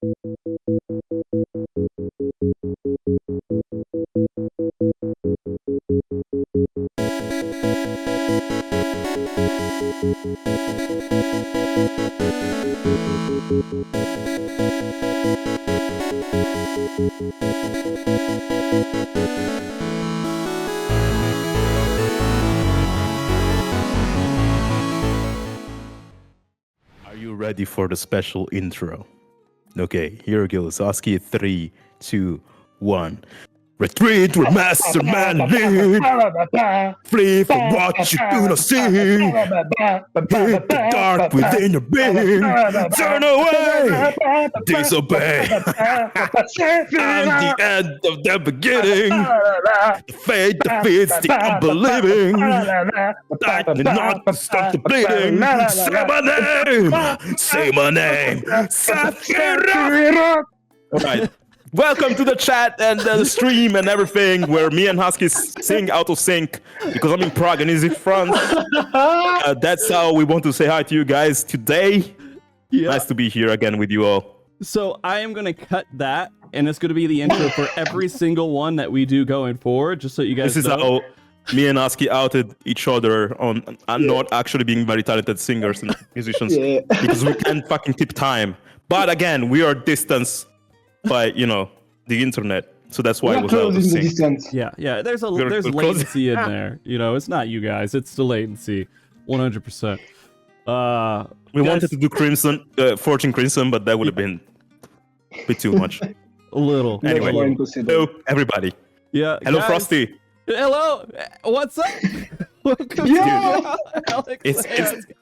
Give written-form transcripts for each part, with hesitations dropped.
Are you ready for the special intro? Okay, here we go. So Husky, 3, 2, 1. Retreat where Master Man lead. Flee from what you do not see. Hit the dark within your being. Turn away. Disobey. I'm the end of the beginning. The fate defeats the unbelieving. I did not stop the bleeding. Say my name. Say my name. Safira. All right. Welcome to the chat and the stream and everything where me and Husky sing out of sync because I'm in Prague and he's in France. That's how we want to say hi to you guys today. Yeah. Nice to be here again with you all. So I am going to cut that and it's going to be the intro for every single one that we do going forward, just so you guys know. This is how me and Husky outed each other on not actually being very talented singers and musicians because we can't fucking keep time. But again, we are distanced by the internet, so that's why it was out of sync. Yeah. There's latency in there. It's not you guys. It's the latency, 100%. We wanted to do Crimson, Fortune Crimson, but that would have been a bit too much. A little. Anyway, hello everybody. Yeah. Hello, guys. Frosty. Hello. What's up? Welcome to Alex.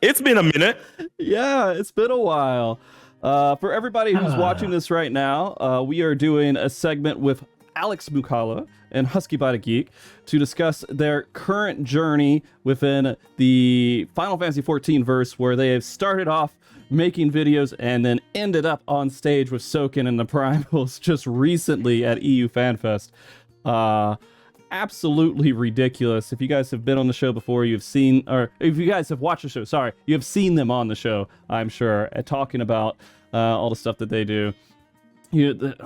It's been a minute. Yeah, it's been a while. For everybody who's watching this right now, we are doing a segment with Alex Moukala and Husky by the Geek to discuss their current journey within the Final Fantasy XIV verse, where they have started off making videos and then ended up on stage with Soken and the Primals just recently at EU FanFest. Absolutely ridiculous. If you guys have been on the show before, you've seen, or if you guys have watched the show, sorry, you have seen them on the show, I'm sure, talking about all the stuff that they do.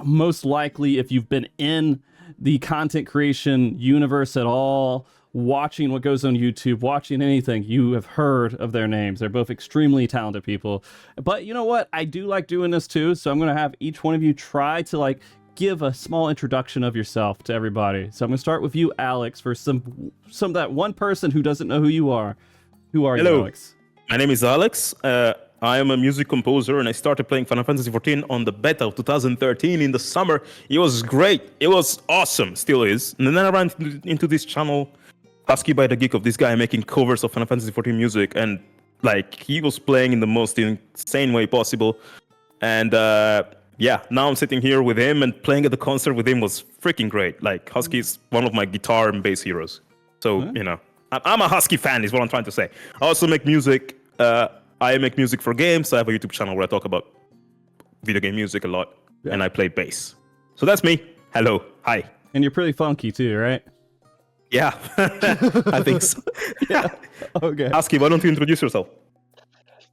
Most likely, if you've been in the content creation universe at all, watching what goes on YouTube, watching anything, you have heard of their names. They're both extremely talented people. But you know what? I do like doing this too, so I'm going to have each one of you try to give a small introduction of yourself to everybody. So I'm gonna start with you, Alex, for some that one person who doesn't know who you are. Who are you, Alex? My name is Alex. I am a music composer, and I started playing Final Fantasy XIV on the beta of 2013 in the summer. It was great. It was awesome. Still is. And then I ran into this channel, Husky by the Geek, of this guy making covers of Final Fantasy XIV music, and he was playing in the most insane way possible. And now I'm sitting here with him, and playing at the concert with him was freaking great. Husky is one of my guitar and bass heroes. So, I'm a Husky fan is what I'm trying to say. I also make music. I make music for games. I have a YouTube channel where I talk about video game music a lot, and I play bass. So that's me. Hello. Hi. And you're pretty funky too, right? Yeah, I think so. Yeah. Okay. Husky, why don't you introduce yourself?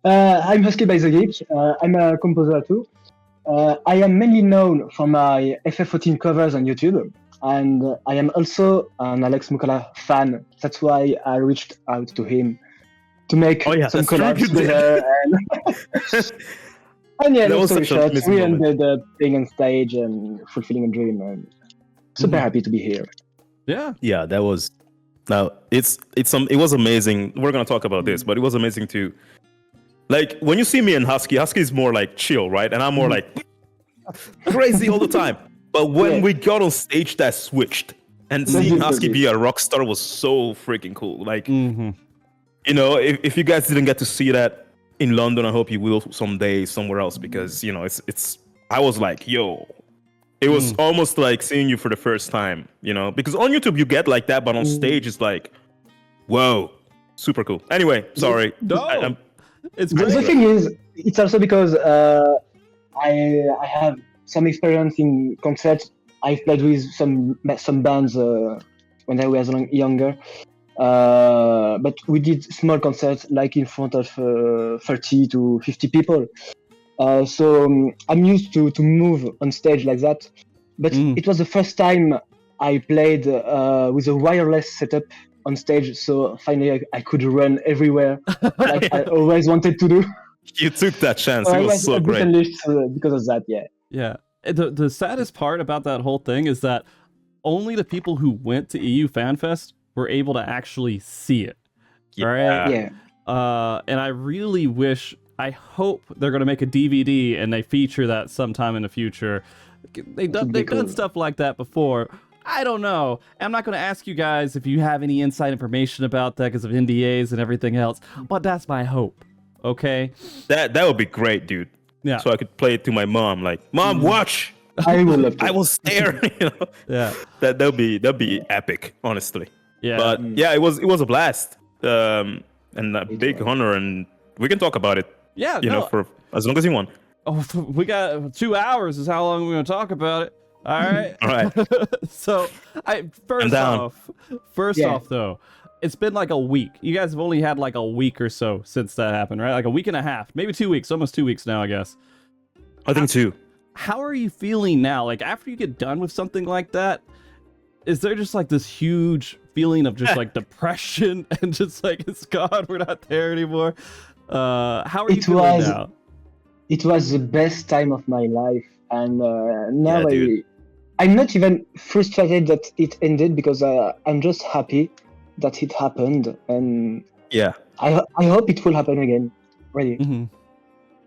I'm Husky by the Geek. I'm a composer too. I am mainly known for my FF14 covers on YouTube, and I am also an Alex Moukala fan. That's why I reached out to him to make some collabs with her. And long story short, we ended up being on stage and fulfilling a dream. And super happy to be here. Yeah, that was. Now it was amazing. We're gonna talk about this, but it was amazing too. When you see me and Husky is more chill, right? And I'm more crazy all the time. But when we got on stage, that switched. And seeing Husky be a rock star was so freaking cool. If you guys didn't get to see that in London, I hope you will someday somewhere else, because, it's I was yo, it was almost like seeing you for the first time, because on YouTube you get that, but on stage it's whoa, super cool. Anyway, sorry. It's great. The thing is, it's also because I have some experience in concerts. I've played with some bands when I was younger, but we did small concerts in front of 30 to 50 people. So I'm used to move on stage like that, but it was the first time I played with a wireless setup on stage. So finally, I could run everywhere like I always wanted to do. You took that chance. So It I was was so a bit great. unleashed because of that. Yeah. Yeah. The saddest part about that whole thing is that only the people who went to EU FanFest were able to actually see it. Yeah. Right? Yeah. And I really wish, I hope they're going to make a DVD and they feature that sometime in the future. They've done stuff like that before. I don't know. I'm not going to ask you guys if you have any inside information about that because of NDAs and everything else, but that's my hope. Okay? That would be great, dude. Yeah. So I could play it to my mom, like, Mom, watch. I will love to. I was there. You know. Yeah. That'd be epic, honestly. Yeah. But yeah, it was a blast. And a big honor, and we can talk about it. Yeah. You know, for as long as you want. Oh, we got 2 hours is how long we're going to talk about it. All right. All right. So, first Yeah. off though, it's been like a week. You guys have only had like a week or so since that happened, right? Like a week and a half, maybe 2 weeks, almost 2 weeks now, I guess. I think too. How are you feeling now? Like after you get done with something like that, is there just like this huge feeling of just like depression and just like it's gone, we're not there anymore? How are you feeling now? It was the best time of my life, and now Yeah, I'm not even frustrated that it ended because I'm just happy that it happened, and Yeah. I hope it will happen again. Really. Mm-hmm.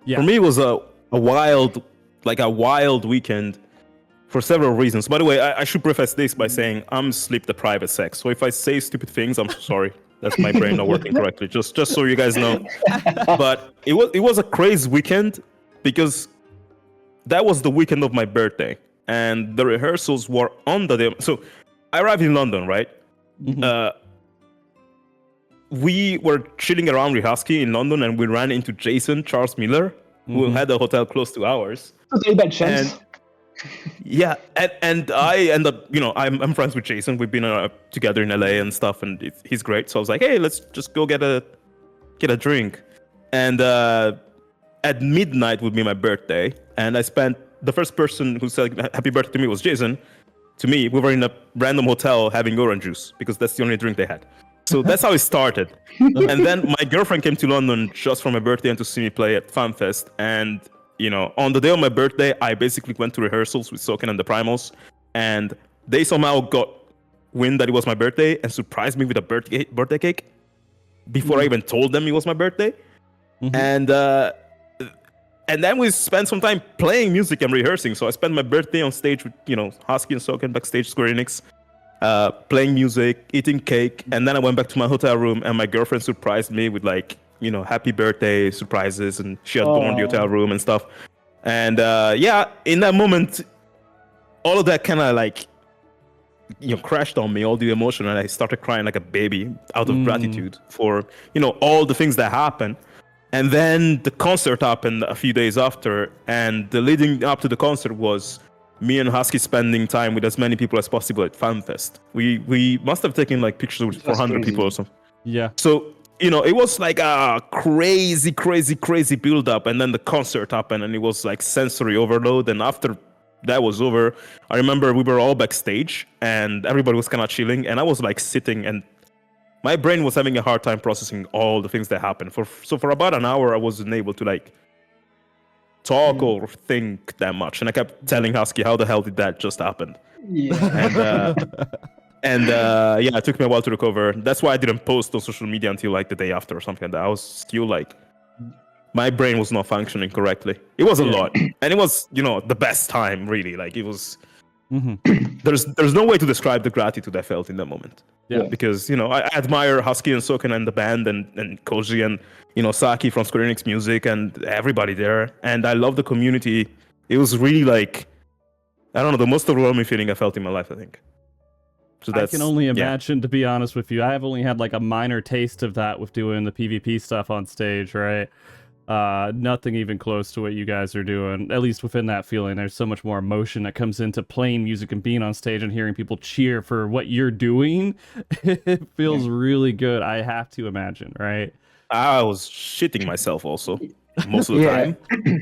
Yeah. For me, it was a wild weekend for several reasons. By the way, I should preface this by saying I'm sleep deprived as sex. So if I say stupid things, I'm sorry. That's my brain not working correctly. Just so you guys know. But it was a crazy weekend because that was the weekend of my birthday, and the rehearsals were on the day. So I arrived in London, right? Mhm. We were chilling around with Husky in London, and we ran into Jason Charles Miller, who had a hotel close to ours. Totally bad chance. Yeah, and I end up, you know, I'm friends with Jason. We've been together in LA and stuff, and he's great. So I was like, hey, let's just go get a drink. And at midnight would be my birthday, and I spent the first person who said happy birthday to me was Jason. To me, we were in a random hotel having orange juice because that's the only drink they had. So that's how it started. And then my girlfriend came to London just for my birthday and to see me play at FanFest. And, you know, on the day of my birthday, I basically went to rehearsals with Soken and the Primals. And they somehow got wind that it was my birthday and surprised me with a birthday cake before I even told them it was my birthday. And then we spent some time playing music and rehearsing. So I spent my birthday on stage with, you know, Husky and Soken backstage Square Enix. Playing music, eating cake, and then I went back to my hotel room, and my girlfriend surprised me with, like, you know, happy birthday surprises, and she adorned the hotel room and stuff. And yeah, in that moment, all of that kind of like, you know, crashed on me, all the emotion, and I started crying like a baby out of gratitude for, you know, all the things that happened. And then the concert happened a few days after, and the leading up to the concert was me and Husky spending time with as many people as possible at FanFest. We must have taken like pictures with 400 people or something. Yeah. So, you know, it was like a crazy build up, and then the concert happened, and it was like sensory overload. And after that was over, I remember we were all backstage, and everybody was kind of chilling, and I was like sitting, and my brain was having a hard time processing all the things that happened. So for about an hour, I wasn't able to like talk or think that much, and I kept telling Husky, how the hell did that just happen? Yeah. And yeah, it took me a while to recover. That's why I didn't post on social media until like the day after or something like that. I was still like, my brain was not functioning correctly. It was a lot, and it was, you know, the best time, really. Like, it was there's no way to describe the gratitude I felt in that moment. Yeah. Because, you know, I admire Husky and Soken and the band, and Koji and, you know, Saki from Square Enix Music and everybody there. And I love the community. It was really like, I don't know, the most overwhelming feeling I felt in my life, I think. So I can only imagine, to be honest with you. I have only had like a minor taste of that with doing the PvP stuff on stage, right? Nothing even close to what you guys are doing, at least within that feeling. There's so much more emotion that comes into playing music and being on stage and hearing people cheer for what you're doing. It feels really good, I have to imagine, right? I was shitting myself also. most of the Yeah. time.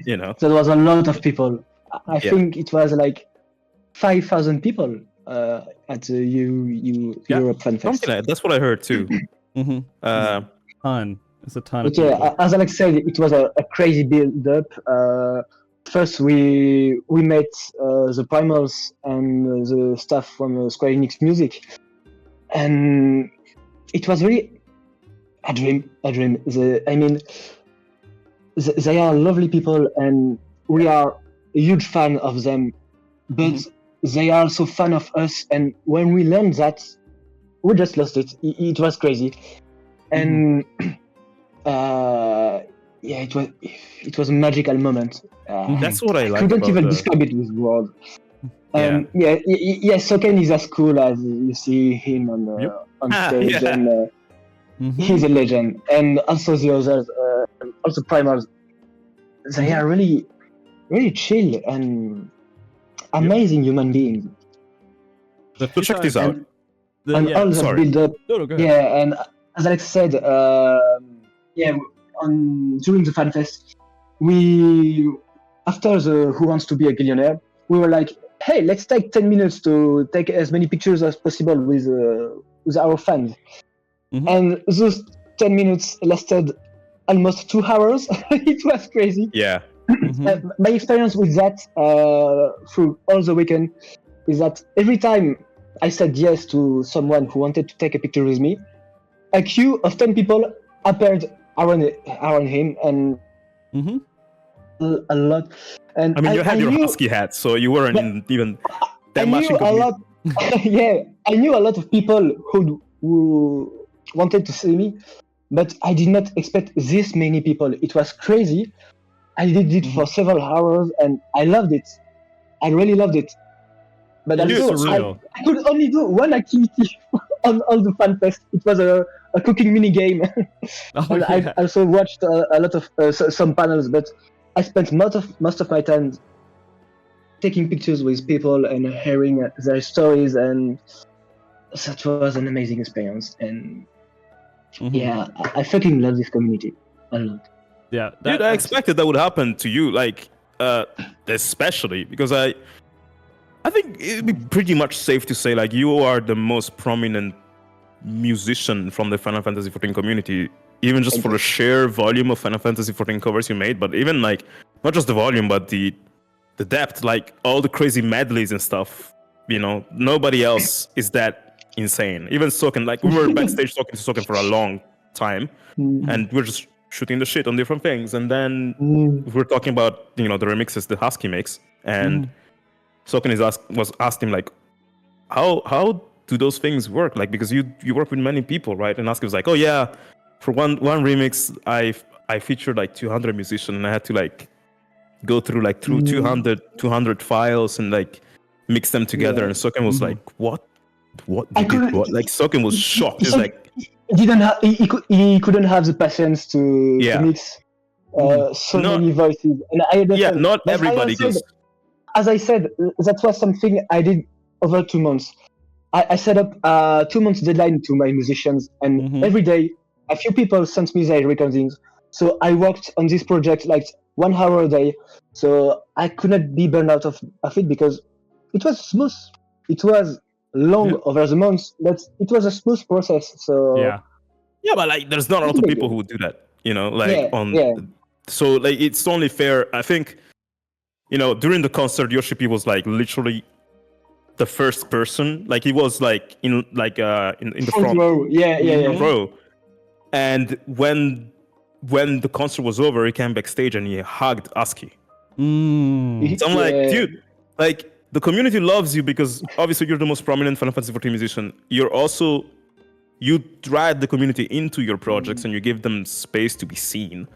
You know. There was a lot of people. I Yeah. think it was like 5,000 people at the Yeah, Europe Fan Fest. Something like that's what I heard too. Mm-hmm. Ton. It's a ton of But yeah, people. as Alex said, it was a crazy build-up. First, we met the Primals and the staff from Square Enix Music, and it was really a dream. I mean, they are lovely people, and we are a huge fan of them. But they are also fan of us, and when we learned that, we just lost it. It was crazy, and yeah, it was a magical moment. That's what I I like couldn't about even the. describe it with words. Yeah. Yeah, Soken is as cool as you see him on Yep. on stage, Yeah. and he's a legend. And also the others, also Primals, they are really, really chill and amazing human beings. The So few check this times- out. And all the sorry. build up. No, go ahead. Yeah, and as Alex said, yeah, during the FanFest, we after the Who Wants to Be a Billionaire, we were like, hey, let's take 10 minutes to take as many pictures as possible with our fans. And those 10 minutes lasted almost 2 hours. It was crazy. Yeah. My experience with that through all the weekend is that every time I said yes to someone who wanted to take a picture with me, a queue of 10 people appeared around him, and a lot. And I mean, you had your knew, Husky hat, so you weren't even that I much knew a incognito. lot. Yeah, I knew a lot of people who wanted to see me, but I did not expect this many people. It was crazy. I did it for several hours, and I loved it. I really loved it. But It is also, surreal. I could only do one activity on all the FanFest. It was a cooking mini game. Oh, And yeah. I also watched a lot of some panels, but I spent most of my time taking pictures with people and hearing their stories, and that was an amazing experience. And yeah, I fucking love this community a lot. Yeah, Dude, I expected that would happen to you, like, especially because I think it'd be pretty much safe to say, like, you are the most prominent musician from the Final Fantasy XIV community, even just for the sheer volume of Final Fantasy XIV covers you made, but even, like, not just the volume, but the depth, like, all the crazy medleys and stuff, you know, nobody else is that insane. Even Soken, like, we were backstage talking to Soken for a long time, and we're just shooting the shit on different things, and then we're talking about, you know, the remixes the Husky makes, and Soken was asked him, like, how do those things work? Like, because you work with many people, right? And Husky was like, oh yeah, for one remix I featured like 200 musicians, and I had to like go through like 200 files and like mix them together. And Soken was like, what I couldn't- what? Like, Soken was shocked. He's like, He couldn't have the patience to Yeah. mix so Not- many voices, and I understand. yeah, not But everybody I goes. as I said, that was something I did over 2 months. I set up a 2 months deadline to my musicians, and every day a few people sent me their recordings. So I worked on this project like 1 hour a day. So I could not be burned out of it because it was smooth. It was long over the months, but it was a smooth process. So Yeah. Yeah, but like, there's not a lot of people who would do that, you know, like So like, it's only fair. I think, you know, during the concert, Yoshi was like literally the first person. Like, he was like in the front row. Yeah. row, and when the concert was over, he came backstage and he hugged Husky. So I'm like, dude, like, the community loves you because obviously you're the most prominent Final Fantasy XIV musician. You drag the community into your projects and you give them space to be seen.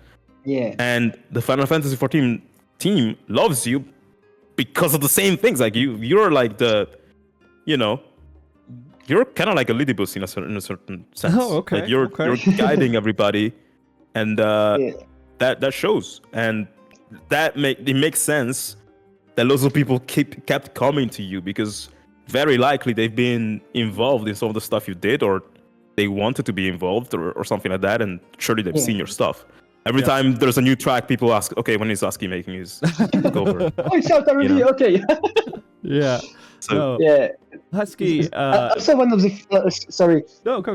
Yeah. And the Final Fantasy XIV team loves you because of the same things. Like, you're like you're kind of like a Lidibus in a certain sense. Oh, okay. Like, you're guiding everybody, and that shows, and it makes sense that lots of people kept coming to you because very likely they've been involved in some of the stuff you did, or they wanted to be involved, or something like that, and surely they've seen your stuff. Every time there's a new track, people ask, "Okay, when is Husky making his cover?" Oh, it's out already. Okay. Yeah. So No, Yeah. Husky. Also, one of the sorry. No, go.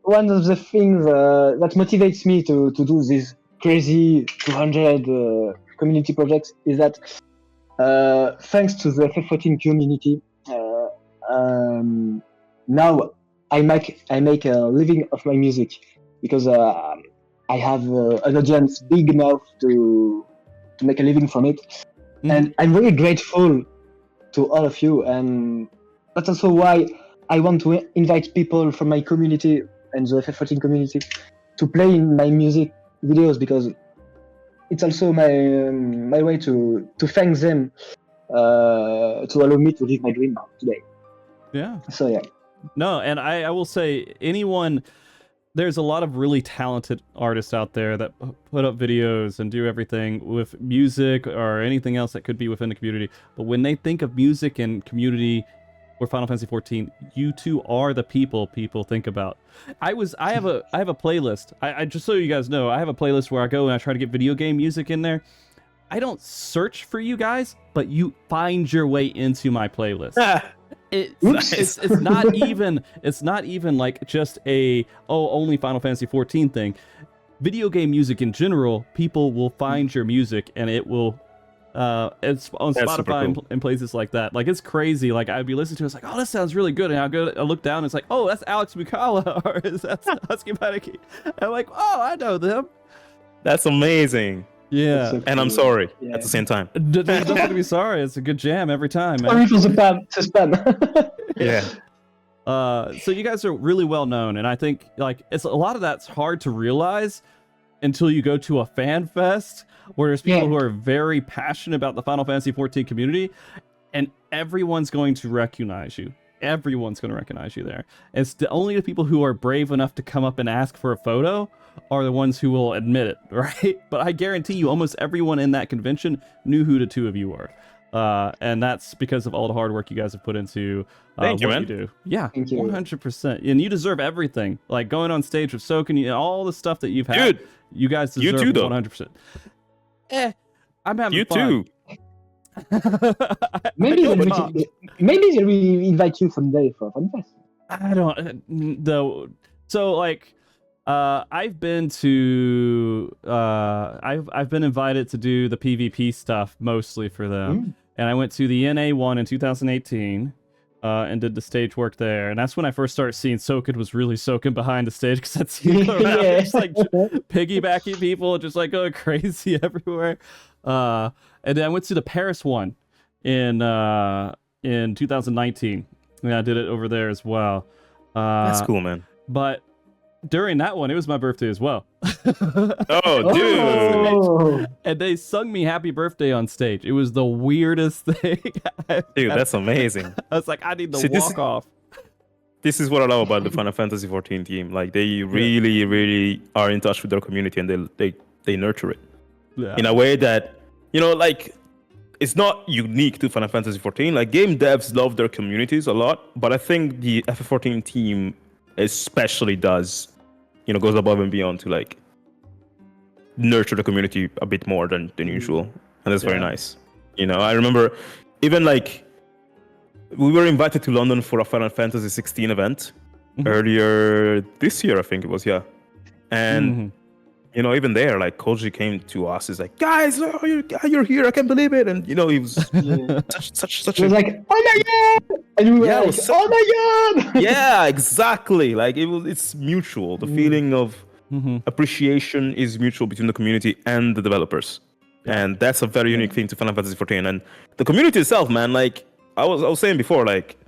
One of the things that motivates me to do these crazy 200 community projects is that thanks to the FF14 community, now I make a living of my music because I have an audience big enough to make a living from it, and I'm very grateful to all of you, and that's also why I want to invite people from my community and the FF14 community to play in my music videos, because it's also my way to thank them to allow me to live my dream today. Yeah. So yeah. No, and I will say, there's a lot of really talented artists out there that put up videos and do everything with music or anything else that could be within the community. But when they think of music and community or Final Fantasy 14, you two are the people think about. I have a playlist. I just so you guys know, I have a playlist where I go and I try to get video game music in there. I don't search for you guys, but you find your way into my playlist. It's not even like just a only Final Fantasy 14 thing. Video game music in general, people will find your music and it will it's on Spotify cool. and places like that. Like, it's crazy. Like, I'd be listening to it, it's like, oh, this sounds really good, and I look down and it's like, oh, that's Alex Moukala, or is that Husky Maneki? I'm like, oh, I know them. That's amazing. Yeah. So and I'm sorry at the same time. There's nothing to be sorry. It's a good jam every time, man. Sorry for the spam. Yeah. So you guys are really well known, and I think like it's a lot of that's hard to realize until you go to a fan fest where there's people who are very passionate about the Final Fantasy 14 community, and everyone's going to recognize you. Everyone's going to recognize you there. It's only the people who are brave enough to come up and ask for a photo are the ones who will admit it, right? But I guarantee you, almost everyone in that convention knew who the two of you were. And that's because of all the hard work you guys have put into what you do. Yeah, 100%. And you deserve everything. Like going on stage with Soken, all the stuff that you've had. Dude, you guys deserve it 100%. I'm having fun. You too. Maybe they will invite you someday for FanFest. I don't though. So like, I've been to I've been invited to do the PvP stuff mostly for them, and I went to the NA one in 2018. And did the stage work there, and that's when I first started seeing Soken was really soaking behind the stage, because I'd see him around just like piggybacking people, just like going crazy everywhere. And then I went to the Paris one in 2019, and I did it over there as well. That's cool, man. But during that one, it was my birthday as well. Oh, dude! And they sung me happy birthday on stage. It was the weirdest thing. Dude, that's amazing. I was like, I need to walk off. This is what I love about the Final Fantasy 14 team. Like, they really, really are in touch with their community, and they nurture it in a way that, you know, like, it's not unique to Final Fantasy 14. Like, game devs love their communities a lot, but I think the FF14 team especially does, you know, goes above and beyond to like nurture the community a bit more than usual, and that's very nice. You know, I remember even like we were invited to London for a Final Fantasy 16 event earlier this year, I think it was, and you know, even there, like Koji came to us, he's like, guys, oh, you're here, I can't believe it, and you know, he was such he was like, oh my god, and we were like, oh my god. Yeah, exactly. Like it's mutual. The feeling of appreciation is mutual between the community and the developers, and that's a very unique thing to Final Fantasy 14. And the community itself, man, like I was saying before, like.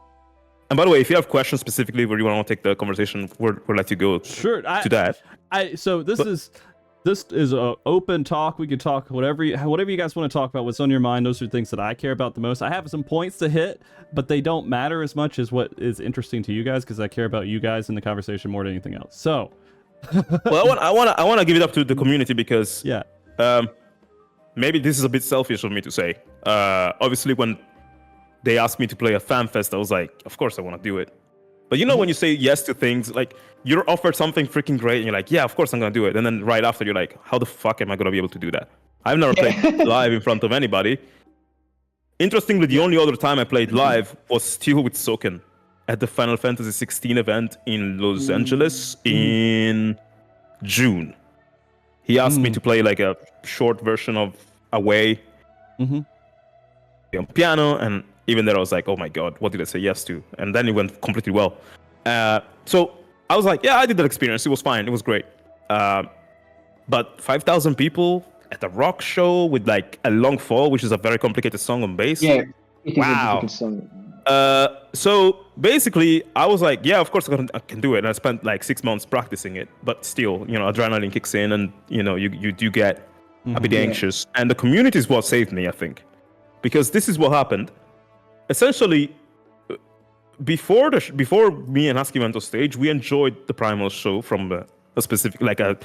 And by the way, if you have questions specifically where you want to take the conversation, we'll let you go to that. So this is an open talk. We can talk whatever you guys want to talk about. What's on your mind? Those are things that I care about the most. I have some points to hit, but they don't matter as much as what is interesting to you guys, because I care about you guys in the conversation more than anything else. So, well, I want to give it up to the community, because maybe this is a bit selfish of me to say. Obviously, when they asked me to play a FanFest, I was like, of course I want to do it. But you know, when you say yes to things, like you're offered something freaking great, and you're like, yeah, of course I'm gonna do it. And then right after, you're like, how the fuck am I gonna be able to do that? I've never played live in front of anybody. Interestingly, the only other time I played live was still with Soken at the Final Fantasy 16 event in Los Angeles in June. He asked me to play like a short version of Away on piano, and even there I was like, oh my god, what did I say yes to? And then it went completely well. So I was like, yeah, I did that experience. It was fine. It was great. But 5,000 people at a rock show with like a long fall, which is a very complicated song on bass. Yeah, it is a Wow. difficult song. So basically, I was like, yeah, of course I can do it. And I spent like 6 months practicing it. But still, you know, adrenaline kicks in, and you know, you do get a bit anxious. And the community is what saved me, I think, because this is what happened. Essentially, before me and Husky went on stage, we enjoyed the Primals show from a specific, like a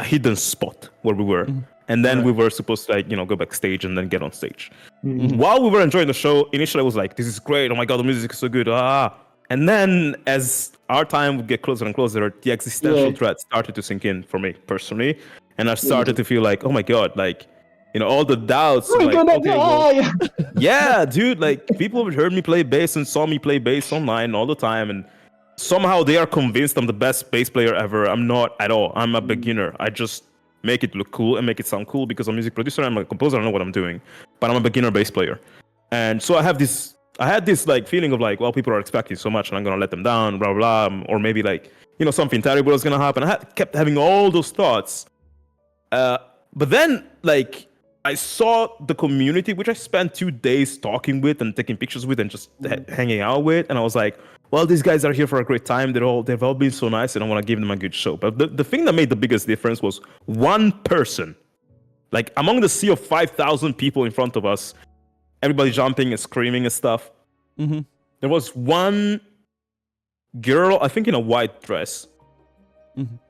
hidden spot where we were. And then we were supposed to, like, you know, go backstage and then get on stage. While we were enjoying the show, initially I was like, this is great. Oh my god, the music is so good. And then as our time would get closer and closer, the existential threat started to sink in for me personally. And I started to feel like, oh my god, like, you know, all the doubts. Oh, like, gonna okay, well, die! yeah, dude, like people have heard me play bass and saw me play bass online all the time, and somehow they are convinced I'm the best bass player ever. I'm not at all. I'm a beginner. I just make it look cool and make it sound cool because I'm a music producer, I'm a composer, I know what I'm doing, but I'm a beginner bass player. And so I had this like feeling of like, well, people are expecting so much and I'm gonna let them down, blah blah, or maybe like, you know, something terrible is gonna happen. Kept having all those thoughts, but then like I saw the community, which I spent 2 days talking with and taking pictures with and just hanging out with, and I was like, well, these guys are here for a great time. They've all been so nice, and I want to give them a good show. But the thing that made the biggest difference was one person, like among the sea of 5,000 people in front of us, everybody jumping and screaming and stuff. There was one girl, I think in a white dress,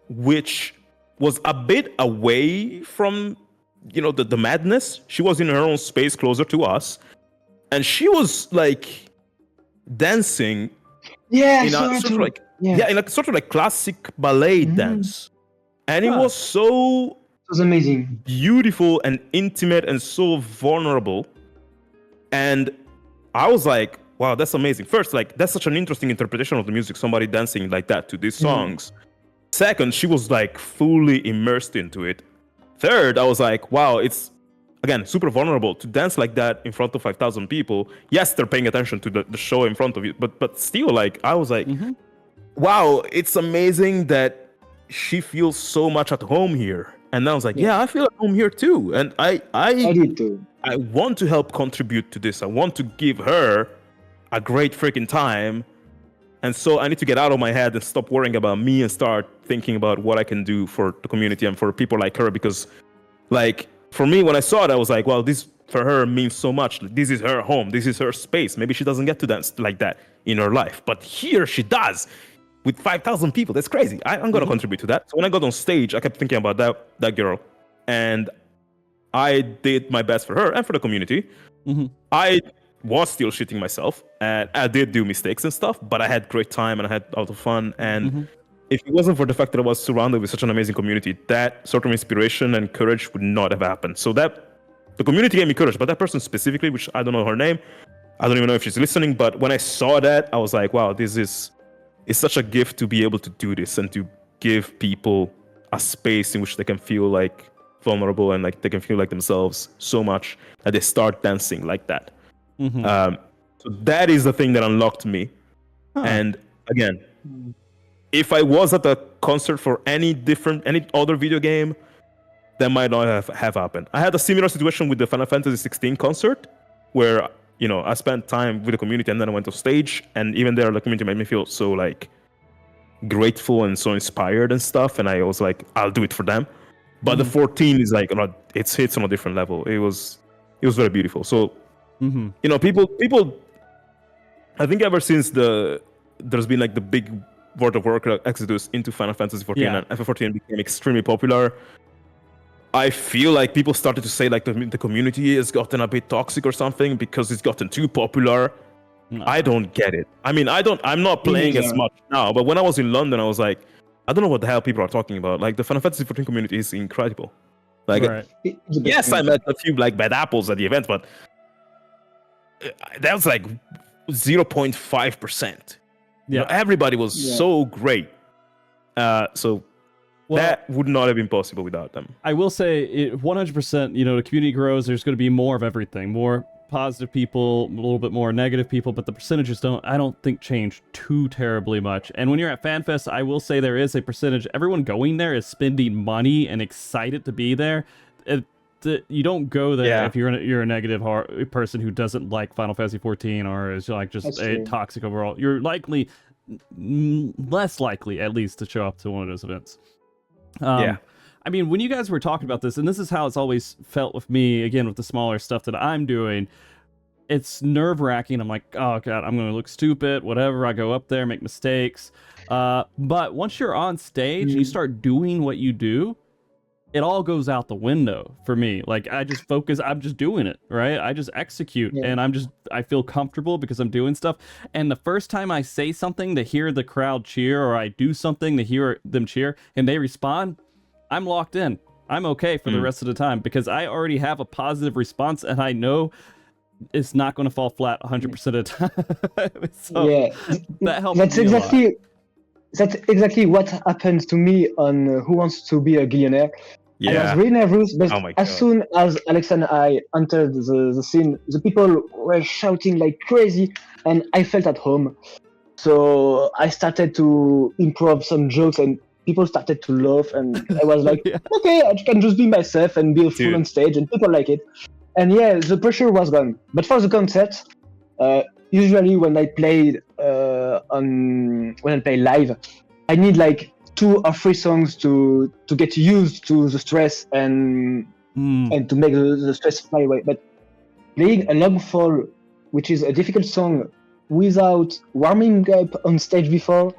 which was a bit away from, you know, the madness. She was in her own space closer to us, and she was like dancing in a sort of like in a sort of like classic ballet dance, and it was so It was amazing. beautiful and intimate and so vulnerable. And I was like, wow, that's amazing. First, like, that's such an interesting interpretation of the music, somebody dancing like that to these songs. Second, she was like fully immersed into it. Third, I was like, wow, it's, again, super vulnerable to dance like that in front of 5,000 people. Yes, they're paying attention to the show in front of you, but still, like, I was like, wow, it's amazing that she feels so much at home here. And I was like, yeah, I feel at home here too. And I did too. I want to help contribute to this. I want to give her a great freaking time. And so I need to get out of my head and stop worrying about me and start thinking about what I can do for the community and for people like her. Because, like, for me, when I saw it, I was like, well, this for her means so much. This is her home. This is her space. Maybe she doesn't get to dance like that in her life, but here she does with 5,000 people. That's crazy. I'm going to contribute to that. So when I got on stage, I kept thinking about that girl, and I did my best for her and for the community. I was still shitting myself, and I did do mistakes and stuff, but I had great time and I had a lot of fun. And if it wasn't for the fact that I was surrounded with such an amazing community, that sort of inspiration and courage would not have happened. So that the community gave me courage, but that person specifically, which I don't know her name, I don't even know if she's listening, but when I saw that, I was like, wow, it's such a gift to be able to do this and to give people a space in which they can feel like vulnerable and like they can feel like themselves so much that they start dancing like that. So that is the thing that unlocked me. And again, if I was at a concert for any other video game, that might not have happened. I had a similar situation with the Final Fantasy 16 concert, where, you know, I spent time with the community and then I went off stage, and even there the community made me feel so like grateful and so inspired and stuff, and I was like, I'll do it for them. But the 14 is like, it hits on a different level. It was very beautiful. So you know, people I think ever since there's been like the big World of Warcraft exodus into Final Fantasy 14 and FF14 became extremely popular, I feel like people started to say like the community has gotten a bit toxic or something because it's gotten too popular. I don't get it. I mean, I'm not playing as much now, but when I was in London, I was like, I don't know what the hell people are talking about. Like the Final Fantasy 14 community is incredible. Like, yes, I met a few like bad apples at the event, but that was like 0.5%. You know, everybody was so great. So that would not have been possible without them. I will say, 100%. You know, the community grows. There's going to be more of everything. More positive people, a little bit more negative people, but the percentages I don't think change too terribly much. And when you're at FanFest, I will say there is a percentage. Everyone going there is spending money and excited to be there. You don't go there if you're a negative person who doesn't like Final Fantasy 14 or is like just toxic overall. You're likely less likely, at least, to show up to one of those events. I mean, when you guys were talking about this, and this is how it's always felt with me, again, with the smaller stuff that I'm doing, it's nerve-wracking. I'm like, oh, God, I'm going to look stupid, whatever. I go up there, make mistakes. But once you're on stage and you start doing what you do, it all goes out the window for me. Like, I just focus, I'm just doing it, right? I just execute, and I feel comfortable because I'm doing stuff. And the first time I say something to hear the crowd cheer, or I do something to hear them cheer, and they respond, I'm locked in. I'm okay for the rest of the time because I already have a positive response, and I know it's not going to fall flat 100% of the time. So that helps. That's exactly what happened to me on Who Wants to Be a Billionaire. I was really nervous, but as soon as Alex and I entered the scene, the people were shouting like crazy, and I felt at home. So I started to improv some jokes, and people started to laugh, and I was like, okay, I can just be myself and be a fool on stage, and people like it. And the pressure was gone. But for the concert, usually when I play live, I need like 2 or 3 songs to get used to the stress and to make the stress fly away. But playing a long fall, which is a difficult song, without warming up on stage before,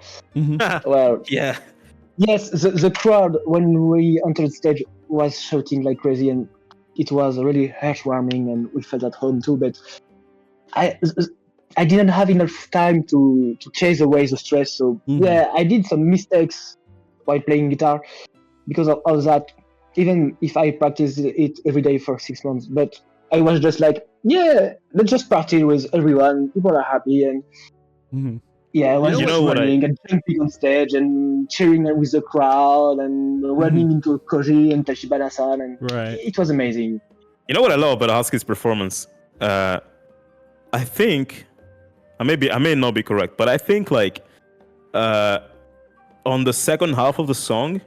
yes, the crowd when we entered the stage was shouting like crazy, and it was really heartwarming, and we felt at home too. But I didn't have enough time to chase away the stress. So I did some mistakes while playing guitar because of that. Even if I practiced it every day for 6 months, but I was just like, let's just party with everyone. People are happy, and I was running and jumping on stage and cheering with the crowd and running into Koji and Tachibana-san, and it was amazing. You know what I love about Husky's performance? I think, I may not be correct, but I think like on the second half of the song,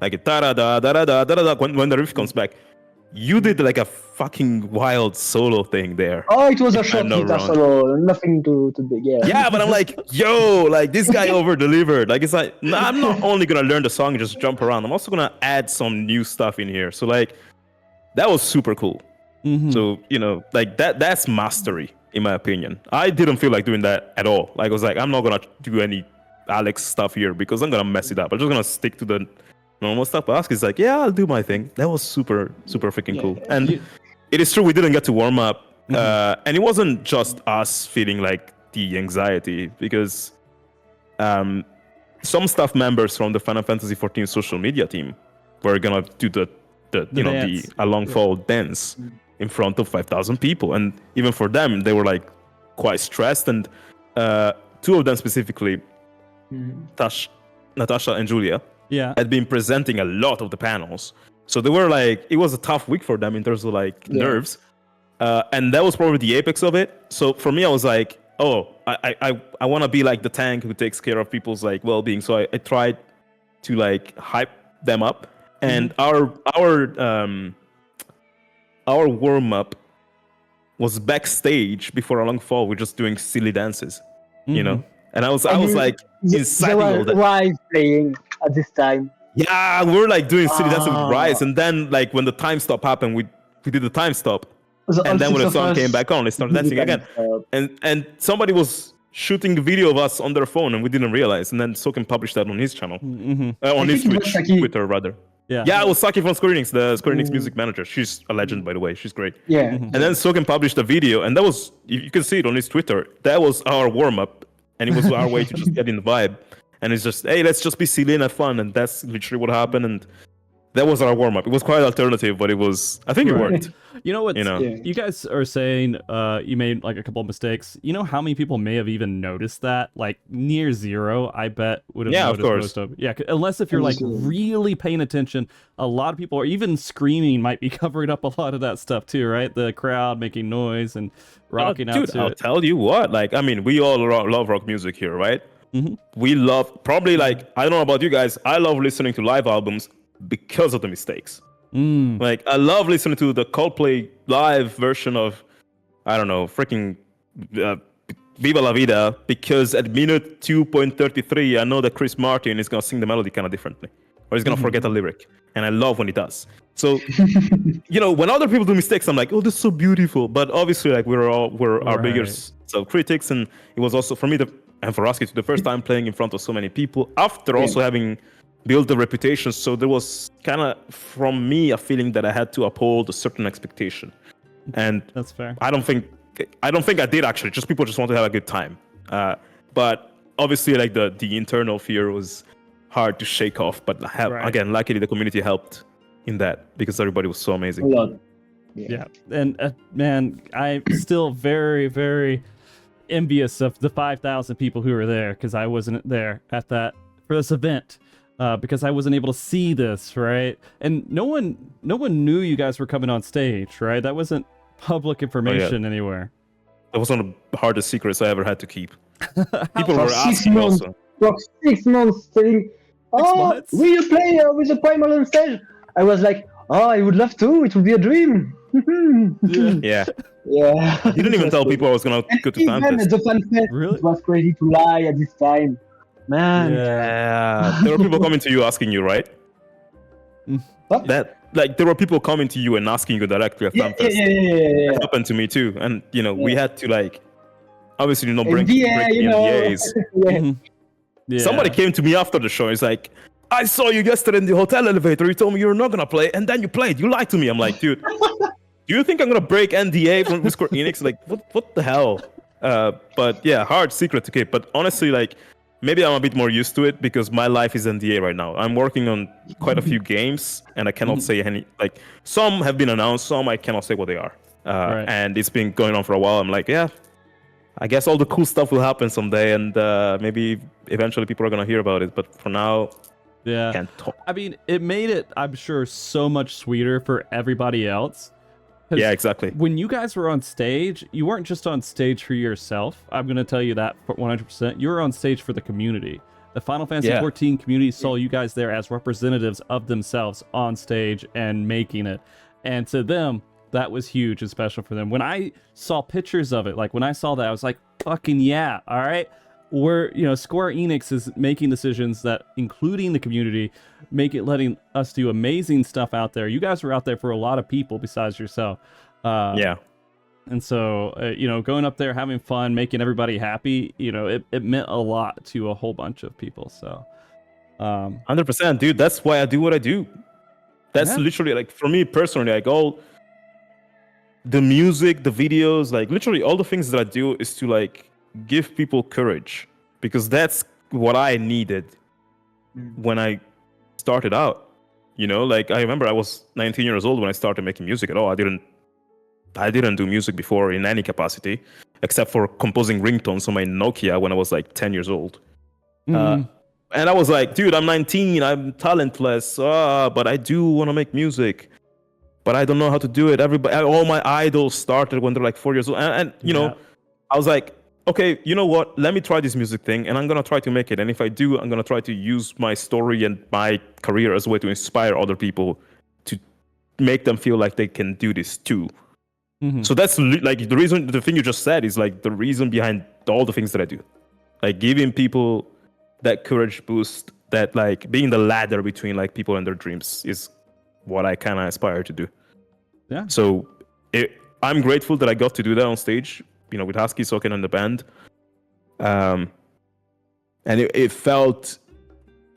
like da-da-da-da-da-da-da-da, when the riff comes back, you did like a fucking wild solo thing there. Oh, it was a short guitar solo, nothing too big. Yeah, but I'm like, yo, like this guy over delivered. Like, it's like, I'm not only gonna learn the song and just jump around, I'm also gonna add some new stuff in here. So like, that was super cool. So, you know, like that's mastery, in my opinion. I didn't feel like doing that at all. Like, I was like, I'm not gonna do any Alex stuff here because I'm gonna mess it up. I'm just gonna stick to the normal stuff. But Husky's like, I'll do my thing. That was super freaking cool. And it is true, we didn't get to warm up. And it wasn't just us feeling like the anxiety, because some staff members from the Final Fantasy 14 social media team were gonna do the along fall dance in front of 5,000 people, and even for them, they were like quite stressed. And 2 of them specifically, Natasha and Julia, had been presenting a lot of the panels, so they were like, it was a tough week for them in terms of like nerves, and that was probably the apex of it. So for me, I was like, I want to be like the tank who takes care of people's like well-being. So I tried to like hype them up, and our warm-up was backstage before a long fall. We're just doing silly dances, you know. And I was like inciting all that. Why playing at this time? Yeah, we were like doing silly dances with Rise, and then like when the time stop happened, we did the time stop, and then when the song came back on, they started dancing again. And somebody was shooting a video of us on their phone, and we didn't realize. And then Soken published that on his channel, on his Twitter rather. Yeah, it was Saki from Square Enix, the Square Enix music manager. She's a legend, by the way. She's great. Yeah. And then Soken published a video, and that was, you can see it on his Twitter. That was our warm up, and it was our way to just get in the vibe. And it's just, hey, let's just be silly and have fun. And that's literally what happened. And that was our warm up. It was quite alternative, but it was, I think it worked. You know what? know? You guys are saying you made like a couple of mistakes. You know how many people may have even noticed that? Like near zero, I bet would have noticed of course. most of it. Yeah, unless if you're like really paying attention, a lot of people, or even screaming, might be covering up a lot of that stuff too, right? The crowd making noise and rocking out to I'll it. tell you what, like, I mean, we all love rock music here, right? We love, probably like, I don't know about you guys, I love listening to live albums because of the mistakes. Like, I love listening to the Coldplay live version of, I don't know, freaking Viva La Vida, because at minute 2.33, I know that Chris Martin is going to sing the melody kind of differently, or he's going to forget a lyric. And I love when he does. So, you know, when other people do mistakes, I'm like, oh, this is so beautiful. But obviously, like, we're our biggest self-critics. And it was also, for me, and for Husky, the first time playing in front of so many people, after also having build the reputation. So there was kind of, from me, a feeling that I had to uphold a certain expectation. And that's fair. I don't think I did, actually. Just people just want to have a good time. But obviously, like, the internal fear was hard to shake off. But again, luckily the community helped in that, because everybody was so amazing. A lot. Yeah. And man, I'm still very, very envious of the 5,000 people who were there, because I wasn't there for this event. Because I wasn't able to see this, right? And no one knew you guys were coming on stage, right? That wasn't public information anywhere. That was one of the hardest secrets I ever had to keep. People For were 6 asking months, also. for 6 months saying, months? will you play with the Primal on stage? I was like, oh, I would love to. It would be a dream. Yeah. Yeah. I didn't even tell people I was going to go to Even FanFest. at the FanFest, Really? it was crazy to lie at this time. Man. Yeah. There were people coming to you asking you, right? What? There were people coming to you and asking you directly at Yeah. FanFest. That happened to me too. And, you know, we had to, like, obviously, break NDAs. Yeah. Somebody came to me after the show. He's like, I saw you yesterday in the hotel elevator. You told me you were not going to play, and then you played. You lied to me. I'm like, dude, do you think I'm going to break NDA from Square Enix? Like, what the hell? But yeah, hard secret to keep. But honestly, like, maybe I'm a bit more used to it, because my life is NDA right now. I'm working on quite a few games, and I cannot say any, like, some have been announced, some I cannot say what they are. And it's been going on for a while. I'm like, yeah, I guess all the cool stuff will happen someday, and maybe eventually people are going to hear about it. But for now, yeah, can't talk. I mean, it made it, I'm sure, so much sweeter for everybody else. Yeah, exactly. When you guys were on stage, you weren't just on stage for yourself. I'm going to tell you that for 100%. You were on stage for the community. The Final Fantasy XIV community saw you guys there as representatives of themselves on stage and making it. And to them, that was huge and special for them. When I saw pictures of it, like when I saw that, I was like, fucking yeah, all right? Square Enix is making decisions that, including the community, letting us do amazing stuff out there. You guys were out there for a lot of people besides yourself. And so, going up there, having fun, making everybody happy, it meant a lot to a whole bunch of people. So, 100%, dude. That's why I do what I do. That's literally, like, for me personally, like, all the music, the videos, like, literally all the things that I do is to, like, give people courage, because that's what I needed when I started out. Like, I remember I was 19 years old when I started making music at all. I didn't do music before in any capacity, except for composing ringtones on my Nokia when I was like 10 years old. And I was like, dude, I'm 19, I'm talentless, but I do want to make music, but I don't know how to do it. All my idols started when they're like 4 years old. And I was like, okay, you know what? Let me try this music thing, and I'm going to try to make it. And if I do, I'm going to try to use my story and my career as a way to inspire other people, to make them feel like they can do this too. So that's like the thing you just said is like the reason behind all the things that I do. Like, giving people that courage boost, that, like, being the ladder between, like, people and their dreams is what I kind of aspire to do. Yeah. So I'm grateful that I got to do that on stage, with Husky, Soken, and the band. And it felt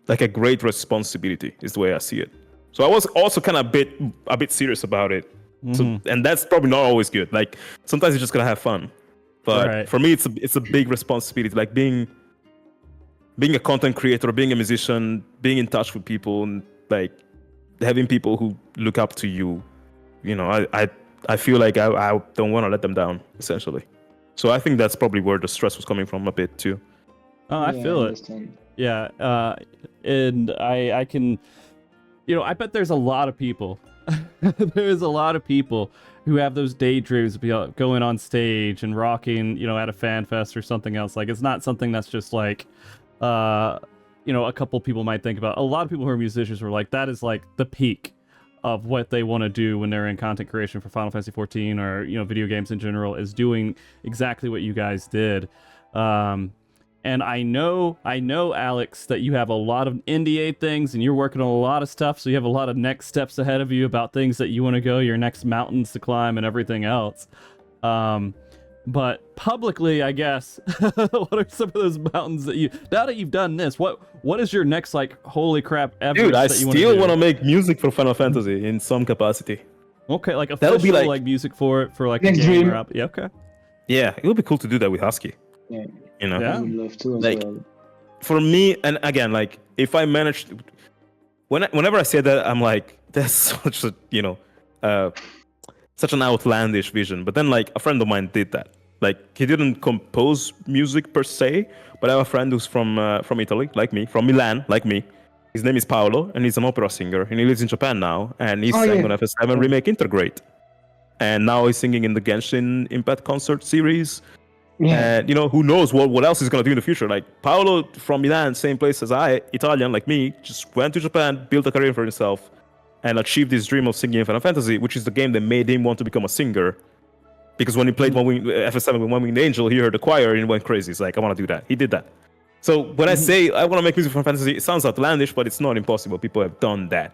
like a great responsibility, is the way I see it. So I was also kind of a bit serious about it. So, and that's probably not always good. Like sometimes you just gotta have fun. But for me, it's a big responsibility. Like being a content creator, being a musician, being in touch with people, and like having people who look up to you. You know, I feel like I don't want to let them down, essentially. So I think that's probably where the stress was coming from a bit too. Oh, I feel it. Yeah, and I can, I bet there's a lot of people. There's a lot of people who have those daydreams of going on stage and rocking, at a fan fest or something else. Like, it's not something that's just like, a couple people might think about. A lot of people who are musicians were like, that is like the peak of what they want to do when they're in content creation for Final Fantasy XIV or, video games in general, is doing exactly what you guys did. And I know, Alex, that you have a lot of NDA things and you're working on a lot of stuff. So you have a lot of next steps ahead of you about things that you want to go, your next mountains to climb and everything else. But publicly, I guess, what are some of those mountains that now that you've done this, what is your next, like, holy crap, Everest? Dude, I that you still want to make music for Final Fantasy in some capacity. Okay, like official, be like music for it, for like a game dream. or yeah, okay. Yeah, it would be cool to do that with Husky. Yeah. Yeah. I would love to as Like, well. For me, and again, like if I managed, whenever I say that, I'm like, that's such a such an outlandish vision. But then, like, a friend of mine did that. Like, he didn't compose music per se, but I have a friend who's from Italy, like me, from Milan, like me. His name is Paolo, and he's an opera singer, and he lives in Japan now. And he sang on FF7 Remake Integrate, and now he's singing in the Genshin Impact concert series. Yeah. And who knows what else he's gonna do in the future. Like Paolo from Milan, same place as I, Italian like me, just went to Japan, built a career for himself, and achieved his dream of singing in Final Fantasy, which is the game that made him want to become a singer. Because when he played FF7 with One Winged Angel, he heard the choir and he went crazy. He's like, I want to do that. He did that. So when I say I want to make music for Final Fantasy, it sounds outlandish, but it's not impossible. People have done that.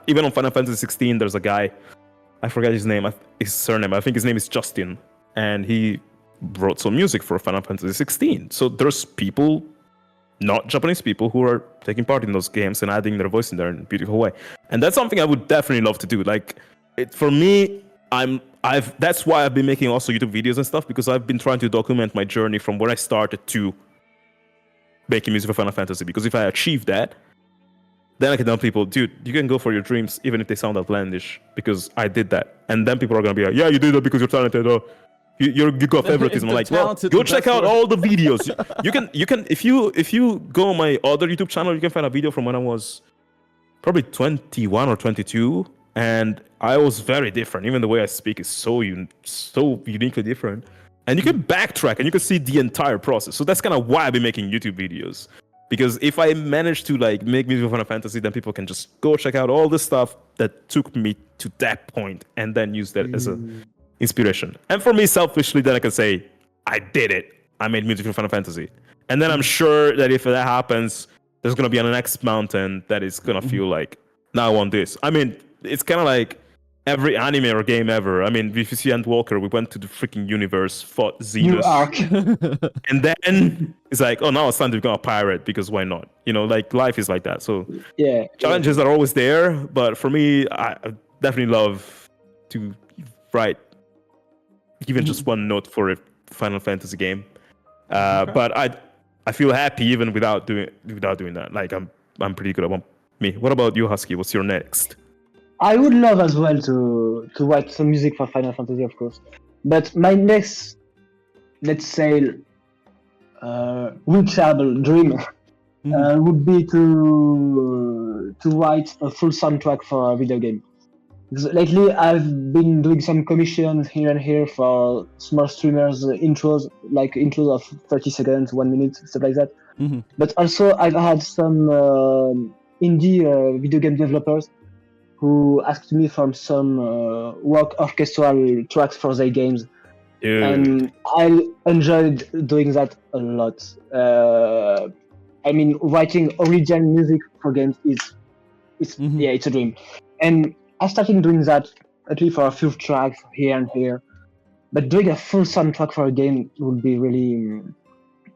Even on Final Fantasy 16, there's a guy, I forget his name, his surname. I think his name is Justin, and he wrote some music for Final Fantasy 16. So there's people, not Japanese people, who are taking part in those games and adding their voice in there in a beautiful way. And that's something I would definitely love to do. Like, for me, that's why I've been making also YouTube videos and stuff, because I've been trying to document my journey from where I started to making music for Final Fantasy. Because if I achieve that, then I can tell people, dude, you can go for your dreams even if they sound outlandish, because I did that. And then people are gonna be like, yeah, you did that because you're talented. You got favoritism. I'm like, well, go check out all the videos. You can if you go on my other YouTube channel, you can find a video from when I was probably 21 or 22, and I was very different. Even the way I speak is so uniquely different. And you can backtrack and you can see the entire process. So that's kind of why I've been making YouTube videos. Because if I manage to like make music for Final Fantasy, then people can just go check out all the stuff that took me to that point and then use that as a inspiration. And for me, selfishly, then I can say, I did it. I made music for Final Fantasy. And then I'm sure that if that happens, there's going to be an next mountain that is going to feel like, now I want this. I mean, it's kind of like every anime or game ever. I mean, if you see Endwalker, we went to the freaking universe, fought Xenos. New arc. And then it's like, oh, now it's time to become a pirate, because why not? Like life is like that. So Yeah. challenges are always there. But for me, I definitely love to write even just one note for a Final Fantasy game. But I feel happy even without doing that. Like I'm pretty good at me. What about you, Husky? What's your next? I would love as well to write some music for Final Fantasy, of course. But my next, let's say, reachable dream would be to write a full soundtrack for a video game. Because lately, I've been doing some commissions here and here for small streamers, intros of 30 seconds, 1 minute, stuff like that. Mm-hmm. But also, I've had some indie video game developers who asked me for some work orchestral tracks for their games. Dude. And I enjoyed doing that a lot. I mean, writing original music for games it's a dream. And I started doing that at least for a few tracks here and here. But doing a full soundtrack for a game would be really,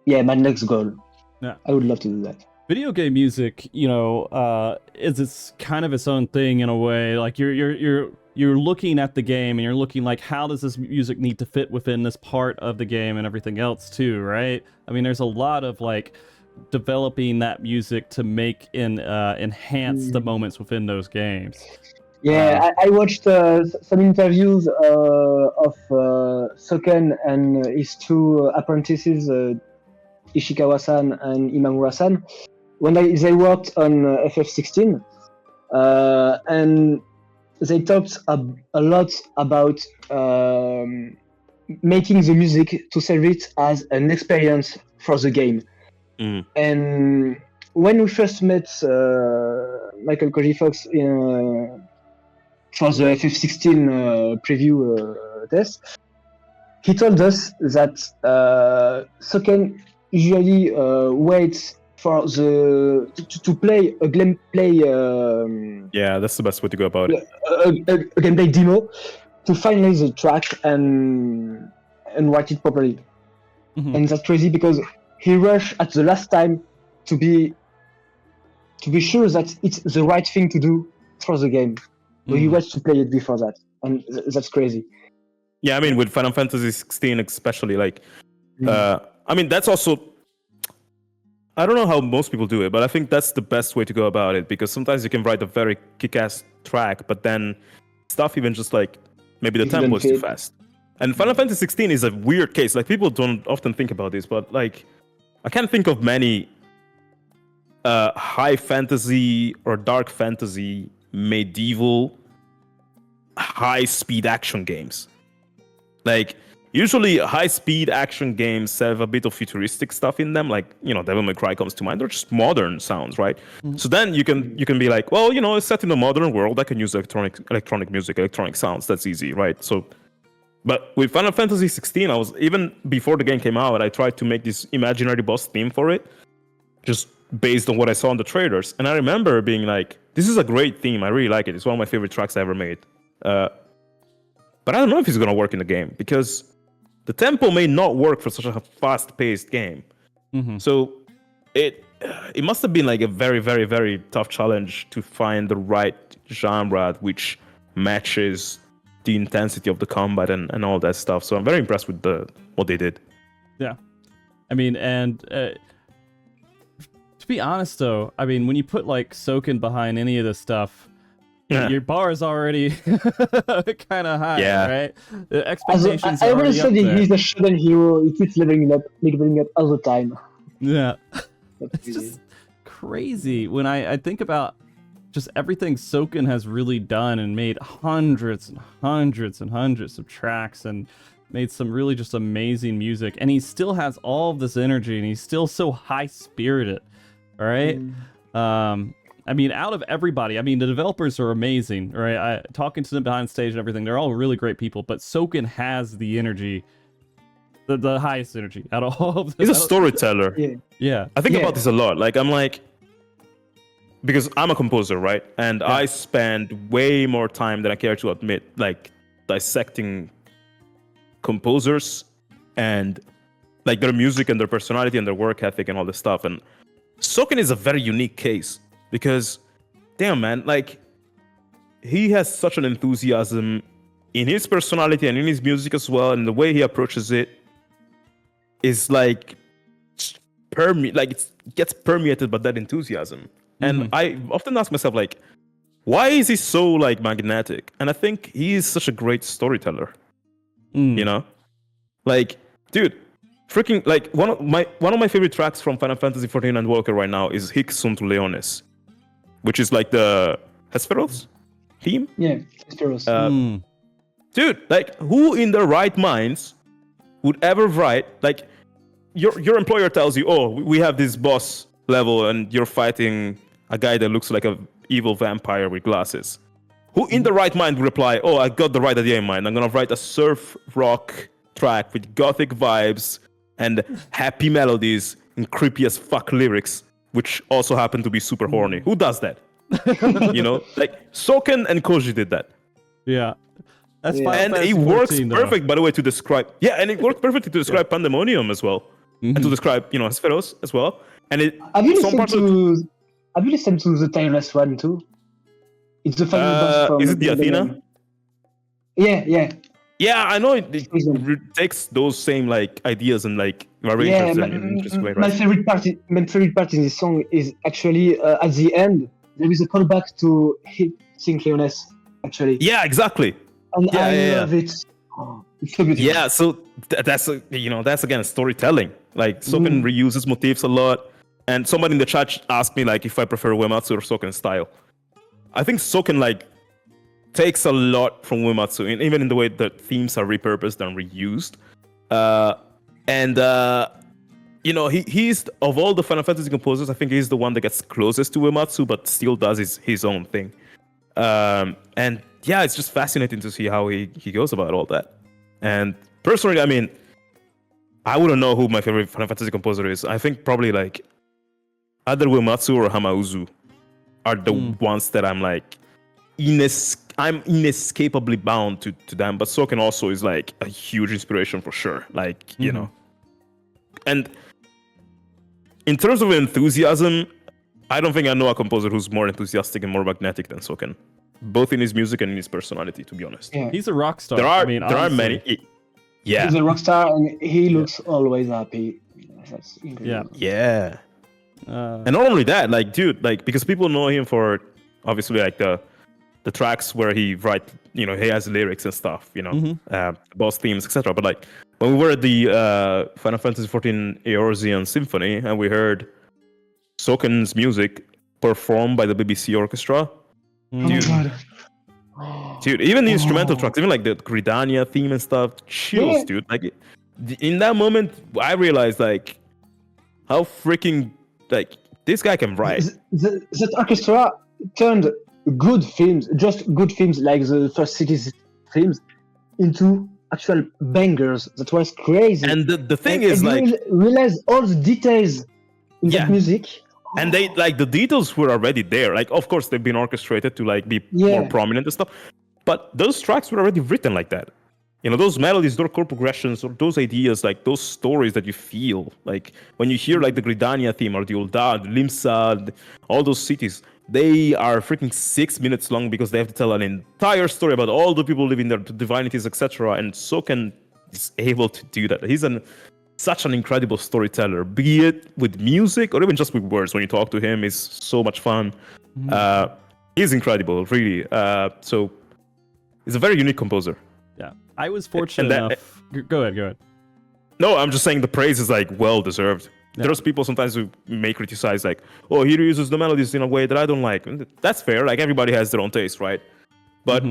my next goal. Yeah. I would love to do that. video game music, is its kind of its own thing in a way. Like you're looking at the game and you're looking like, how does this music need to fit within this part of the game and everything else too, right? I mean, there's a lot of like developing that music to make and enhance the moments within those games. Yeah, I watched some interviews of Soken and his two apprentices, Ishikawa-san and Imamura-san, when they worked on FF16, and they talked a lot about making the music to serve it as an experience for the game. And when we first met Michael Koji Fox for the FF16 preview test, he told us that Soken usually waits for to play a gameplay. Yeah, that's the best way to go about it. A gameplay demo to finalize the track and write it properly. And that's crazy because he rushed at the last time to be sure that it's the right thing to do for the game. So he rushed to play it before that, and that's crazy. Yeah, I mean, with Final Fantasy 16 especially, like, I mean, that's also, I don't know how most people do it, but I think that's the best way to go about it, because sometimes you can write a very kick-ass track, but then stuff even just like, maybe the tempo is too fast. And Final Fantasy 16 is a weird case. Like, people don't often think about this, but like, I can't think of many high fantasy or dark fantasy medieval high-speed action games. Like, usually high-speed action games have a bit of futuristic stuff in them, like, Devil May Cry comes to mind. They're just modern sounds, right? So then you can be like, well, it's set in a modern world. I can use electronic music, electronic sounds. That's easy, right? So, but with Final Fantasy 16, I was, even before the game came out, I tried to make this imaginary boss theme for it, just based on what I saw in the trailers. And I remember being like, this is a great theme. I really like it. It's one of my favorite tracks I ever made. But I don't know if it's going to work in the game, because the tempo may not work for such a fast-paced game. So it must have been like a very, very, very tough challenge to find the right genre which matches the intensity of the combat and all that stuff. So I'm very impressed with what they did. Yeah. I mean, and to be honest, though, I mean, when you put like Soken behind any of this stuff, your bar is already kind of high, right? The expectations are already up there. He's a shonen hero. He keeps leveling up all the time. Yeah. It's just crazy when I think about just everything Soken has really done and made hundreds and hundreds and hundreds of tracks and made some really just amazing music. And he still has all of this energy and he's still so high-spirited, all right? I mean, out of everybody, I mean, the developers are amazing, right? Talking to them behind stage and everything, they're all really great people, but Soken has the energy, the highest energy out of all of them. He's a storyteller. Yeah. I think about this a lot. Like, I'm like, because I'm a composer, right? And I spend way more time than I care to admit, like, dissecting composers and like their music and their personality and their work ethic and all this stuff. And Soken is a very unique case. Because, damn, man, like, he has such an enthusiasm in his personality and in his music as well, and the way he approaches it is like, it gets permeated by that enthusiasm. And I often ask myself, like, why is he so, like, magnetic? And I think he is such a great storyteller, Like, dude, freaking, like, one of my favorite tracks from Final Fantasy XIV and Walker right now is Hic Sunt Leones, which is like the Hesperos theme. Yeah, Hesperos. Dude, like, who in their right minds would ever write, like, your employer tells you, oh, we have this boss level and you're fighting a guy that looks like an evil vampire with glasses. Who in the right mind would reply, oh, I got the right idea in mind. I'm going to write a surf rock track with gothic vibes and happy melodies and creepy as fuck lyrics, which also happen to be super horny. Who does that? Like, Soken and Koji did that. Yeah. That's And it works perfect, by the way, to describe... Yeah, and it works perfectly to describe Pandemonium as well. And to describe, Hesperos as well. And it Have you some listened parts of to? Have you listened to the Timeless one too? It's the final boss from. is it the Athena? game. Yeah. Yeah, I know it Season. takes those same like ideas and like Yeah, arranges them in an interesting way, my right? favorite part in this song is actually at the end. There is a callback to Hit Sync Leoness, actually, Yeah, exactly. and Yeah, I yeah, love it. Oh, it's so beautiful. Yeah, so that's that's again storytelling. Like Soken reuses motifs a lot, and somebody in the chat asked me like if I prefer Uematsu or Soken style. I think Soken like takes a lot from Uematsu, and even in the way that themes are repurposed and reused. He's of all the Final Fantasy composers, I think he's the one that gets closest to Uematsu, but still does his own thing. And yeah, it's just fascinating to see how he goes about all that. And personally, I mean, I wouldn't know who my favorite Final Fantasy composer is. I think probably like either Uematsu or Hamauzu are the ones that I'm like I'm inescapably bound to them. But Soken also is like a huge inspiration for sure. Like, you know. And in terms of enthusiasm, I don't think I know a composer who's more enthusiastic and more magnetic than Soken, both in his music and in his personality, to be honest. Yeah. He's a rock star. There are honestly. many. Yeah. He's a rock star, and he looks always happy. That's incredible. Yeah. And not only that, like, dude, like, because people know him for obviously like the tracks where he he has lyrics and stuff, boss themes, etc. But like when we were at the Final Fantasy XIV Eorzean Symphony and we heard Soken's music performed by the BBC orchestra, dude, even the instrumental tracks, even like the Gridania theme and stuff, chills, dude. Like in that moment, I realized like how freaking like this guy can write. That orchestra turned good films, just good films like the first Cities films, into actual bangers. That was crazy. And the thing is, like, you realize all the details in that music. And they like the details were already there. Like, of course, they've been orchestrated to like be more prominent and stuff. But those tracks were already written like that. You know, those melodies, those chord progressions, or those ideas, like those stories that you feel, like when you hear like the Gridania theme or the Ul'dah, the Limsa, all those cities, they are freaking 6 minutes long because they have to tell an entire story about all the people living there, the divinities, etc. And Soken is able to do that. He's such an incredible storyteller, be it with music or even just with words. When you talk to him, it's so much fun. He's incredible, really. So he's a very unique composer. Yeah, I was fortunate enough. Go ahead. No, I'm just saying the praise is like well deserved. Yeah. There's people sometimes who may criticize like, oh, he uses the melodies in a way that I don't like. And that's fair. Like everybody has their own taste, right? But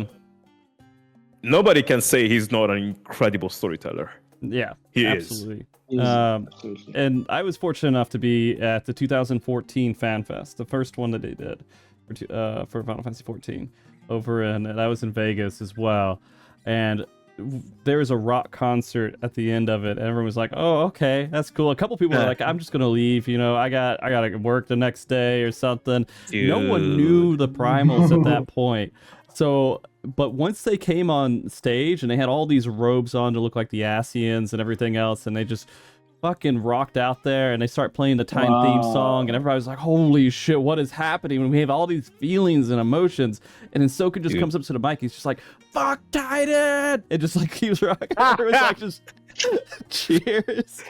nobody can say he's not an incredible storyteller. Yeah, he absolutely. is. Absolutely. And I was fortunate enough to be at the 2014 FanFest, the first one that they did for Final Fantasy 14 and I was in Vegas as well. And there was a rock concert at the end of it. And everyone was like, "Oh, okay, that's cool." A couple people were like, "I'm just gonna leave. I gotta work the next day or something." Dude. No one knew the Primals at that point. So, but once they came on stage and they had all these robes on to look like the Asians and everything else, and they just fucking rocked out there, and they start playing the Time theme song, and everybody was like, "Holy shit, what is happening?" When we have all these feelings and emotions, and then Soken just comes up to the mic, he's just like, "Fuck Titan!" and just like keeps rocking. Everyone's like, just cheers.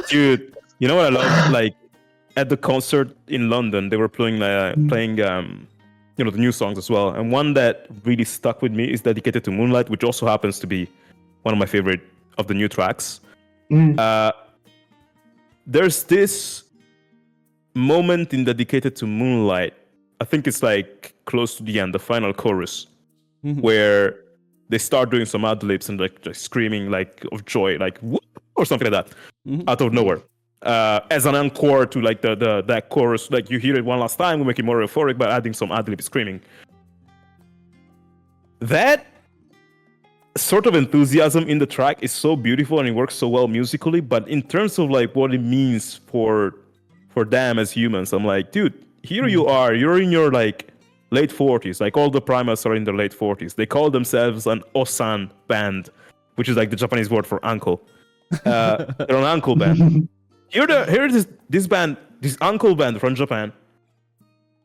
Dude, you know what I love? Like at the concert in London, they were playing the new songs as well, and one that really stuck with me is dedicated to Moonlight, which also happens to be one of my favorite of the new tracks. There's this moment in Dedicated to Moonlight, I think it's like close to the end, the final chorus, where they start doing some ad-libs and like just screaming like of joy, like whoop, or something like that, out of nowhere, as an encore to like that chorus. Like you hear it one last time, we make it more euphoric by adding some ad-lib screaming. That sort of enthusiasm in the track is so beautiful and it works so well musically, but in terms of like what it means for them as humans, I'm like, dude, here you are, you're in your like late 40s, like all the Primals are in their late 40s. They call themselves an Osan band, which is like the Japanese word for uncle. They're an uncle band. Here it is, this band, this uncle band from Japan,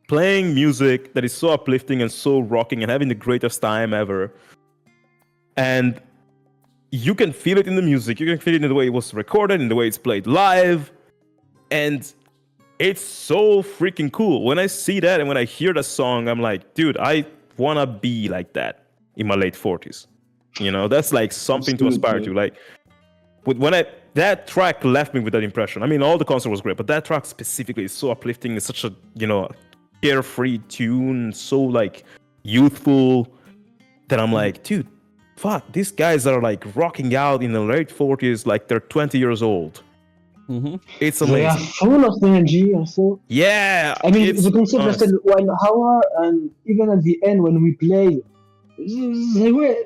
playing music that is so uplifting and so rocking and having the greatest time ever. And you can feel it in the music. You can feel it in the way it was recorded, in the way it's played live. And it's so freaking cool. When I see that and when I hear that song, I'm like, dude, I want to be like that in my late 40s. You know, that's like something to aspire to. Like, that track left me with that impression. I mean, all the concert was great, but that track specifically is so uplifting. It's such a, carefree tune, so like youthful that I'm like, dude, fuck, these guys are like rocking out in the late 40s like they're 20 years old. Mm-hmm. They It's are amazing. full of energy also. Yeah. I mean, it's the concert honest. lasted 1 hour, and even at the end when we played, they were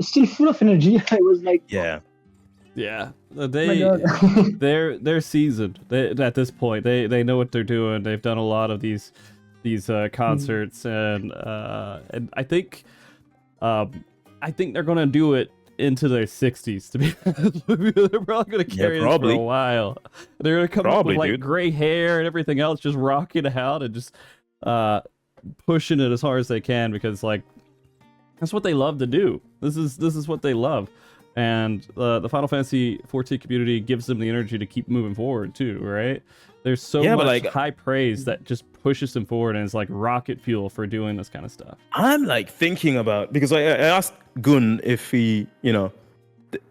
still full of energy. I was like, Yeah. Yeah, oh my they God. they're seasoned. At this point, they know what they're doing. They've done a lot of these concerts, and I think they're gonna do it into their 60s. To be honest with you. They're probably gonna carry this for probably. a while. They're gonna come up Probably, with like dude. gray hair and everything else, just rocking out and just pushing it as hard as they can, because like that's what they love to do. This is what they love. And the Final Fantasy XIV community gives them the energy to keep moving forward too, right? There's so Yeah, but, much like, high praise that just pushes them forward, and it's like rocket fuel for doing this kind of stuff. I'm like thinking about, because I asked Gun if he,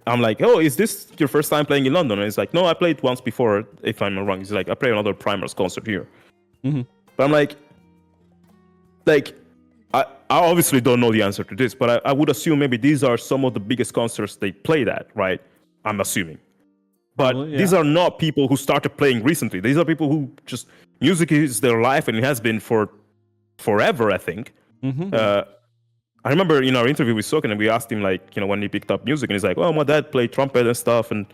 I'm like, oh, is this your first time playing in London? And he's like, no, I played once before, if I'm not wrong. He's like, I played another Primals concert here. Mhm. But I'm like, I obviously don't know the answer to this, but I would assume maybe these are some of the biggest concerts they played at, right? I'm assuming. But Probably, yeah. these are not people who started playing recently. These are people who just, music is their life, and it has been for forever, I think. Mhm. I remember in our interview with Soken, and we asked him, like, when he picked up music, and he's like, well, my dad played trumpet and stuff, and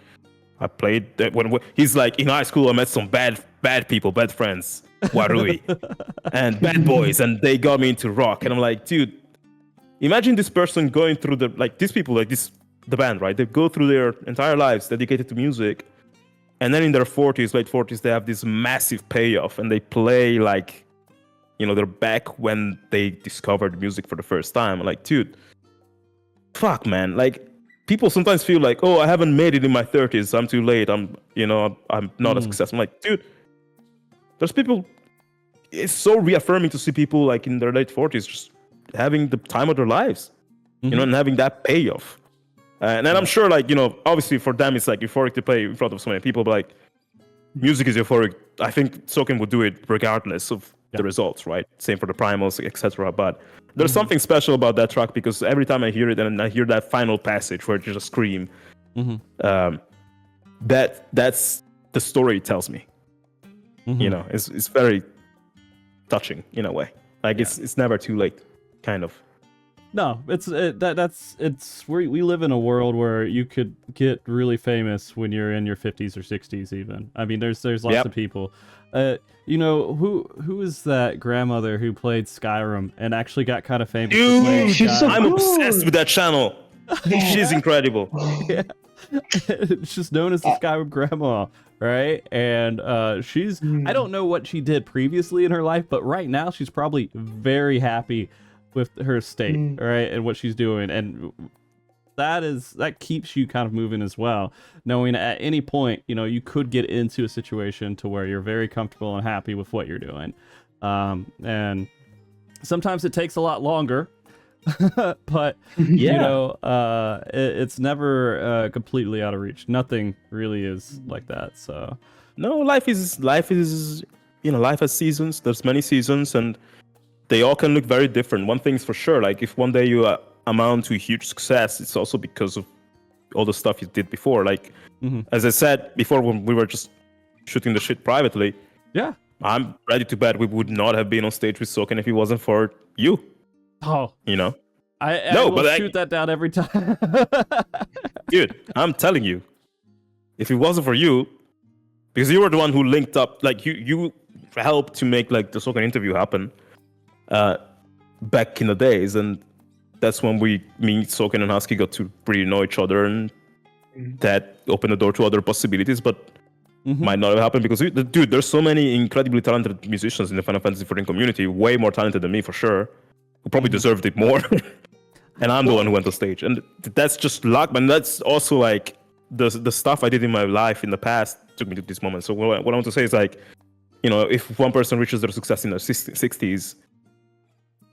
I played that when he's like, in high school, I met some bad people, bad friends, Warui, and bad boys, and they got me into rock. And I'm like, dude, imagine this person going through these people, like the band, right? They go through their entire lives dedicated to music, and then in their 40s, late 40s, they have this massive payoff, and they play like, they're back when they discovered music for the first time. I'm like, dude, fuck, man. Like, people sometimes feel like, oh, I haven't made it in my 30s. I'm too late. I'm not a success. I'm like, dude, there's people. It's so reaffirming to see people like in their late 40s just having the time of their lives, and having that payoff. And then I'm sure, like, obviously for them, it's like euphoric to play in front of so many people, but like, music is euphoric. I think Soken would do it regardless of the results, right? Same for the Primals, etc. But there's something special about that track, because every time I hear it and I hear that final passage where it just scream, that's the story it tells me. It's very touching in a way. Like, it's never too late, kind of. No, we live in a world where you could get really famous when you're in your 50s or 60s even. I mean, there's lots of people. Who is that grandmother who played Skyrim and actually got kind of famous? Dude, she's so I'm cool. obsessed with that channel. She's incredible. Yeah. It's just known as the Skyrim grandma, right? And she's I don't know what she did previously in her life, but right now she's probably very happy with her state, right, and what she's doing, and that keeps you kind of moving as well, knowing at any point you could get into a situation to where you're very comfortable and happy with what you're doing, and sometimes it takes a lot longer, but it's never completely out of reach. Nothing really is like that. So no, life is life has seasons. There's many seasons, and they all can look very different. One thing's for sure, like, if one day you amount to huge success, it's also because of all the stuff you did before. Like, as I said before, when we were just shooting the shit privately, I'm ready to bet we would not have been on stage with Soken if it wasn't for you. I No, will but shoot that down every time. Dude, I'm telling you, if it wasn't for you, because you were the one who linked up, like, you helped to make like the Soken interview happen back in the days, and that's when me, Soken, and Husky got to really know each other, and that opened the door to other possibilities. But might not have happened because, dude, there's so many incredibly talented musicians in the Final Fantasy XIV community, way more talented than me for sure, who probably deserved it more. And I'm the one who went on stage. And that's just luck, but that's also like the stuff I did in my life in the past took me to this moment. So what I want to say is like, you know, if one person reaches their success in their 60s,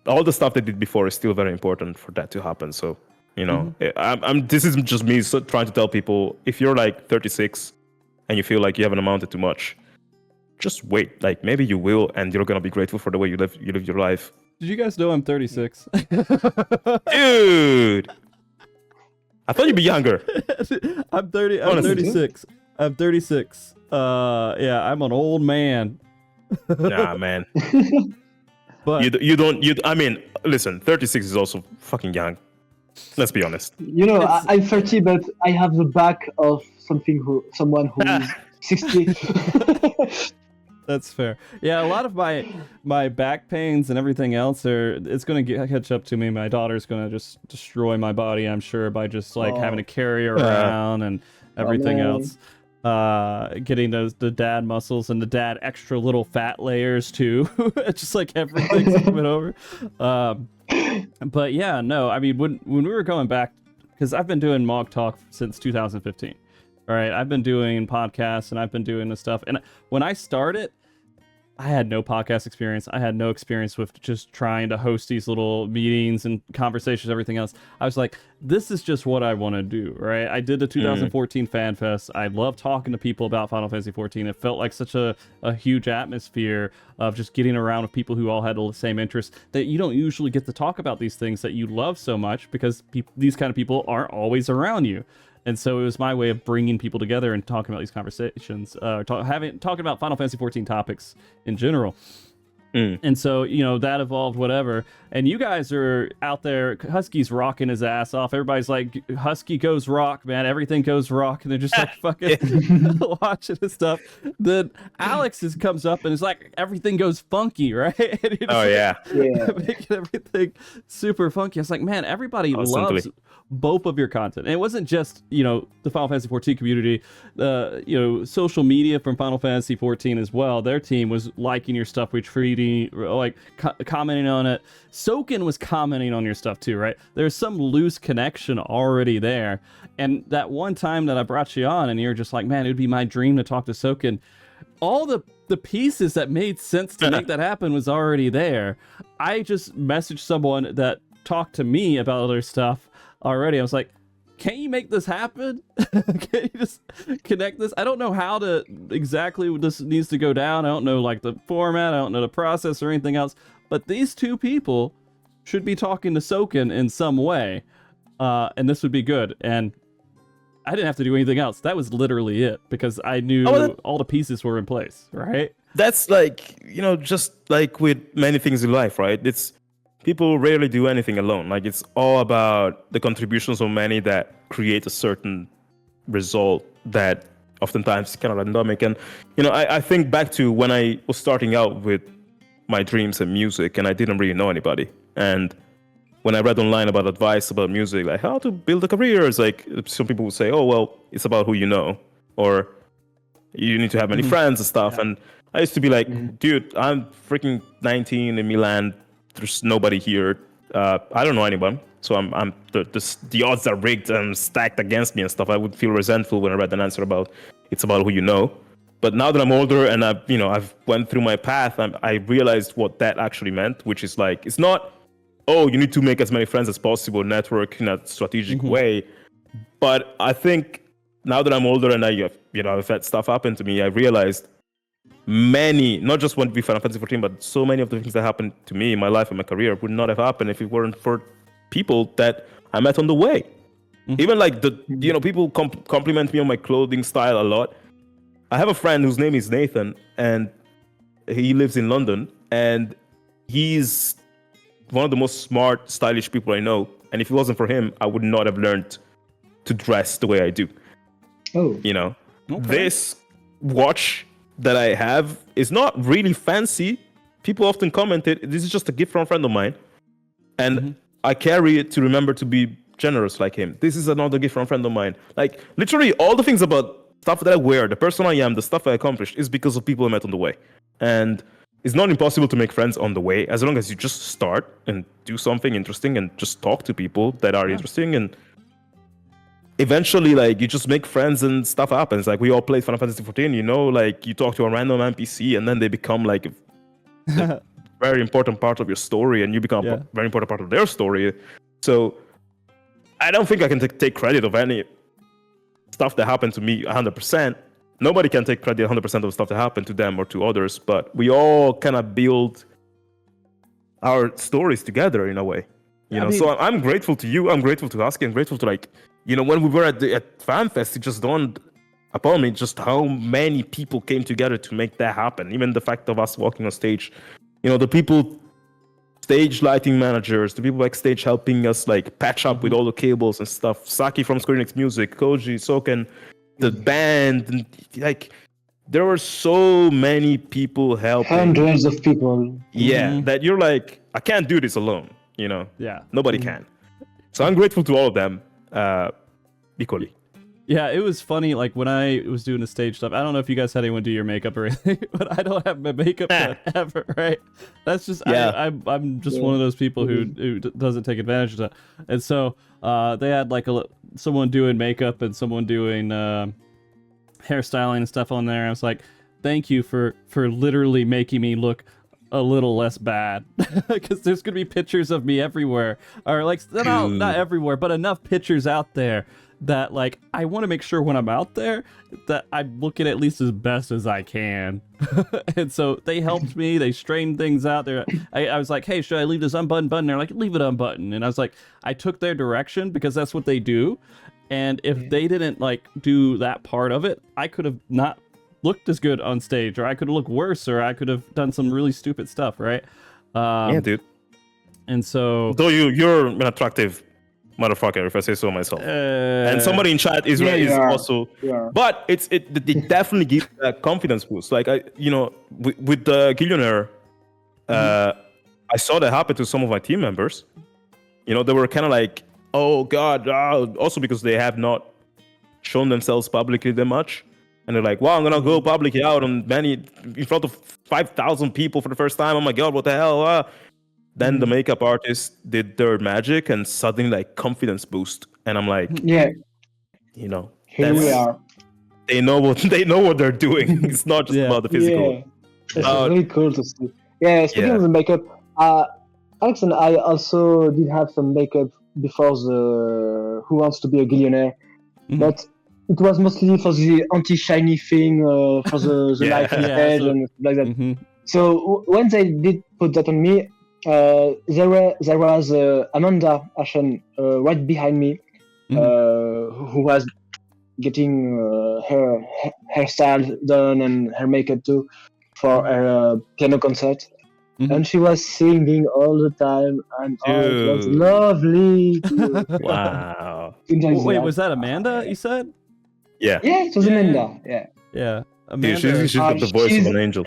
all the stuff they did before is still very important for that to happen. So, you know, this is just me trying to tell people, if you're like 36 and you feel like you haven't amounted to much, just wait. Like maybe you will, and you're gonna be grateful for the way you live your life. Did you guys know I'm 36? Dude, I thought you'd be younger. I'm 30. I'm 36. I'm 36. Yeah, I'm an old man. Nah, man. But you don't. I mean, listen, 36 is also fucking young. Let's be honest. You know, I'm 30, but I have the back of someone who's 60. That's fair. Yeah, a lot of my back pains and everything else it's gonna catch up to me. My daughter's gonna just destroy my body, I'm sure, by just like having to carry her around and everything else. Getting the dad muscles and the dad extra little fat layers too. Just like everything's coming over. But yeah, no, I mean when we were going back, because I've been doing Mog Talk since 2015. All right, I've been doing podcasts and I've been doing this stuff. And when I started, I had no podcast experience. I had no experience with just trying to host these little meetings and conversations, everything else. I was like, this is just what I want to do, right? I did the 2014 FanFest. I love talking to people about Final Fantasy 14. It felt like such a huge atmosphere of just getting around with people who all had the same interests that you don't usually get to talk about these things that you love so much because these kind of people aren't always around you. And so it was my way of bringing people together and talking about these conversations, talking about Final Fantasy 14 topics in general. And so, you know, that evolved, whatever. And you guys are out there, Husky's rocking his ass off. Everybody's like, Husky goes rock, man. Everything goes rock. And they're just like fucking watching this stuff. Then Alex comes up and is like, everything goes funky, right? And making everything super funky. I was like, man, everybody loves both of your content. And it wasn't just, you know, the Final Fantasy 14 community, you know, social media from Final Fantasy 14 as well. Their team was liking your stuff, retweeting, like commenting on it. Soken was commenting on your stuff too, right? There's some loose connection already there. And that one time that I brought you on and you're just like, man, it would be my dream to talk to Soken. All the pieces that made sense to make that happen was already there. I just messaged someone that talked to me about other stuff already. I was like, can't you make this happen? Can you just connect this? I don't know how to exactly this needs to go down. I don't know like the format. I don't know the process or anything else. But these two people should be talking to Soken in some way. And this would be good. And I didn't have to do anything else. That was literally it because I knew all the pieces were in place, right? That's like, you know, just like with many things in life, right? People rarely do anything alone. Like it's all about the contributions of many that create a certain result that oftentimes is kind of randomic. And, you know, I think back to when I was starting out with my dreams and music and I didn't really know anybody. And when I read online about advice about music, like how to build a career, it's like some people would say, oh, well, it's about who you know, or you need to have many friends and stuff. And I used to be like, dude, I'm freaking 19 in Milan. There's nobody here. I don't know anyone, so I'm the odds are rigged and stacked against me and stuff. I would feel resentful when I read an answer about it's about who you know. But now that I'm older and I've went through my path, I realized what that actually meant, which is like it's not you need to make as many friends as possible, network in a strategic way. But I think now that I'm older and I've had stuff happen to me, I realized many, not just when we Final Fantasy 14, but so many of the things that happened to me in my life and my career would not have happened if it weren't for people that I met on the way. Even like people compliment me on my clothing style a lot. I have a friend whose name is Nathan, and he lives in London, and he's one of the most smart, stylish people I know. And if it wasn't for him, I would not have learned to dress the way I do. This watch that I have is not really fancy. People often comment it. This is just a gift from a friend of mine. And I carry it to remember to be generous like him. This is another gift from a friend of mine. Like literally all the things about stuff that I wear, the person I am, the stuff I accomplished is because of people I met on the way. And it's not impossible to make friends on the way as long as you just start and do something interesting and just talk to people that are interesting, and eventually like you just make friends and stuff happens. Like we all played Final Fantasy 14, you know, like you talk to a random NPC and then they become like a very important part of your story, and you become a very important part of their story. So I don't think I can take credit of any stuff that happened to me 100%. Nobody can take credit 100% of stuff that happened to them or to others, but we all kind of build our stories together in a way. You know, so I'm grateful to you. I'm grateful to Husky. I'm grateful to, like, you know, when we were at FanFest, it just dawned upon me just how many people came together to make that happen. Even the fact of us walking on stage, you know, the people, stage lighting managers, the people backstage helping us like patch up with all the cables and stuff. Saki from Square Enix Music, Koji, Soken, the band, and like there were so many people helping. Hundreds of people. Yeah, that you're like, I can't do this alone. You know, nobody can. So I'm grateful to all of them equally. Yeah, it was funny. Like when I was doing the stage stuff, I don't know if you guys had anyone do your makeup or anything, but I don't have my makeup done ever. Right? That's just I'm just one of those people who doesn't take advantage of that. And so they had like someone doing makeup and someone doing hairstyling and stuff on there. I was like, thank you for literally making me look a little less bad, because there's gonna be pictures of me everywhere, or like not everywhere, but enough pictures out there that like I want to make sure when I'm out there that I'm looking at least as best as I can. And so they helped me. They straightened things out there. I was like, hey, should I leave this unbuttoned button? They're like, leave it unbuttoned. And I was like, I took their direction because that's what they do. And if they didn't like do that part of it, I could have not looked as good on stage, or I could have looked worse, or I could have done some really stupid stuff, right? Yeah, dude. And so, though you're an attractive motherfucker, if I say so myself, and somebody in chat is also, but they definitely give a confidence boost. Like with the Gillionaire, I saw that happen to some of my team members. You know, they were kind of like, oh god, also because they have not shown themselves publicly that much. And they're like, wow, I'm gonna go publicly out in front of 5,000 people for the first time. Oh my god, what the hell? Then the makeup artist did their magic, and suddenly like confidence boost. And I'm like, you know, here we are. They know what they're doing. It's not just about the physical. Yeah. It's really cool to see. Yeah, speaking of the makeup, Alex and I also did have some makeup before the Who Wants to Be a Gillionaire, but it was mostly for the anti-shiny thing, for the light stage and stuff like that. So when they did put that on me, there was Amanda Ashen right behind me, who was getting her hairstyle done and her makeup too for her piano concert. And she was singing all the time, and it was lovely. Wow. Wait, was that Amanda, you said? Yeah, it was Amanda. Yeah. Amanda. She's got the voice of an angel.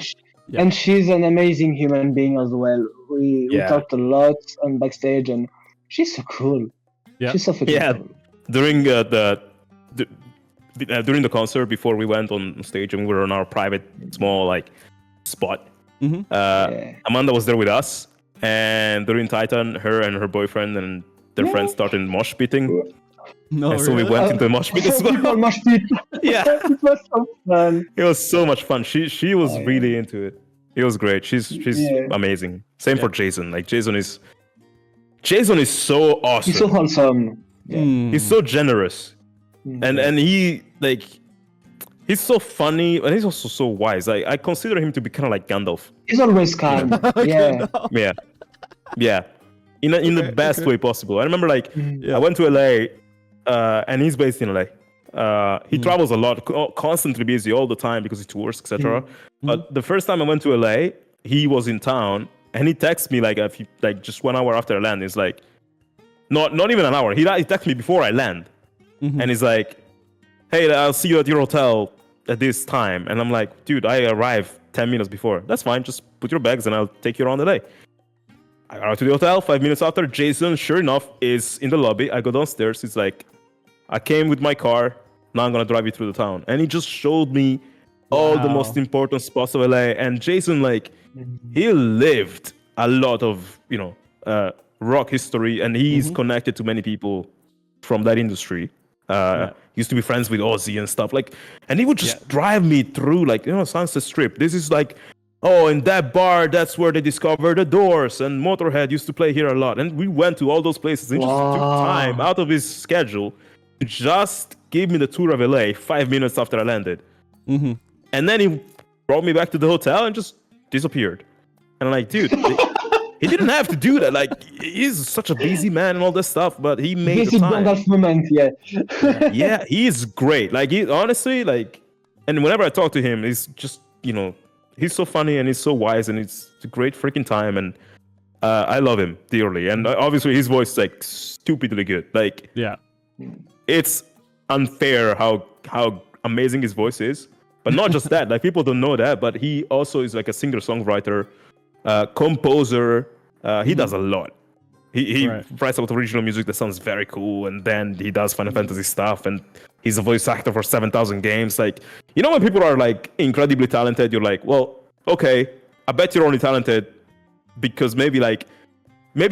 Yeah. And she's an amazing human being as well. We talked a lot on backstage, and she's so cool. Yeah. She's so fucking cool. During during the concert, before we went on stage and we were on our private small like spot, Amanda was there with us, and during Titan, her and her boyfriend and their friends started mosh pitting. No, so we went into the mosh pit as well. Mosh pit. It was so fun. It was so much fun. She was really into it. It was great. She's amazing. Same for Jason. Like Jason is so awesome. He's so handsome. He's so generous, and he like he's so funny, and he's also so wise. I consider him to be kind of like Gandalf. He's always calm. Yeah. In the best way possible. I remember like I went to LA, and he's based in LA. He travels a lot, constantly busy all the time because he tours, etc. But the first time I went to LA, he was in town, and he texted me like just 1 hour after I land. He's like, not even an hour. He texted me before I land, and he's like, hey, I'll see you at your hotel at this time. And I'm like, dude, I arrived 10 minutes before. That's fine. Just put your bags and I'll take you around the day. I arrived to the hotel. 5 minutes after, Jason, sure enough, is in the lobby. I go downstairs. It's like, I came with my car, Now I'm gonna drive you through the town. And he just showed me all the most important spots of LA. And Jason, like, he lived a lot of, rock history, and he's connected to many people from that industry. Used to be friends with Ozzy and stuff. Like, and he would just drive me through, like, Sunset Strip. This is like, oh, in that bar, that's where they discovered the Doors, and Motorhead used to play here a lot. And we went to all those places. And just took time out of his schedule to just give me the tour of LA 5 minutes after I landed. And then he brought me back to the hotel and just disappeared. And I'm like, dude, he didn't have to do that. Like, he's such a busy man and all this stuff, but he made the time. That moment, Yeah, he's great. Like, he honestly, like, and whenever I talk to him, he's just, he's so funny and he's so wise, and it's a great freaking time. And I love him dearly. And obviously his voice is like stupidly good. Like, it's unfair how amazing his voice is. But not just that, like, people don't know that, but he also is like a singer-songwriter, composer. He does a lot. He writes a lot of original music that sounds very cool, and then he does Final Fantasy stuff, and he's a voice actor for 7,000 games. Like, when people are like incredibly talented, you're like, well, okay, I bet you're only talented because maybe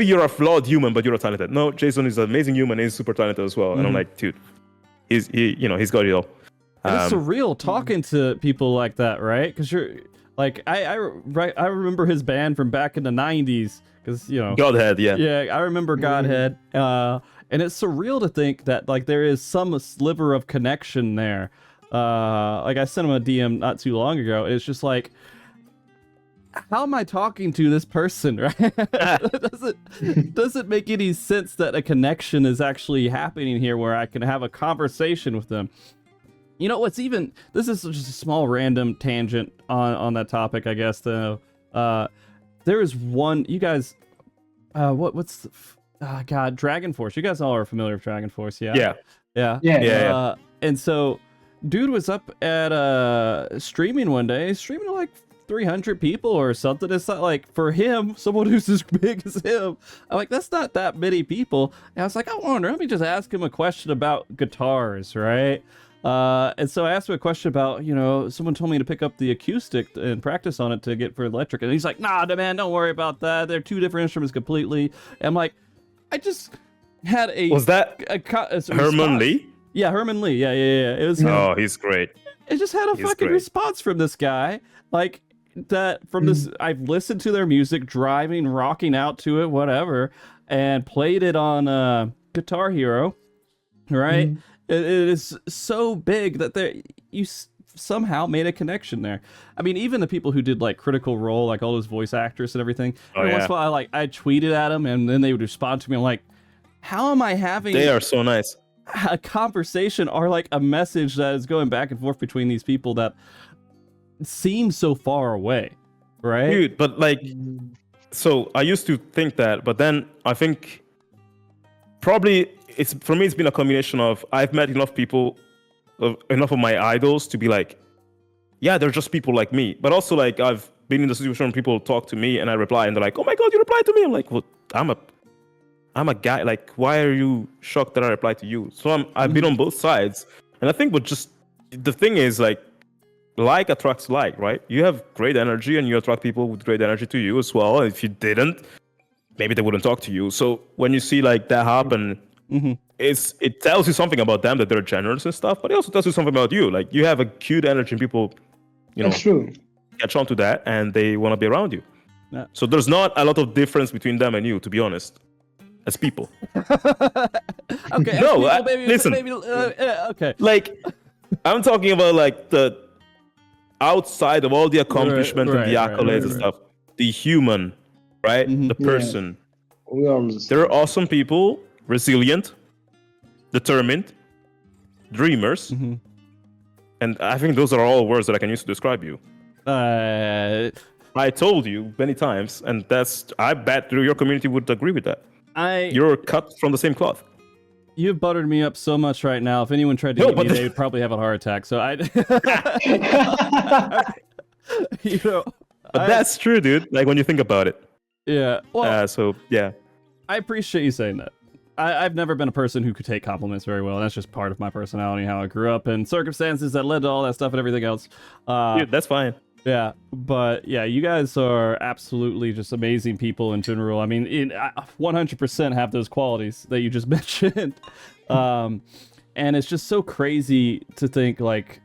you're a flawed human, but you're talented. No, Jason is an amazing human. He's super talented as well. And I'm like, dude, he's got it all. And it's surreal talking to people like that, right? Because you're like, I remember his band from back in the 90s, because Godhead, I remember Godhead, and it's surreal to think that like there is some sliver of connection there. Like, I sent him a DM not too long ago, and it's just like, how am I talking to this person, right? doesn't make any sense that a connection is actually happening here where I can have a conversation with them. What's even, this is just a small random tangent on that topic, I guess, though. There is one, you guys, what's the, God, Dragon Force. You guys all are familiar with Dragon Force, yeah? Yeah. And so, dude was up at streaming one day, streaming to like 300 people or something. It's not like, for him, someone who's as big as him, I'm like, that's not that many people. And I was like, I wonder, let me just ask him a question about guitars, right? And so I asked him a question about, someone told me to pick up the acoustic and practice on it to get for electric. And he's like, nah, man, don't worry about that. They're two different instruments completely. And I'm like, I just had a... Was that Herman Lee? Yeah, Herman Lee. Yeah. It was him. Oh, he's great. I just had a fucking response from this guy. Like, that from this, I've listened to their music, driving, rocking out to it, whatever, and played it on Guitar Hero, right? It is so big that you somehow made a connection there. I mean, even the people who did like Critical Role, like all those voice actors and everything. Once in a while, I tweeted at them, and then they would respond to me. I'm like, how am I having? They are so nice. A conversation or like a message that is going back and forth between these people that seem so far away, right? Dude, but like, so I used to think that, but then I think probably for me it's been a combination of I've met enough people, enough of my idols to be like, yeah, they're just people like me. But also, like, I've been in the situation where people talk to me and I reply and they're like, oh my god, you replied to me. I'm like, well, I'm a guy. Like, why are you shocked that I replied to you? So I've been on both sides, and I think the thing is, like attracts like, right? You have great energy and you attract people with great energy to you as well. If you didn't, maybe they wouldn't talk to you. So when you see like that happen, it tells you something about them, that they're generous and stuff, but it also tells you something about you. Like, you have a cute energy and people, That's true. catch on to that and they want to be around you. Yeah. So there's not a lot of difference between them and you, to be honest, as people. Okay. No, people, maybe, listen. Maybe, okay. Like, I'm talking about like the outside of all the accomplishment and the accolades and stuff, the human, right? The person. They're awesome people, resilient, determined, dreamers. And I think those are all words that I can use to describe you. I told you many times, and I bet your community would agree with that. You're cut from the same cloth. You've buttered me up so much right now. If anyone tried to eat me, they would probably have a heart attack. So But that's true, dude. Like, when you think about it. Yeah. Well, so yeah. I appreciate you saying that. I've never been a person who could take compliments very well. That's just part of my personality, how I grew up, and circumstances that led to all that stuff and everything else. Dude, that's fine. Yeah, but yeah, you guys are absolutely just amazing people in general. I mean, 100% have those qualities that you just mentioned. And it's just so crazy to think, like,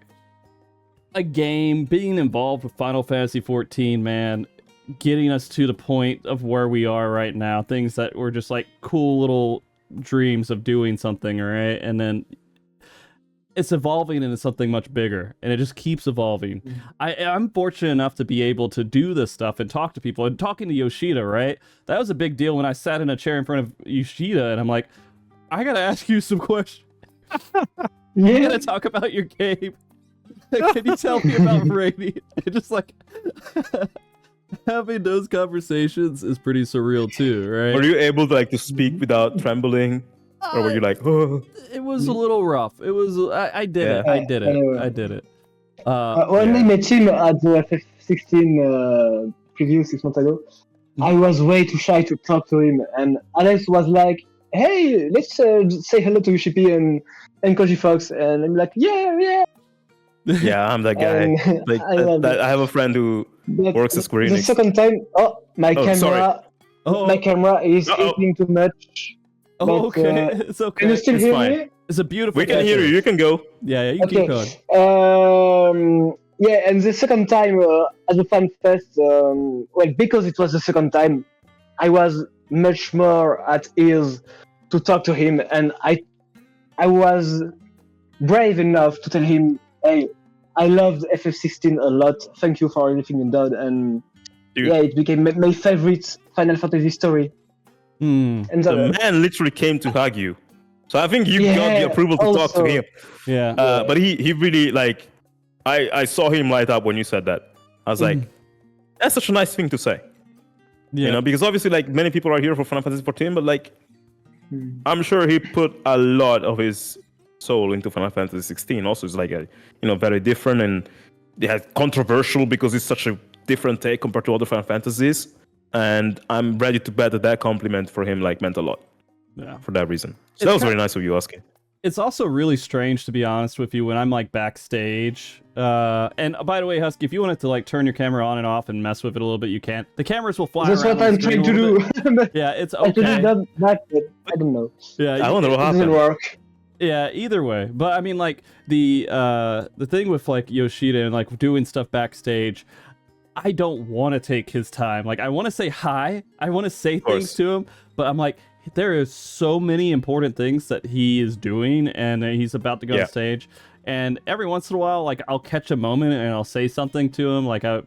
a game, being involved with Final Fantasy XIV, man, getting us to the point of where we are right now, things that were just like cool little dreams of doing something, right? And then it's evolving into something much bigger, and it just keeps evolving. I'm fortunate enough to be able to do this stuff and talk to people, and talking to Yoshida, right? That was a big deal when I sat in a chair in front of Yoshida, and I'm like, I gotta ask you some questions. Yeah. I gotta talk about your game. Can you tell me about Brady? Just like having those conversations is pretty surreal too, right? Were you able to like to speak without trembling, or were you like, oh? It was a little rough. It was. I did it. Yeah. I did it. I did it. When I met him at the FF16 preview 6 months ago, I was way too shy to talk to him, and Alex was like, "Hey, let's say hello to Shippy and Koji Fox," and I'm like, "Yeah." Yeah, I'm that guy. And Like, I have a friend who But works at Square the Enix. second time, my Oh, sorry. camera is Uh-oh. eating too much. Oh, but, okay. It's okay. Can you still It's hear fine. me? It's a beautiful. We can hear you. You can go. Yeah, you can keep going. Yeah, and the second time at the FanFest, well, because it was the second time, I was much more at ease to talk to him, and I was brave enough to tell him, "Hey, I loved FF16 a lot. Thank you for everything you did," and Dude. yeah, it became my favorite Final Fantasy story. Hmm. And The man literally came to hug you, so I think you got the Yeah, approval to talk to also. him. Yeah. But he really like, I saw him light up when you said that. I was like, that's such a nice thing to say. Yeah. You know, because obviously like many people are here for Final Fantasy XIV, but like I'm sure he put a lot of his soul into Final Fantasy 16. Also, it's like a, very different, and controversial because it's such a different take compared to other Final Fantasies. And I'm ready to bet that compliment for him like meant a lot. Yeah. For that reason. So that was very nice of you, Husky. It's also really strange, to be honest with you, when I'm like backstage. And by the way, Husky, if you wanted to like turn your camera on and off and mess with it a little bit, you can. The cameras will fly That's around what on I'm the screen trying a to little do. bit. Yeah, it's Actually, okay. that, but I don't know. Yeah, I wonder what It doesn't happened. work. Yeah, either way. But I mean, like the thing with like Yoshida and like doing stuff backstage, I don't want to take his time. Like I want to say hi, I want to say things to him, but I'm like, there is so many important things that he is doing, and he's about to go on stage. And every once in a while, like I'll catch a moment and I'll say something to him. Like we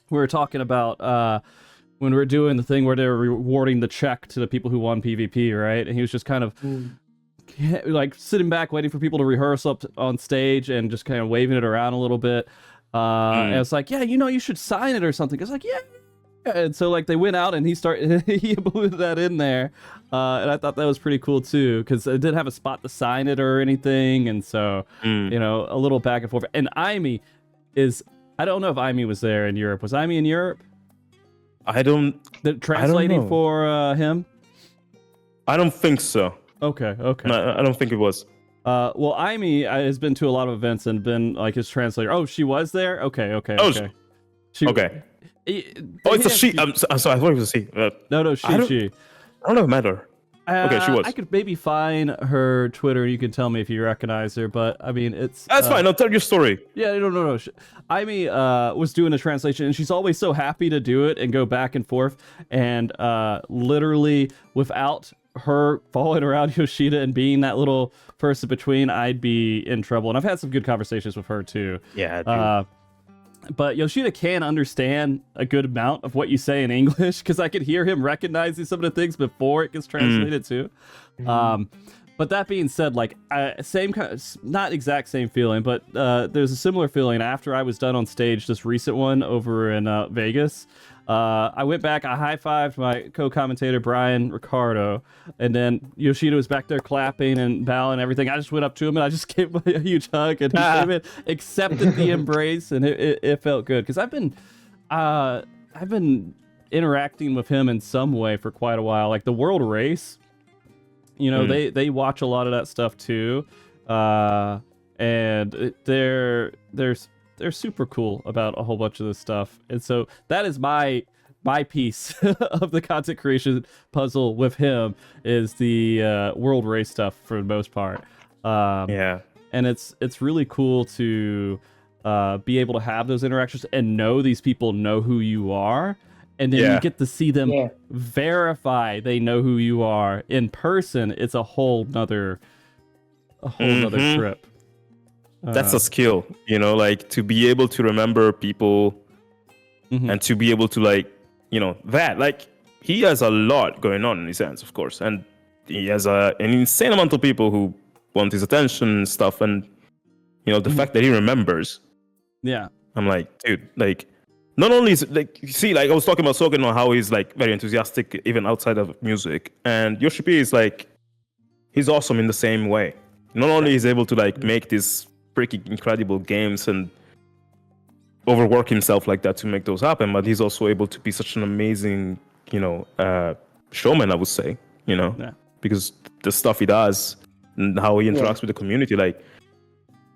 were talking about when we were doing the thing where they're rewarding the check to the people who won PvP, right? And he was just kind of like sitting back waiting for people to rehearse up on stage and just kind of waving it around a little bit. And it's like, yeah, you should sign it or something. It's like, yeah. And so like they went out and he blew that in there. And I thought that was pretty cool too, because it didn't have a spot to sign it or anything. And so, a little back and forth. And Aimee I don't know if Aimee was there in Europe. Was Aimee in Europe? Translating for him? I don't think so. Okay. No, I don't think it was. Well, Aimee has been to a lot of events and been like his translator. Oh, she was there? Okay. Oh, okay. Okay. It's a she. I'm sorry. I thought it was a she. No, I don't know if it matter. Okay, she was. I could maybe find her Twitter. You can tell me if you recognize her, but I mean, it's... That's fine. I'll tell your story. Yeah, no. Aimee was doing a translation, and she's always so happy to do it and go back and forth. And literally, without her following around Yoshida and being that little person between, I'd be in trouble. And I've had some good conversations with her, too. Yeah, But Yoshida can understand a good amount of what you say in English, because I could hear him recognizing some of the things before it gets translated too. But that being said, like same kind of, not exact same feeling, but there's a similar feeling after I was done on stage, this recent one over in Vegas. I went back, I high-fived my co-commentator Brian Ricardo, and then Yoshida was back there clapping and bowing and everything. I just went up to him and I just gave him a huge hug, and he came in, accepted the embrace, and it felt good, because I've been interacting with him in some way for quite a while. Like the World Race, You know, they watch a lot of that stuff too, and they're super cool about a whole bunch of this stuff. And so that is my piece of the content creation puzzle with him, is the world race stuff for the most part. And it's really cool to be able to have those interactions and know these people know who you are, and then you get to see them verify they know who you are in person. It's a whole nother trip. That's a skill, you know, like to be able to remember people and to be able to, like, you know, that, like, he has a lot going on in his hands, of course, and he has an insane amount of people who want his attention and stuff, and, you know, the fact that he remembers. Yeah. I'm like, dude, like, not only is, like, you see, like, I was talking about Soken on how he's, like, very enthusiastic even outside of music, and Yoshida is, like, he's awesome in the same way. Not only is he able to, like, make these freaking incredible games and overwork himself like that to make those happen, but he's also able to be such an amazing, you know, showman, I would say, you know, because the stuff he does and how he interacts with the community, like,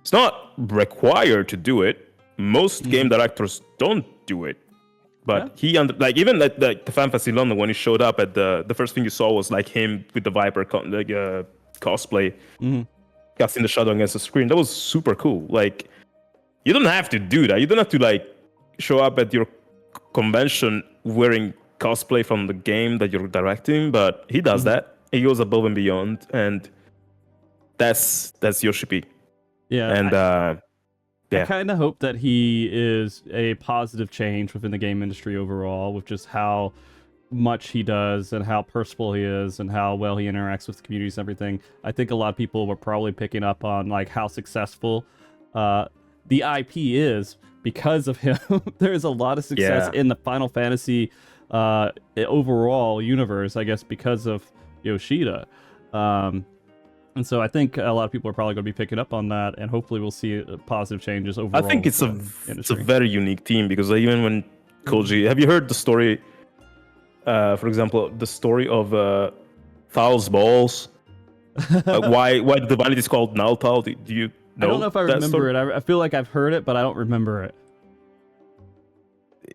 it's not required to do it. Most game directors don't do it, but he like, even like the FanFest in London, when he showed up at the first thing you saw was like him with the Viper cosplay, casting the shadow against the screen. That was super cool. Like, you don't have to do that. You don't have to, like, show up at your convention wearing cosplay from the game that you're directing, but he does that. He goes above and beyond, and that's Yoshida. Yeah. And I kind of hope that he is a positive change within the game industry overall, with just how much he does and how personable he is and how well he interacts with the communities and everything. I think a lot of people were probably picking up on, like, how successful the IP is because of him. There's a lot of success in the Final Fantasy overall universe, I guess, because of Yoshida. And so I think a lot of people are probably going to be picking up on that, and hopefully we'll see positive changes overall. I think it's a very unique team, because even when Koji, have you heard the story? For example, the story of Thal's balls. Why the divinity is called Naltal? Do you know? I don't know if I remember it. I feel like I've heard it, but I don't remember it.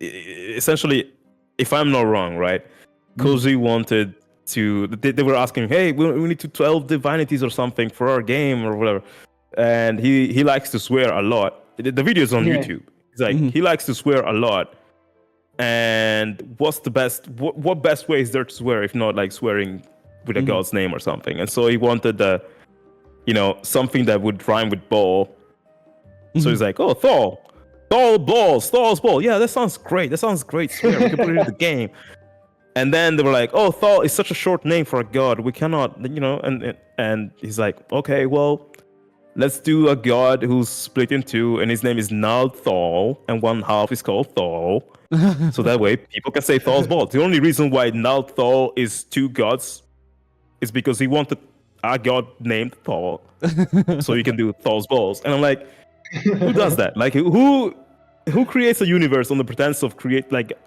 Essentially, if I'm not wrong, right? Koji wanted to. They were asking, "Hey, we need to 12 divinities or something for our game or whatever," and he likes to swear a lot. The video is on YouTube. It's like he likes to swear a lot. And what's the best? What best way is there to swear if not like swearing with a god's name or something? And so he wanted something that would rhyme with ball. So he's like, "Oh, Thal's ball. Yeah, that sounds great. Swear, we can put it in the game." And then they were like, "Oh, Thal is such a short name for a god. We cannot, And he's like, "Okay, well, let's do a god who's split in two, and his name is Nalthal, and one half is called Thal." So that way people can say Thal's ball. The only reason why Nalthal is two gods is because he wanted a god named Thal, so you can do Thal's balls. And I'm like, who does that? Like, who creates a universe on the pretense of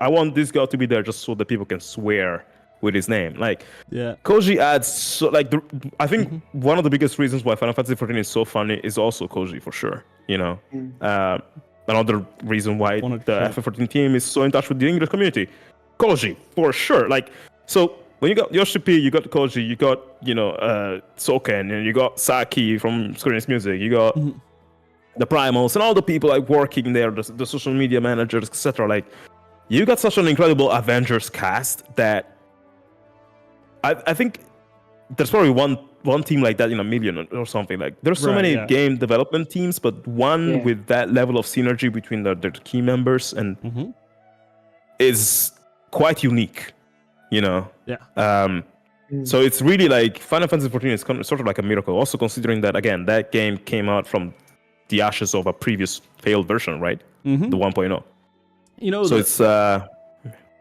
I want this god to be there just so that people can swear with his name? Like, Koji adds I think one of the biggest reasons why Final Fantasy XIV is so funny is also Koji, for sure. Another reason why the FF14 team is so in touch with the English community, Koji, for sure. Like, so when you got Yoshida, you got Koji, you got Soken, and you got Saki from Square Enix Music, you got the Primals and all the people like working there, the social media managers, etc. Like, you got such an incredible Avengers cast that I think there's probably one team like that in a million or something. Like, there's so many game development teams, but one with that level of synergy between their key members and is quite unique, So it's really like Final Fantasy XIV is sort of like a miracle. Also considering that, again, that game came out from the ashes of a previous failed version, right? The 1.0. So it's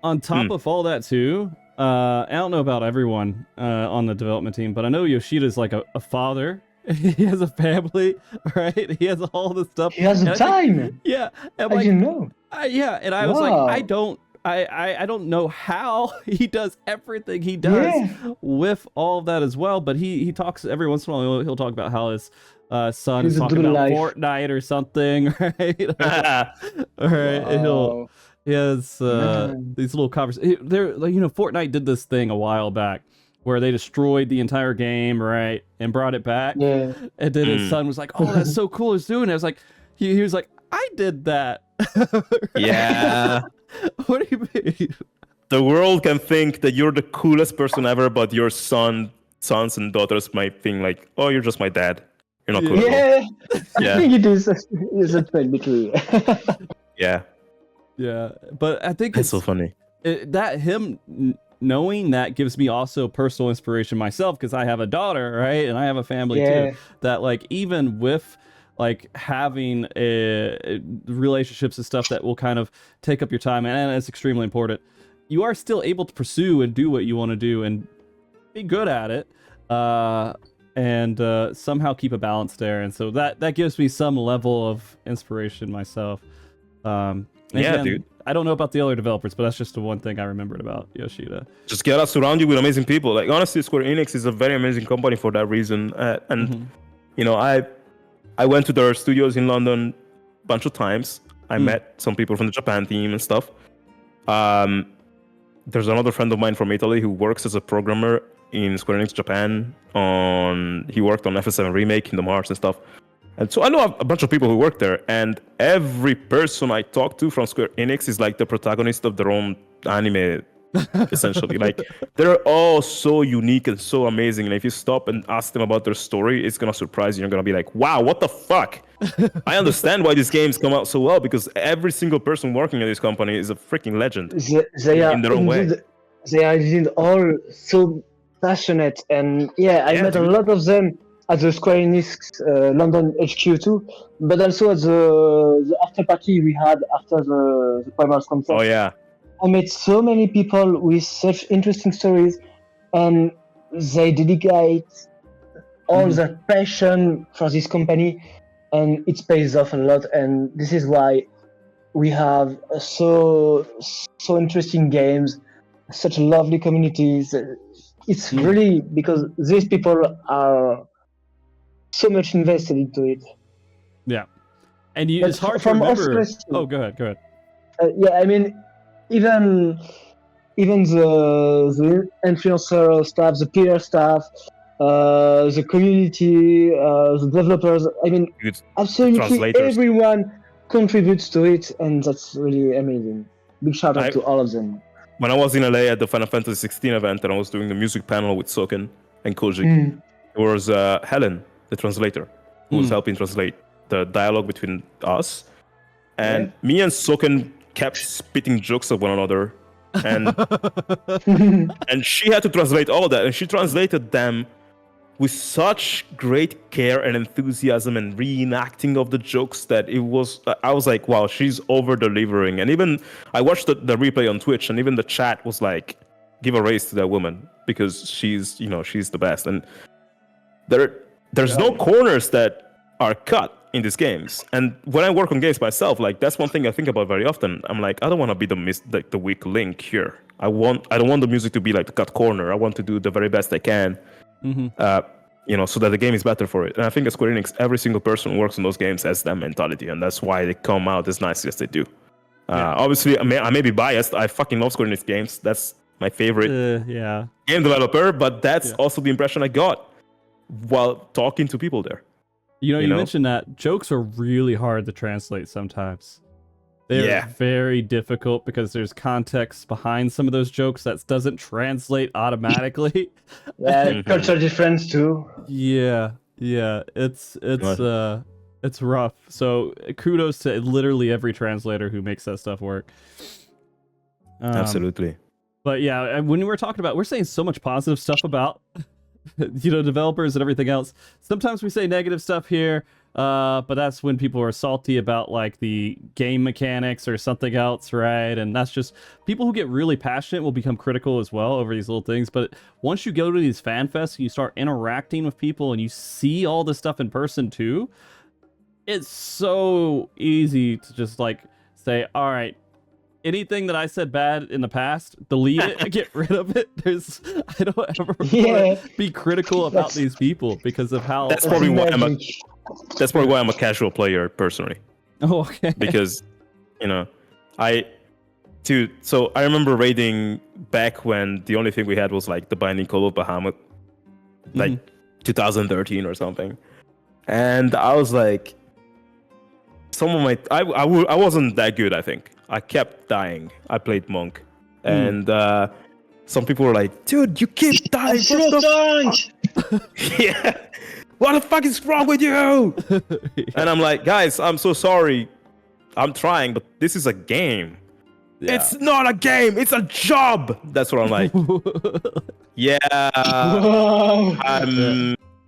on top of all that too. I don't know about everyone on the development team, but I know Yoshida's like a father. He has a family, right? He has all this stuff. He has the time. And I didn't know. And I was like, I don't know how he does everything he does with all of that as well, but he talks every once in a while. He'll talk about how his son is talking about Fortnite or something, right? All right, Wow. he has these little conversations. They're like, Fortnite did this thing a while back where they destroyed the entire game, right, and brought it back. Yeah. And then his son was like, "Oh, that's so cool, he's doing it." I was like, he was like, "I did that." Yeah. What do you mean? The world can think that you're the coolest person ever, but your sons and daughters might think like, "Oh, you're just my dad. You're not cool." Yeah. Yeah. I think it is. It's a trend between. Yeah. Yeah, but I think It's so funny. That him knowing that gives me also personal inspiration myself, because I have a daughter, right, and I have a family too. That like even with like having relationships and stuff that will kind of take up your time, and it's extremely important, you are still able to pursue and do what you want to do and be good at it, and somehow keep a balance there. And so that gives me some level of inspiration myself. Again, dude. I don't know about the other developers, but that's just the one thing I remembered about Yoshida. Just get us surround you with amazing people. Like honestly, Square Enix is a very amazing company for that reason. And you know, I went to their studios in London a bunch of times. I met some people from the Japan team and stuff. There's another friend of mine from Italy who works as a programmer in Square Enix Japan. He worked on FF7 Remake, Kingdom Hearts and stuff. And so I know a bunch of people who work there, and every person I talk to from Square Enix is like the protagonist of their own anime, essentially. Like they're all so unique and so amazing. And if you stop and ask them about their story, it's gonna surprise you. You're gonna be like, "Wow, what the fuck?" I understand why these games come out so well, because every single person working at this company is a freaking legend They are in their own way. They are indeed all so passionate, and I met a lot of them at the Square Enix London HQ too, but also at the after party we had after the Primals concert. Oh yeah. I met so many people with such interesting stories, and they dedicate all their passion for this company, and it pays off a lot. And this is why we have so interesting games, such lovely communities. It's really because these people are so much invested into it. Yeah, and it's hard to remember. Oh, go ahead. I mean, even the influencer staff, the PR staff, the community, the developers. I mean, absolutely everyone contributes to it, and that's really amazing. Big shout out to all of them. When I was in LA at the Final Fantasy 16 event and I was doing the music panel with Soken and Koji, there was Helen, the translator, who was helping translate the dialogue between us. And me and Soken kept spitting jokes at one another. And and she had to translate all of that. And she translated them with such great care and enthusiasm and reenacting of the jokes that it was, I was like, wow, she's over delivering. And even I watched the replay on Twitch, and even the chat was like, give a raise to that woman, because she's the best. And there's no corners that are cut in these games. And when I work on games myself, like that's one thing I think about very often. I'm like, I don't want to be the weak link here. I don't want the music to be like the cut corner. I want to do the very best I can. So that the game is better for it. And I think at Square Enix, every single person who works on those games has that mentality, and that's why they come out as nice as they do. Obviously, I may be biased. I fucking love Square Enix games. That's my favorite game developer, but that's also the impression I got while talking to people there. You mentioned that jokes are really hard to translate sometimes. They're very difficult because there's context behind some of those jokes that doesn't translate automatically. Culture difference too. Yeah, it's rough. So kudos to literally every translator who makes that stuff work. Absolutely. But yeah, when we're talking about, we're saying so much positive stuff about developers and everything else. Sometimes we say negative stuff here. But that's when people are salty about like the game mechanics or something else, right? And that's just people who get really passionate will become critical as well over these little things. But once you go to these fan fests and you start interacting with people and you see all this stuff in person too, it's so easy to just like say, all right, anything that I said bad in the past, delete it, get rid of it. I don't ever Yeah. want to be critical about these people because of how. That's probably why Magic. I'm a casual player personally. Oh, okay. Because, you know, so I remember raiding back when the only thing we had was like the Binding Call of Bahamut, like 2013 or something. And I was like, I wasn't that good, I think. I kept dying. I played Monk. And some people were like, dude, you keep dying. Yeah. What the fuck is wrong with you? And I'm like, guys, I'm so sorry. I'm trying, but this is a game. Yeah. It's not a game. It's a job. That's what I'm like. Yeah. I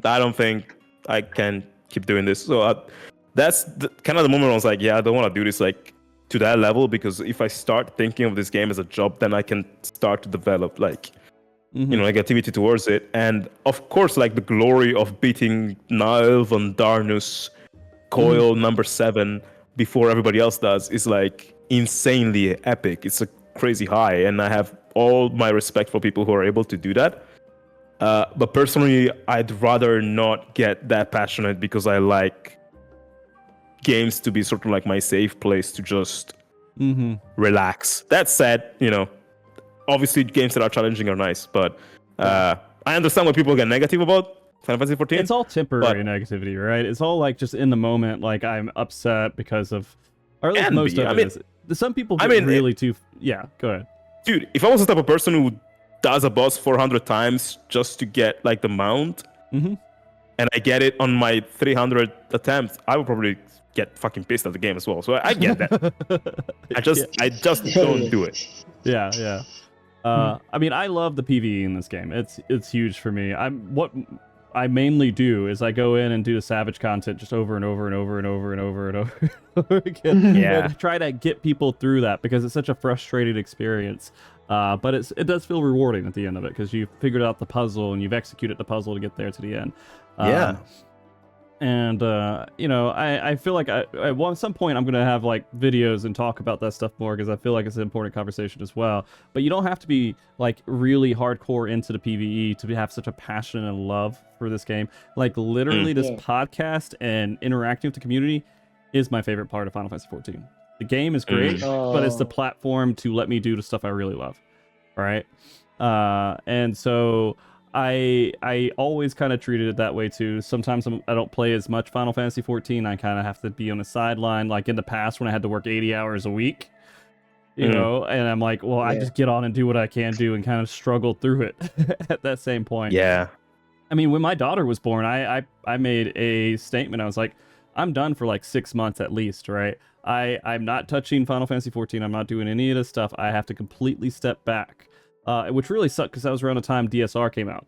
don't think I can keep doing this. So that's kind of the moment I was like, yeah, I don't want to do this like to that level, because if I start thinking of this game as a job, then I can start to develop like negativity towards it. And of course, like the glory of beating Nile von Darnus Coil number 7 before everybody else does is like insanely epic. It's a crazy high, and I have all my respect for people who are able to do that. But personally, I'd rather not get that passionate, because I like games to be sort of like my safe place to just relax. That said, obviously games that are challenging are nice, but I understand what people get negative about Final Fantasy 14. It's all temporary negativity, right? It's all like just in the moment, like I'm upset because of, or at least most of it is. Some people get yeah, go ahead. Dude, if I was the type of person who does a boss 400 times just to get like the mount, and I get it on my 300 attempts, I would probably get fucking pissed at the game as well. So I get that. I just don't do it. Yeah. I mean, I love the PvE in this game. It's huge for me. What I mainly do is I go in and do the Savage content just over and over and over and over and over and over again. Yeah. And try to get people through that, because it's such a frustrating experience. But it does feel rewarding at the end of it, because you've figured out the puzzle and you've executed the puzzle to get there to the end. And I feel like at some point I'm gonna have like videos and talk about that stuff more, because I feel like it's an important conversation as well. But you don't have to be like really hardcore into the PvE to have such a passion and love for this game. Like literally, this podcast and interacting with the community is my favorite part of Final Fantasy 14. The game is great, but it's the platform to let me do the stuff I really love. Right? And so I always kind of treated it that way too. Sometimes I don't play as much Final Fantasy 14. I kind of have to be on the sideline. Like in the past when I had to work 80 hours a week, you know, and I'm like, well, I just get on and do what I can do and kind of struggle through it at that same point. Yeah. I mean, when my daughter was born, I made a statement. I was like, I'm done for like 6 months at least, right? I'm not touching Final Fantasy 14. I'm not doing any of this stuff. I have to completely step back. Which really sucked, because that was around the time DSR came out.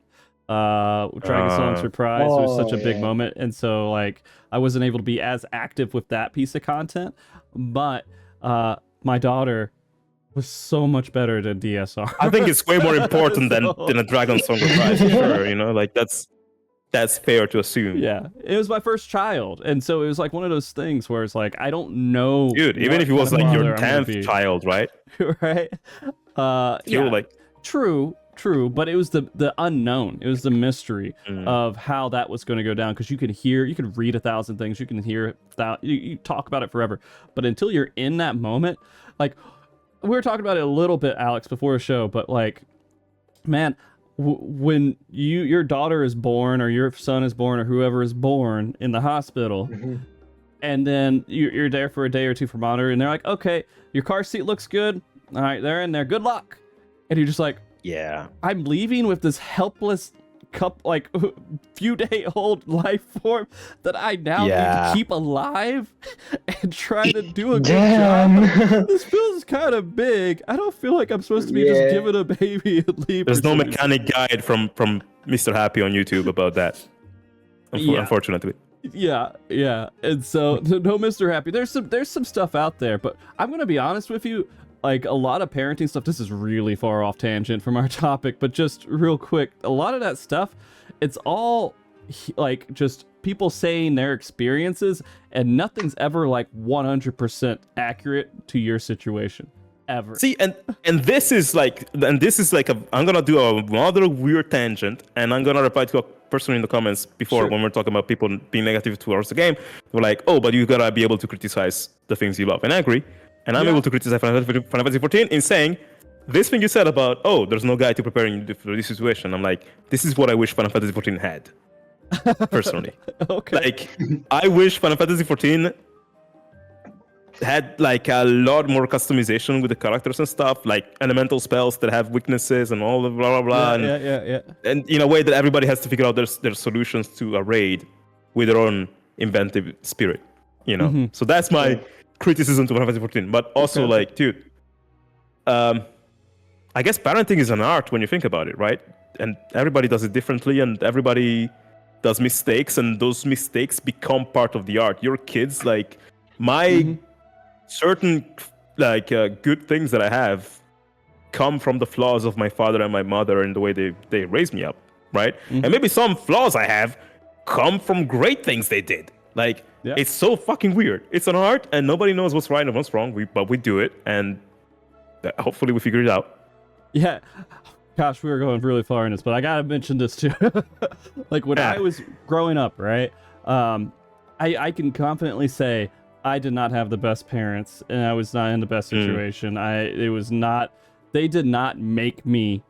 Dragon Song Surprise was such a big moment, and so like I wasn't able to be as active with that piece of content. But my daughter was so much better than DSR. I think it's way more important than a Dragon Song Surprise, for sure. Like that's fair to assume. Yeah, it was my first child, and so it was like one of those things where it's like I don't know, dude. Even if it was like your 10th child, right? Right. Like. True, but it was the unknown. It was the mystery of how that was going to go down, because you could read 1,000 things, you can hear you talk about it forever, but until you're in that moment, like we were talking about it a little bit, Alex, before the show, but like, man, when your daughter is born, or your son is born, or whoever is born in the hospital, and then you're there for a day or two for monitor, and they're like, okay, your car seat looks good, all right, they're in there, good luck. And you're just like, yeah, I'm leaving with this helpless few day old life form that I now need to keep alive and try to do a good job. This feels kind of big. I don't feel like I'm supposed to be just giving a baby and leave. There's no mechanic guide from Mr. Happy on YouTube about that. Unfortunately. Yeah. And so no Mr. Happy. There's some stuff out there, but I'm gonna be honest with you. Like a lot of parenting stuff, this is really far off tangent from our topic, but just real quick, a lot of that stuff, it's all like just people saying their experiences, and nothing's ever like 100% accurate to your situation. ever. See, and this is like I'm gonna do another weird tangent, and I'm gonna reply to a person in the comments before Sure. when we're talking about people being negative towards the game. They're like, oh, but you gotta be able to criticize the things you love, and I agree. And I'm able to criticize Final Fantasy 14 in saying this thing you said about, oh, there's no guide to preparing you for this situation. I'm like, this is what I wish Final Fantasy 14 had, personally. Okay. Like, I wish Final Fantasy 14 had like a lot more customization with the characters and stuff, like elemental spells that have weaknesses and all the blah blah blah. Yeah. And in a way that everybody has to figure out their solutions to a raid with their own inventive spirit, you know. So that's my criticism to Final Fantasy 14. But also, like, dude, I guess parenting is an art when you think about it, right? And everybody does it differently, and everybody does mistakes, and those mistakes become part of the art. Your kids, like my certain like good things that I have come from the flaws of my father and my mother and the way they raised me up, right? And maybe some flaws I have come from great things they did. Like, it's so fucking weird. It's an art, and nobody knows what's right and what's wrong, but we do it, and hopefully we figure it out. Yeah. Gosh, we were going really far in this, but I gotta mention this too. Like, when I was growing up, right? I can confidently say I did not have the best parents, and I was not in the best situation. They did not make me.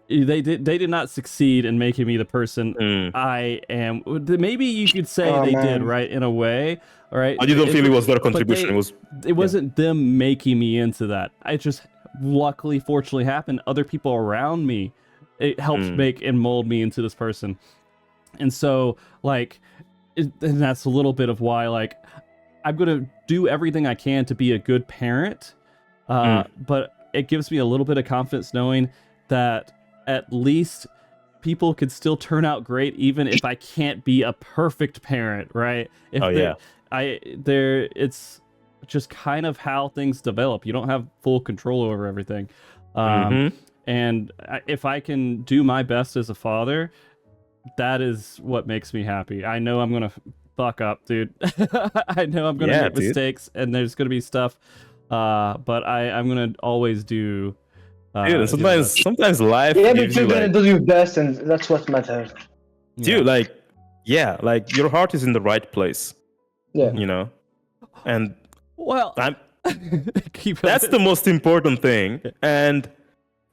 They did not succeed in making me the person I am. Maybe you could say did, right, in a way. All right. I didn't feel it was their contribution. It wasn't them making me into that. I just luckily, fortunately happened. Other people around me, it helped make and mold me into this person. And so, like, and that's a little bit of why, like, I'm going to do everything I can to be a good parent, but it gives me a little bit of confidence knowing that at least people could still turn out great, even if I can't be a perfect parent, right? It's just kind of how things develop. You don't have full control over everything. And if I can do my best as a father, that is what makes me happy. I know I'm going to fuck up, dude. I know I'm gonna make mistakes, and there's gonna be stuff, but I'm gonna always do. Dude, sometimes life. Yeah, gives but you're gonna like, do your best, and that's what matters. Dude, like your heart is in the right place. Yeah, you know, and well, that's the most important thing. And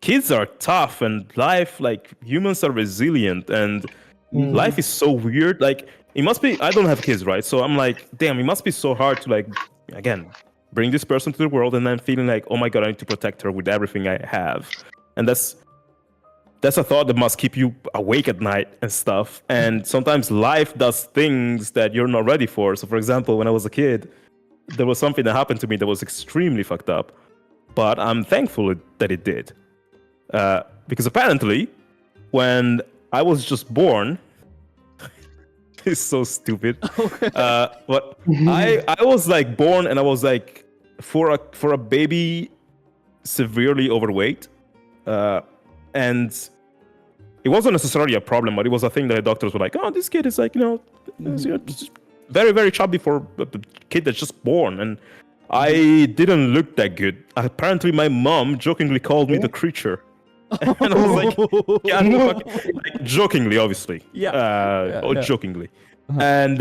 kids are tough, and life, like, humans are resilient, and life is so weird. Like, it must be, I don't have kids, right? So I'm like, damn, it must be so hard to, like, again, bring this person to the world and then feeling like, oh my God, I need to protect her with everything I have. And that's a thought that must keep you awake at night and stuff. And sometimes life does things that you're not ready for. So, for example, when I was a kid, there was something that happened to me that was extremely fucked up. But I'm thankful that it did. Because apparently, when I was just born, it's so stupid. But I was like born, and I was like, for a baby, severely overweight, and it wasn't necessarily a problem, but it was a thing that the doctors were like, oh, this kid is like, just very, very chubby for a kid that's just born. And I didn't look that good. Apparently, my mom jokingly called me the creature. And I was like, like, jokingly, obviously. Jokingly. And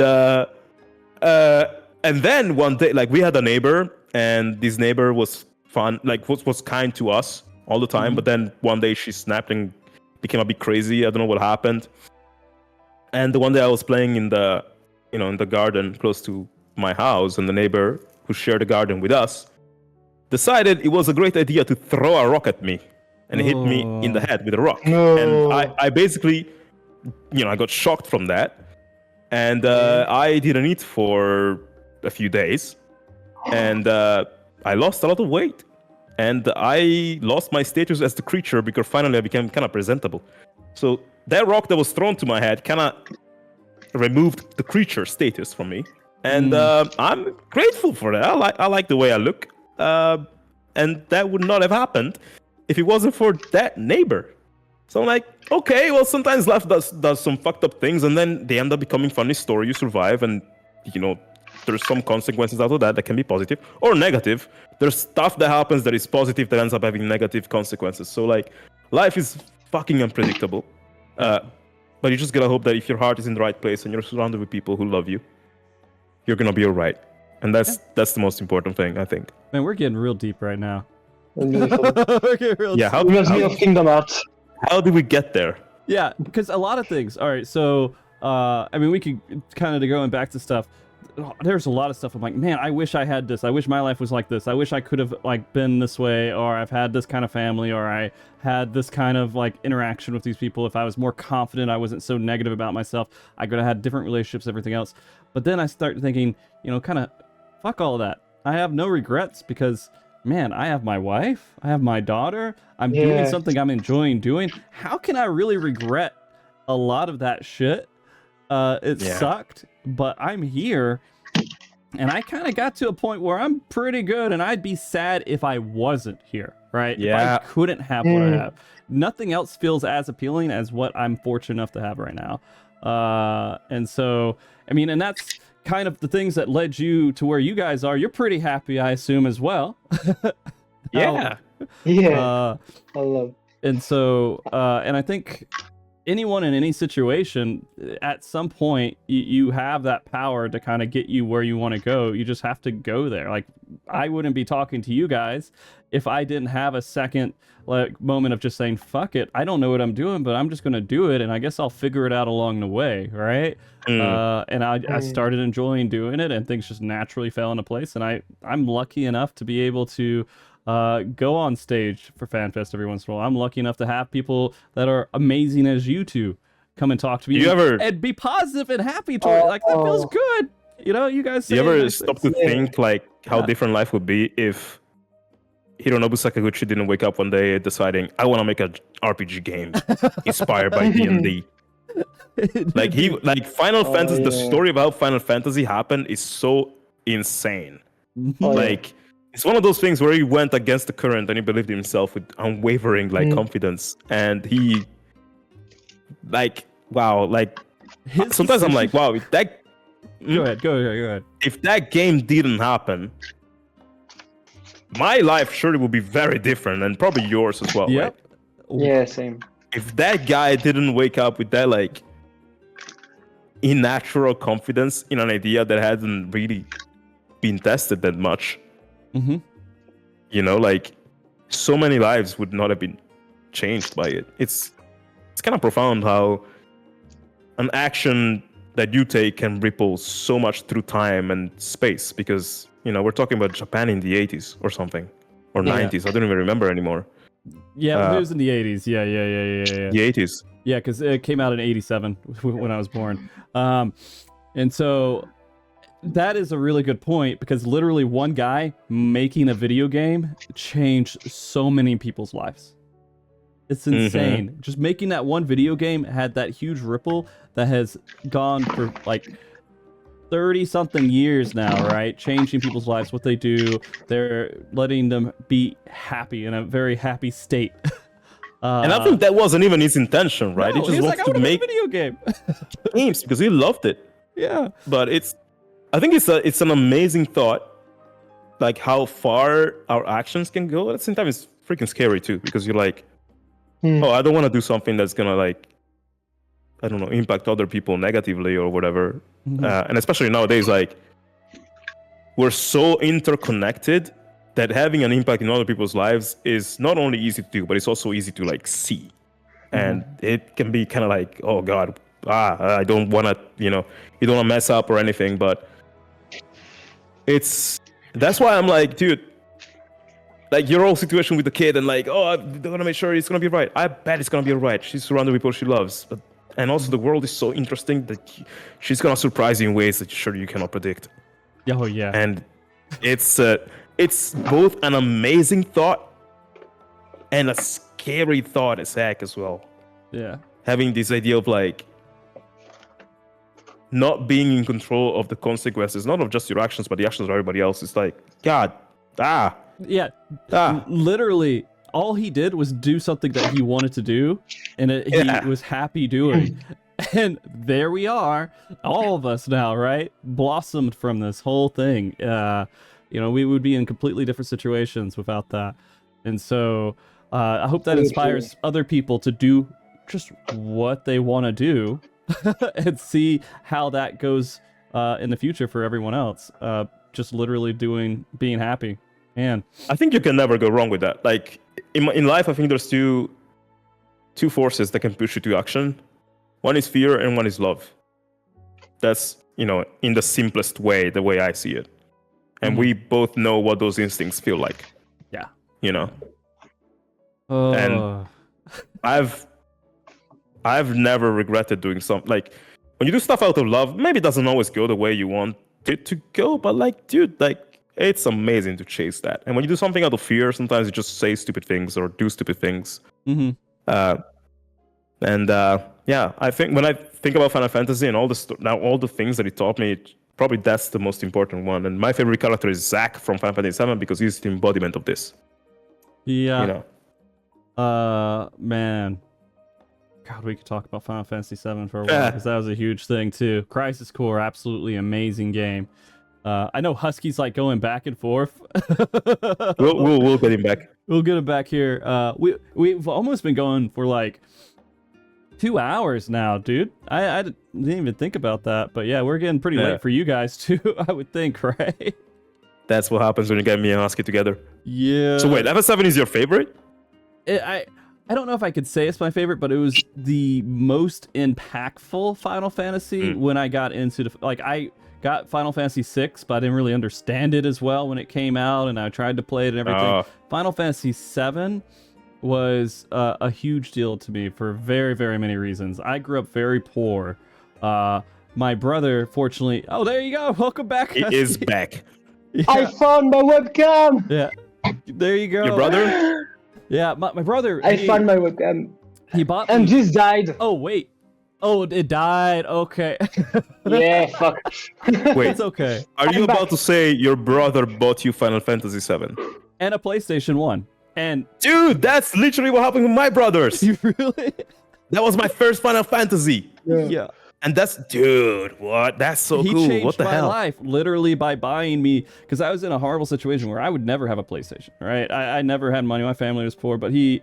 then one day, like, we had a neighbor, and this neighbor was fun, like, was kind to us all the time. But then one day she snapped and became a bit crazy. I don't know what happened. And the one day I was playing in the garden close to my house, and the neighbor who shared the garden with us decided it was a great idea to throw a rock at me. And it hit me in the head with a rock. And I basically, I got shocked from that. And I didn't eat for a few days. And I lost a lot of weight. And I lost my status as the creature because finally I became kind of presentable. So that rock that was thrown to my head kind of removed the creature status from me. And I'm grateful for that. I like the way I look. And that would not have happened if it wasn't for that neighbor. So I'm like, okay, well, sometimes life does some fucked up things, and then they end up becoming funny story. You survive, and there's some consequences out of that can be positive or negative. There's stuff that happens that is positive that ends up having negative consequences. So like, life is fucking unpredictable. But you just gotta hope that if your heart is in the right place and you're surrounded with people who love you, you're gonna be alright. And that's the most important thing, I think. Man, we're getting real deep right now. Beautiful. We're getting real Yeah, deep. Reminds me of Kingdom Hearts. how did we get there? Yeah, because a lot of things. All right, so I mean, we could kind of going back to stuff. There's a lot of stuff. I'm like, man, I wish I had this. I wish my life was like this. I wish I could have like been this way, or I've had this kind of family, or I had this kind of like interaction with these people. If I was more confident, I wasn't so negative about myself, I could have had different relationships, everything else. But then I start thinking, you know, kind of fuck all of that. I have no regrets because, man, I have my wife, I have my daughter, I'm doing something I'm enjoying doing. How can I really regret a lot of that shit? It sucked, but I'm here, and I kind of got to a point where I'm pretty good, and I'd be sad if I wasn't here, right? Yeah. If I couldn't have what I have. Nothing else feels as appealing as what I'm fortunate enough to have right now. And so, I mean, and that's kind of the things that led you to where you guys are. You're pretty happy, I assume, as well. Yeah. I love. And so, and I think anyone in any situation, at some point, you have that power to kind of get you where you want to go. You just have to go there. Like, I wouldn't be talking to you guys if I didn't have a second like moment of just saying, fuck it, I don't know what I'm doing, but I'm just going to do it, and I guess I'll figure it out along the way, right? And I started enjoying doing it, and things just naturally fell into place, and I'm lucky enough to be able to go on stage for FanFest every once in a while. I'm lucky enough to have people that are amazing as you two come and talk to me and be positive and happy to it. Like, that feels good. You know, you guys say You ever nice stop things. to think like how different life would be if Hironobu Sakaguchi didn't wake up one day deciding, I want to make an RPG game inspired by D&D. Like Final Fantasy, the story of how Final Fantasy happened is so insane. Like, it's one of those things where he went against the current and he believed in himself with unwavering confidence. And he, like, wow, like, sometimes I'm like, wow, if that... Go ahead. If that game didn't happen, my life surely would be very different, and probably yours as well, right? Yeah, same. If that guy didn't wake up with that, like, unnatural confidence in an idea that hadn't really been tested that much, you know, like, so many lives would not have been changed by it. It's kind of profound how an action that you take can ripple so much through time and space, because, you know, we're talking about Japan in the 80s or something, or 90s. I don't even remember anymore. Yeah, it was in the 80s. Yeah. The 80s. Yeah, because it came out in 87 when I was born. And so that is a really good point, because literally one guy making a video game changed so many people's lives. It's insane. Just making that one video game had that huge ripple that has gone for like 30-something years now, right? Changing people's lives, what they do. They're letting them be happy in a very happy state. And I think that wasn't even his intention, right? No, he just wanted to make a video game. games because he loved it. Yeah. But I think it's an amazing thought, like how far our actions can go. At the same time, it's freaking scary too, because you're like, oh, I don't want to do something that's gonna, like, I don't know, impact other people negatively or whatever. And especially nowadays, like, we're so interconnected that having an impact in other people's lives is not only easy to do, but it's also easy to, like, see. And it can be kind of like, oh God, I don't want to, you know, you don't want to mess up or anything. But that's why I'm like, dude, like, your whole situation with the kid and like, oh, I want to make sure it's going to be right. I bet it's going to be right. She's surrounded with people she loves. And also the world is so interesting that she's going to surprise you in ways that sure you cannot predict. Oh, yeah. And it's both an amazing thought and a scary thought as heck as well. Yeah. Having this idea of, like, not being in control of the consequences, not of just your actions, but the actions of everybody else. It's like, God, Yeah, literally, all he did was do something that he wanted to do, and he was happy doing. And there we are, all of us now, right? Blossomed from this whole thing. We would be in completely different situations without that. And so I hope that inspires other people to do just what they want to do and see how that goes in the future for everyone else. Just literally being happy. Man, I think you can never go wrong with that. Like in life, I think there's two forces that can push you to action. One is fear and one is love. That's, in the simplest way, the way I see it. And we both know what those instincts feel like. Yeah. And I've never regretted doing something. Like, when you do stuff out of love, maybe it doesn't always go the way you want it to go, but like, dude, like, it's amazing to chase that. And when you do something out of fear, sometimes you just say stupid things or do stupid things. Mm-hmm. I think when I think about Final Fantasy and all the things that it taught me, probably that's the most important one. And my favorite character is Zack from Final Fantasy VII because he's the embodiment of this. Yeah. Man. God, we could talk about Final Fantasy VII for a while because that was a huge thing too. Crisis Core, absolutely amazing game. I know Husky's like going back and forth. we'll get him back. We'll get him back here. We've almost been going for like 2 hours now, dude. I didn't even think about that, but yeah, we're getting pretty late for you guys too. I would think, right? That's what happens when you get me and Husky together. Yeah. So wait, FF7 is your favorite? I don't know if I could say it's my favorite, but it was the most impactful Final Fantasy when I got into I got Final Fantasy VI, but I didn't really understand it as well when it came out, and I tried to play it and everything. Final Fantasy VII was a huge deal to me for very, very many reasons. I grew up very poor. My brother, fortunately... Oh, there you go. Welcome back. He is back. Yeah. I found my webcam! Yeah. There you go. Your brother? Yeah, my brother... I found my webcam. He bought and just died. Oh, wait. Oh, it died. Okay. Yeah, fuck. Wait, it's okay. Are you about to say your brother bought you Final Fantasy VII? And a PlayStation 1. And dude, that's literally what happened with my brothers. You really? That was my first Final Fantasy. Yeah. And that's, dude, what? That's so cool. He changed what the my hell? life literally by buying me, because I was in a horrible situation where I would never have a PlayStation, right? I never had money. My family was poor, but he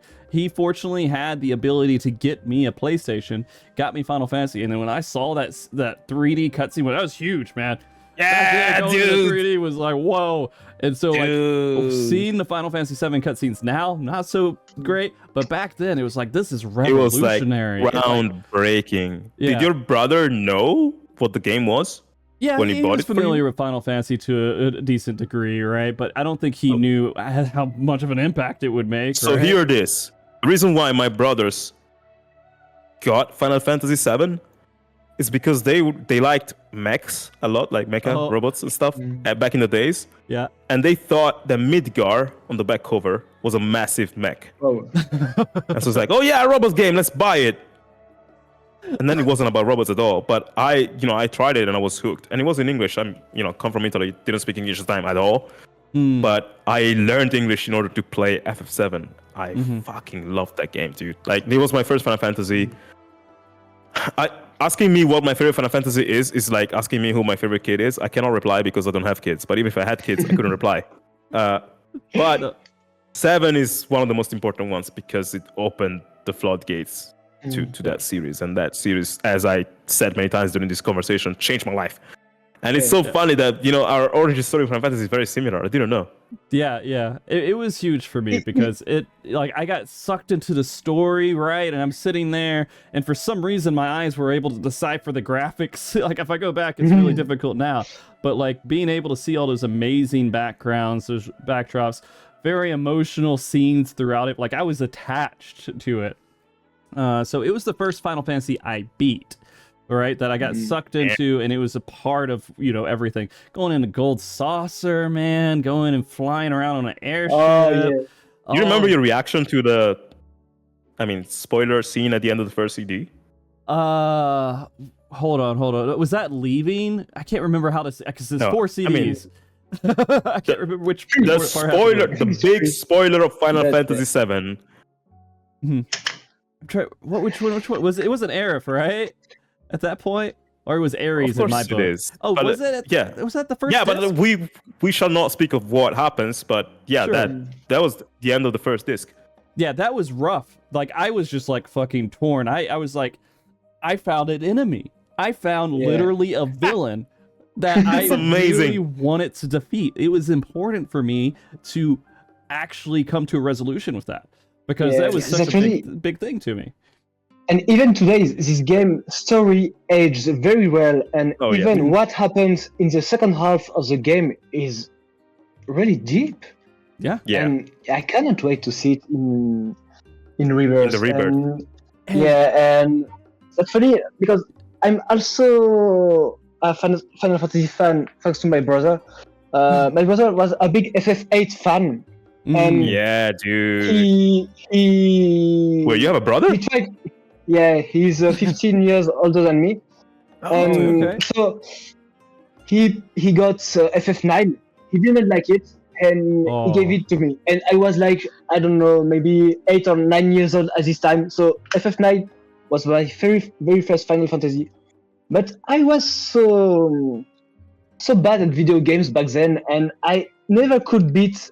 fortunately had the ability to get me a PlayStation, got me Final Fantasy, and then when I saw that 3D cutscene, that was huge, man. Yeah, dude. 3D was like, whoa. And so, like, seeing the Final Fantasy VII cutscenes now, not so great, but back then it was like, this is revolutionary. It was like groundbreaking. Yeah. Did your brother know what the game was? Yeah, when he bought was it for familiar you? with Final Fantasy to a decent degree, right? But I don't think he knew how much of an impact it would make. So right? hear this. The reason why my brothers got Final Fantasy VII is because they liked mechs a lot, like mecha robots and stuff back in the days. Yeah. And they thought the Midgar on the back cover was a massive mech. Oh. And so it's like, oh yeah, a robot game, let's buy it. And then it wasn't about robots at all. But I tried it and I was hooked. And it was in English. I'm, come from Italy, didn't speak English at the time at all. But I learned English in order to play FF7. I fucking loved that game, dude. Like, it was my first Final Fantasy. Asking me what my favorite Final Fantasy is like asking me who my favorite kid is. I cannot reply because I don't have kids. But even if I had kids, I couldn't reply. But 7 is one of the most important ones because it opened the floodgates to that series. And that series, as I said many times during this conversation, changed my life. And it's so funny that, our origin story of Final Fantasy is very similar. I didn't know. Yeah. It was huge for me because I got sucked into the story, right? And I'm sitting there, and for some reason, my eyes were able to decipher the graphics. Like, if I go back, it's really difficult now. But, like, being able to see all those amazing backgrounds, those backdrops, very emotional scenes throughout it. Like, I was attached to it. So it was the first Final Fantasy I beat. Right, that I got sucked into, and it was a part of everything. Going into Gold Saucer, man, going and flying around on an airship. You remember your reaction to the, spoiler scene at the end of the first CD? Hold on. Was that leaving? I can't remember how to, because there's 4 CDs. I can't remember which. The spoiler, the big spoiler of Final Fantasy VII. Which one was it? It was an Aerith, right? at that point, or it was Ares Of course in my it book? is. Oh, But was it? yeah. Was that the first? Yeah, disc? but we shall not speak of what happens. But yeah, Sure. that was the end of the first disc. Yeah, that was rough. Like, I was just like fucking torn. I was like, I found an enemy. I found literally a villain that I amazing. really wanted to defeat. It was important for me to actually come to a resolution with that, because that was such a big thing to me. And even today, this game story aged very well, and even what happens in the second half of the game is really deep. Yeah. And I cannot wait to see it in Rebirth. In the Rebirth. And that's funny because I'm also a Final Fantasy fan thanks to my brother. My brother was a big FF8 fan. And yeah, dude. He Wait, you have a brother? He tried, yeah, he's 15 years older than me. So he got FF9. He didn't like it, and he gave it to me. And I was like, I don't know, maybe 8 or 9 years old at this time. So FF9 was my very first Final Fantasy. But I was so bad at video games back then, and I never could beat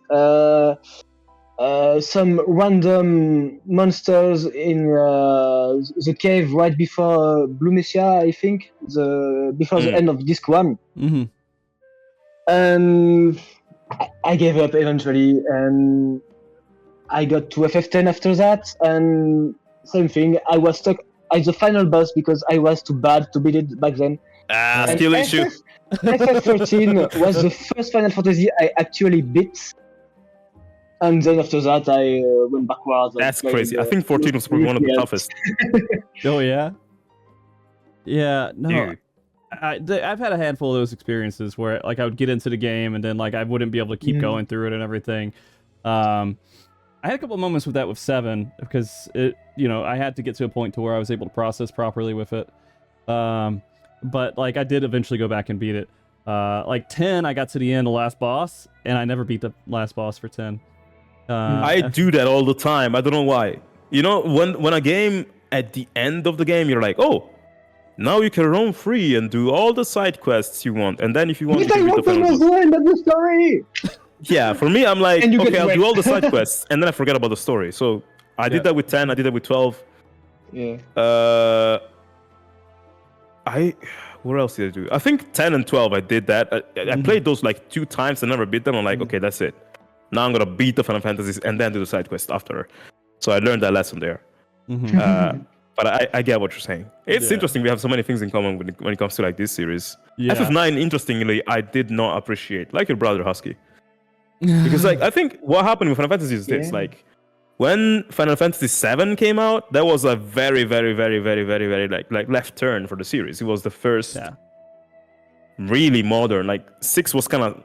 some random monsters in the cave right before Blue Messiah, I think, before the end of Disc 1. I gave up eventually, and I got to FF10 after that, and same thing, I was stuck at the final boss because I was too bad to beat it back then. Skill issue. FF13 was the first Final Fantasy I actually beat. And then after that, I went backwards. That's crazy. I think 14 was probably one of the toughest. Oh, yeah? Yeah, no. Dude. I've had a handful of those experiences where, like, I would get into the game and then, like, I wouldn't be able to keep going through it and everything. I had a couple of moments with that with 7 because, I had to get to a point to where I was able to process properly with it. But, like, I did eventually go back and beat it. Like, 10, I got to the end, the last boss, and I never beat the last boss for 10. I do that all the time. I don't know why. You know, when a game, at the end of the game, you're like, oh, now you can roam free and do all the side quests you want. And then if you want to beat the final boss. Story. Yeah, for me, I'm like, And you okay, get I'll wrecked. do all the side quests, and then I forget about the story. So I did that with 10, I did that with 12. Yeah. What else did I do? I think 10 and 12, I did that. I played those like 2 times and never beat them. I'm like, okay, that's it. Now I'm gonna beat the Final Fantasies and then do the side quest after. So I learned that lesson there. But I get what you're saying. It's interesting. We have so many things in common when it comes to like this series. Yeah. FF9, interestingly, I did not appreciate, like your brother Husky, because like I think what happened with Final Fantasy is this: like when Final Fantasy VII came out, that was a very, very, very, very, very, very like left turn for the series. It was the first really modern. Like 6 was kind of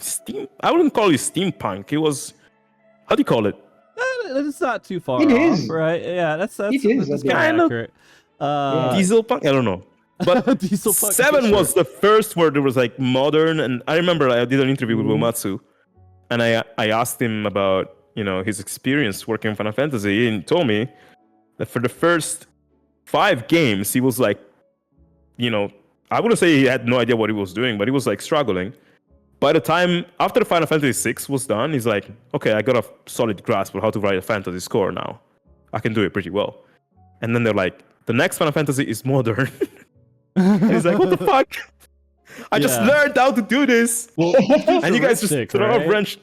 steam. I wouldn't call it steampunk. It was, how do you call it? It's not too far It off, is. right? Yeah, that's It is, kind kind of of. accurate. Diesel punk? I don't know. But Diesel punk, 7 sure. was the first where there was like modern, and I remember I did an interview with Uematsu, and I asked him about his experience working on Final Fantasy, and he told me that for the first 5 games he was like, I wouldn't say he had no idea what he was doing, but he was like struggling. By the time after Final Fantasy VI was done, he's like, okay, I got a solid grasp of how to write a fantasy score now. I can do it pretty well. And then they're like, the next Final Fantasy is modern. And he's like, what the fuck? I just learned how to do this. Well, and you guys just throw a wrench.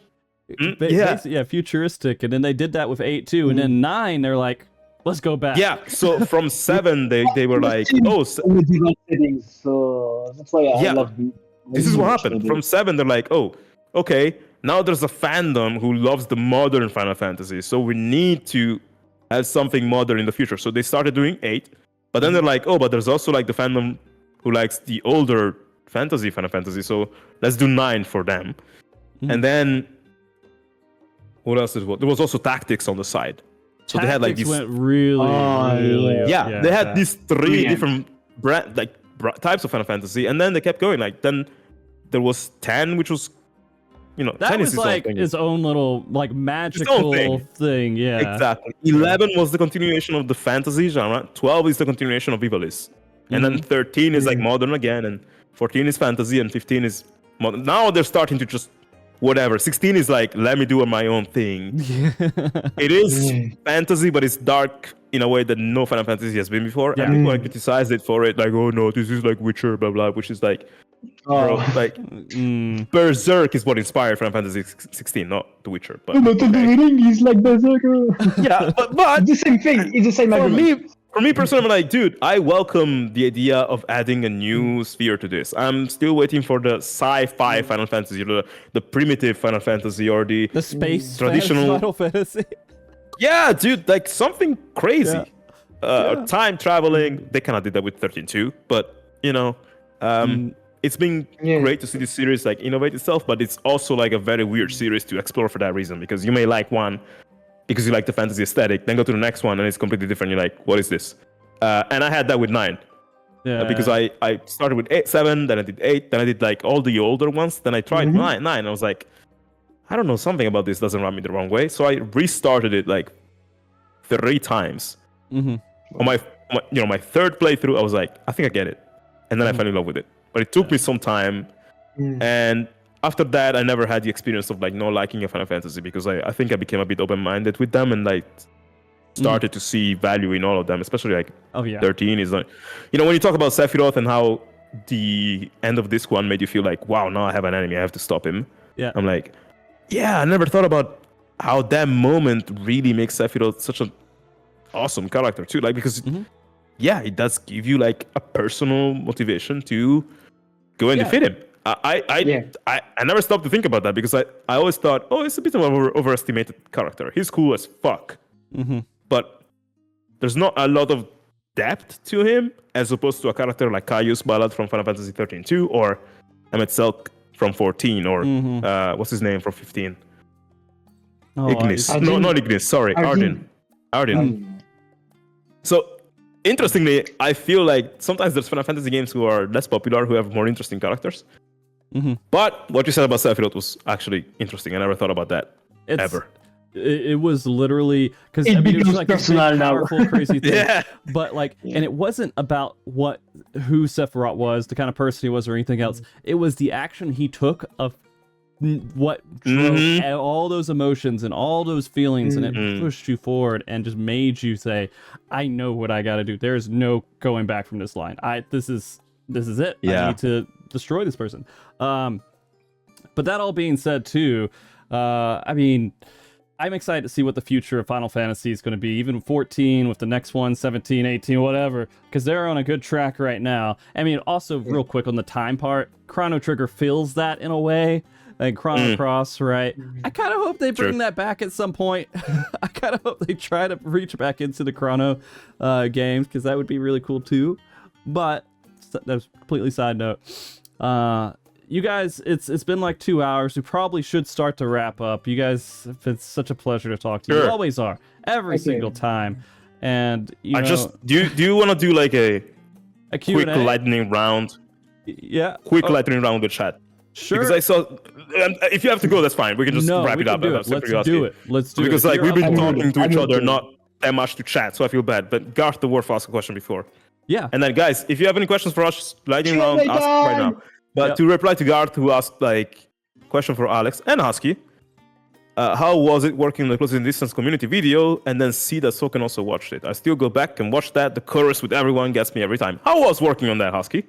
Yeah, futuristic. And then they did that with 8 too. And then 9, they're like, let's go back. Yeah, so from 7, they were like, oh, settings, so that's why I love it. This is what happened. From 7, they're like, oh, okay, now there's a fandom who loves the modern Final Fantasy, so we need to have something modern in the future. So they started doing 8, but then they're like, oh, but there's also like the fandom who likes the older Final Fantasy, so let's do 9 for them. And then, what else? There was also Tactics on the side. So they had like these... went really. They had these 3 different types of Final Fantasy, and then they kept going. Like then there was 10, which was That tennis was is like its own little like magical thing. Yeah, exactly. 11 was the continuation of the fantasy genre. 12 is the continuation of Ivalice, and then 13 is like modern again, and 14 is fantasy, and 15 is modern. Now they're starting to just whatever. 16 is like, let me do my own thing. It is fantasy, but it's dark in a way that no Final Fantasy has been before. Yeah. And people have criticized it for it, like, oh no, this is like Witcher, blah blah, which is like, bro, like Berserk is what inspired Final Fantasy 16, not The Witcher. But But the ring is like Berserker. yeah, but It's the same thing. It's the same argument. for me personally, I'm like, dude, I welcome the idea of adding a new sphere to this. I'm still waiting for the sci-fi Final Fantasy, the primitive Final Fantasy, or the space traditional Final Fantasy. Yeah, dude, like something crazy. Time traveling. They kind of did that with 13 but it's been great to see this series like innovate itself, but it's also like a very weird series to explore for that reason, because you may like one because you like the fantasy aesthetic, then go to the next one and it's completely different. You're like, what is this? And I had that with 9. Because I started with 7, then I did 8, then I did like all the older ones, then I tried 9. I was like, I don't know, something about this doesn't rub me the wrong way. So I restarted it like 3 times. On my third playthrough, I was like, I think I get it, and then I fell in love with it. But it took me some time, and after that, I never had the experience of like not liking a Final Fantasy, because I think I became a bit open-minded with them and like started to see value in all of them, especially like 13 is like, when you talk about Sephiroth and how the end of this one made you feel like, wow, now I have an enemy, I have to stop him. Yeah, I'm like, I never thought about how that moment really makes Sephiroth such an awesome character too. Like, because it does give you like a personal motivation to go and defeat him. I never stopped to think about that, because I always thought, oh, it's a bit of an overestimated character. He's cool as fuck, but there's not a lot of depth to him, as opposed to a character like Caius Ballad from Final Fantasy 13-2, or Emmett Selk from 14, or what's his name from 15? Ignis. No, not Ignis. Sorry, Ardyn. So, interestingly, I feel like sometimes there's Final Fantasy games who are less popular, who have more interesting characters. But what you said about Sephiroth was actually interesting. I never thought about that ever. It was literally because it was becomes like this personal big, now. powerful, crazy thing. But like, and it wasn't about who Sephiroth was, the kind of person he was, or anything else. It was the action he took of what drove all those emotions and all those feelings, and it pushed you forward and just made you say, I know what I got to do. There's no going back from this line. This is it. I need to destroy this person. But that all being said too, I mean, I'm excited to see what the future of Final Fantasy is going to be, even 14 with the next one, 17, 18, whatever, because they're on a good track right now. I mean, also real quick on the time part, Chrono Trigger feels that in a way. Like Chrono Cross, right? I kind of hope they bring that back at some point. I kind of hope they try to reach back into the Chrono games, because that would be really cool too. But that's completely side note. You guys, it's been like 2 hours. We probably should start to wrap up. You guys, it's such a pleasure to talk to you. You always are, every single time. And do you want to do like a Q&A? Quick lightning round? Yeah, lightning round with chat. Sure. Because I saw, if you have to go, that's fine. We can just wrap it up. Let's do it. Because like we've been talking to each other, not that much to chat, so I feel bad. But Garth the Wolf asked a question before. Yeah. And then guys, if you have any questions for us, lightning round, ask right now. But to reply to Garth, who asked like question for Alex and Husky, how was it working on the Closing Distance community video, and then see that Soken also watched it? I still go back and watch that. The chorus with everyone gets me every time. How was working on that, Husky?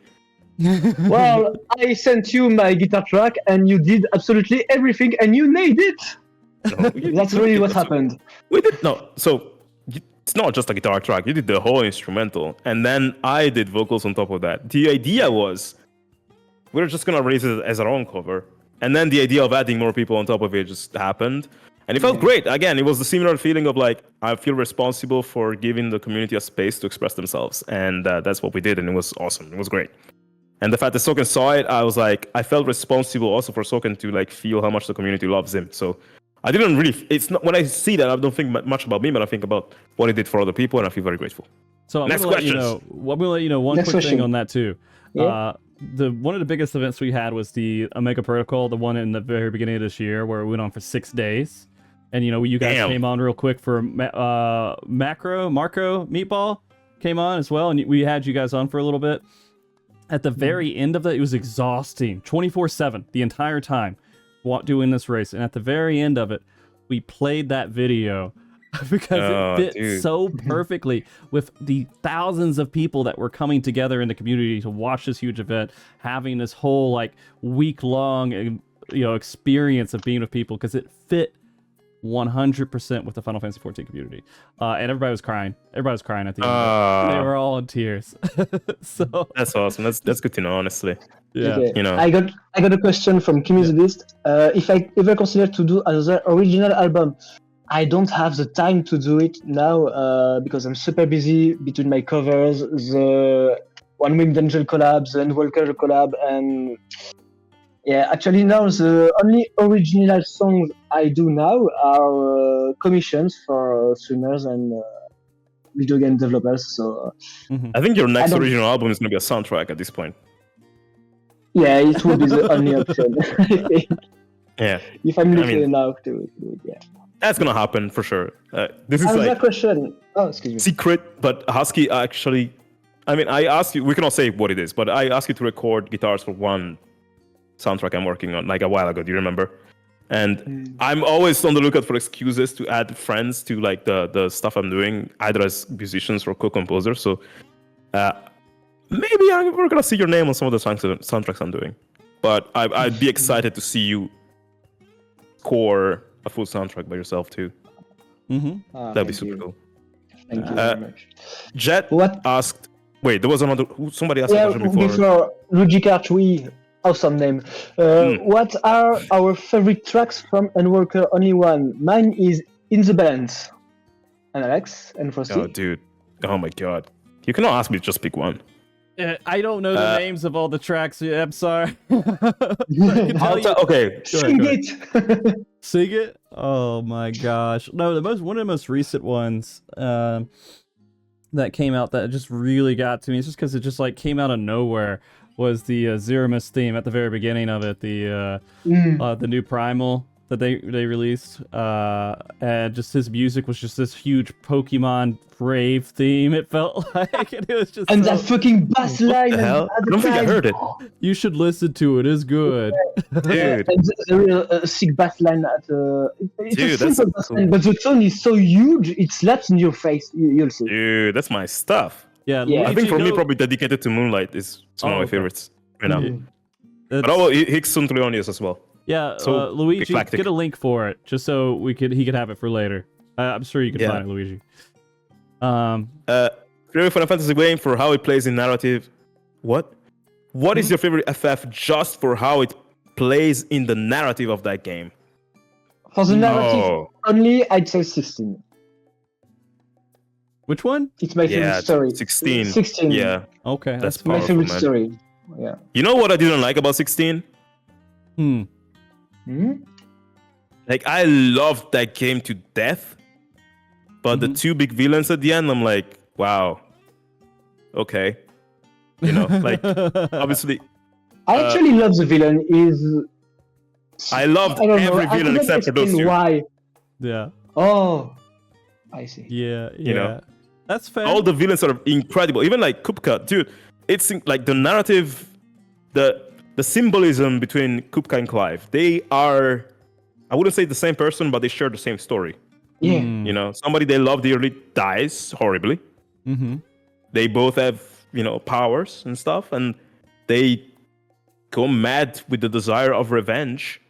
Well, I sent you my guitar track, and you did absolutely everything, and you nailed it. No, That's really what happened. We did no. So it's not just a guitar track. You did the whole instrumental, and then I did vocals on top of that. The idea was we're just gonna raise it as our own cover, and then the idea of adding more people on top of it just happened, and it felt great. Again, it was the similar feeling of like I feel responsible for giving the community a space to express themselves, and that's what we did, and it was awesome. It was great. And the fact that Soken saw it, I was like, I felt responsible also for Soken to like feel how much the community loves him. So I didn't really, it's not, when I see that, I don't think much about me, but I think about what he did for other people, and I feel very grateful. So I'm Next gonna let questions. I'm gonna let you know one Next quick thing question. on that too. Yeah. one of the biggest events we had was the Omega Protocol, the one in the very beginning of this year, where it went on for 6 days. And you guys came on real quick for Marco Meatball came on as well, and we had you guys on for a little bit. At the very end of it was exhausting, 24/7 the entire time, doing this race. And at the very end of it, we played that video because it fit so perfectly with the thousands of people that were coming together in the community to watch this huge event, having this whole like week-long experience of being with people, because it fit 100% with the Final Fantasy XIV community, and everybody was crying. Everybody was crying at the end. They were all in tears. So that's awesome. That's good to know, honestly. Yeah, okay. I got a question from Kimmy's List. If I ever consider to do another original album, I don't have the time to do it now because I'm super busy between my covers, the One Winged Angel collab, the Endwalker collab, and yeah, actually now the only original songs I do now are commissions for streamers and video game developers. So I think your next original album is going to be a soundtrack at this point. Yeah, it will be the only option. I think. Yeah. If I'm lucky enough to do it, yeah. That's going to happen for sure. This is Another like question. Oh, excuse me. secret, but Husky actually, I asked you, we cannot say what it is, but I asked you to record guitars for one soundtrack I'm working on like a while ago. Do you remember? And I'm always on the lookout for excuses to add friends to like the stuff I'm doing, either as musicians or co-composers. So maybe we're gonna see your name on some of the soundtracks I'm doing. But I'd be excited to see you score a full soundtrack by yourself too. That'd be super cool. Thank you very much. Jet asked. Wait, there was somebody asked a question before Luigi Karchui. Awesome name. What are our favorite tracks from Endwalker Only One? Mine is In the Balance. And Alex and Frosty. Oh, dude. Oh my god. You cannot ask me to just pick one. I don't know the names of all the tracks. I'm sorry. Okay. Sing it. Sing it? Oh my gosh. No, one of the most recent ones that came out that just really got to me, it's just because it just like came out of nowhere, was the Zeramus theme at the very beginning of it, the new Primal that they released, and just his music was just this huge Pokemon rave theme. It felt like, and it was just that fucking bass line. What the hell? I don't think I heard it. You should listen to it. It's good, dude. And the sick bass line it's a simple bass line, but the tone is so huge it slaps in your face. You'll see. Dude, that's my stuff. Yeah, I think for me, probably Dedicated to Moonlight is one of my favorites right now. But Hicks Suntulionius as well. Yeah, so Luigi, get a link for it, just so he could have it for later. I'm sure you can find it, Luigi. Favorite Final Fantasy game for how it plays in narrative. What is your favorite FF just for how it plays in the narrative of that game? For the narrative only, I'd say 16. Which one? It's my favorite story. 16. 16. Yeah. Okay. That's my favorite story. Yeah. You know what I didn't like about 16? Like, I loved that game to death, but the two big villains at the end, I'm like, wow. Okay. You know, like, obviously. I actually love the villain. I loved every villain except for those two. Why? Yeah. Oh, I see. Yeah. You know, that's fair. All the villains are incredible. Even like Kupka, dude. It's like the narrative, the symbolism between Kupka and Clive. They are, I wouldn't say the same person, but they share the same story. Yeah. You know, somebody they love dearly dies horribly. They both have, powers and stuff, and they go mad with the desire of revenge.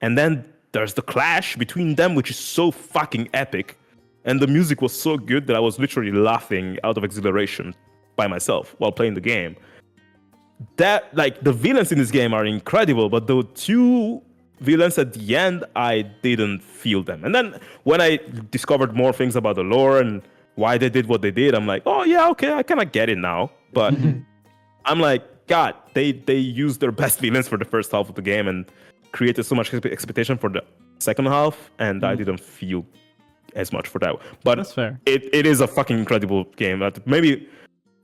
And then there's the clash between them, which is so fucking epic. And the music was so good that I was literally laughing out of exhilaration by myself while playing the game. That, like, the villains in this game are incredible, but the two villains at the end, I didn't feel them. And then when I discovered more things about the lore and why they did what they did, I'm like, oh yeah, okay, I kind of get it now. But I'm like, God, they used their best villains for the first half of the game and created so much expectation for the second half, and I didn't feel as much for that. But that's fair. It is a fucking incredible game. Maybe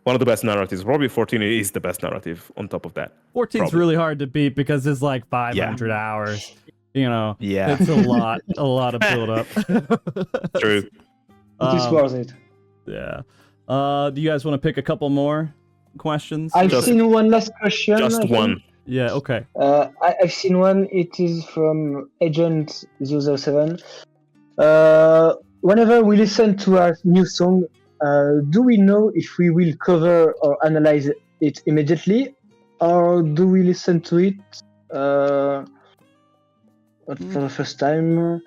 one of the best narratives. Probably 14 is the best narrative on top of that. 14's Probably. really hard to beat because it's like 500 hours. You know, Yeah. it's a lot of build up. True. It is worth it. Yeah. Do you guys want to pick a couple more questions? I've seen one last question. Just I think. one. Yeah, okay. I've seen one. It is from Agent 007. Whenever we listen to a new song, do we know if we will cover or analyze it immediately, or do we listen to it for the first time?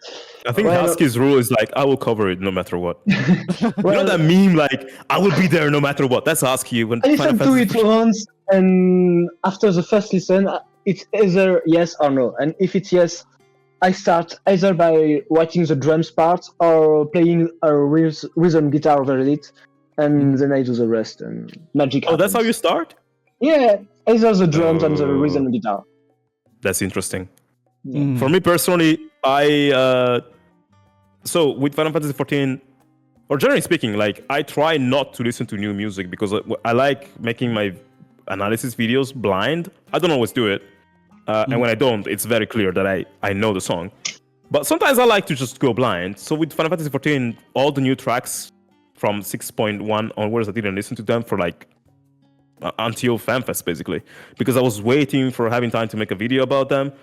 I think Husky's rule is like, I will cover it no matter what. You know that meme, like, I will be there no matter what. That's Husky. When I listened to it once, and after the first listen, it's either yes or no. And if it's yes, I start either by watching the drums part or playing a rhythm guitar over it, and then I do the rest, and magic happens. Oh, that's how you start? Yeah, either the drums and the rhythm guitar. That's interesting. Yeah. For me personally, so with Final Fantasy 14, or generally speaking, like I try not to listen to new music because I like making my analysis videos blind. I don't always do it, and when I don't, it's very clear that I know the song. But sometimes I like to just go blind. So with Final Fantasy 14, all the new tracks from 6.1 onwards, I didn't listen to them for like until FanFest basically, because I was waiting for having time to make a video about them.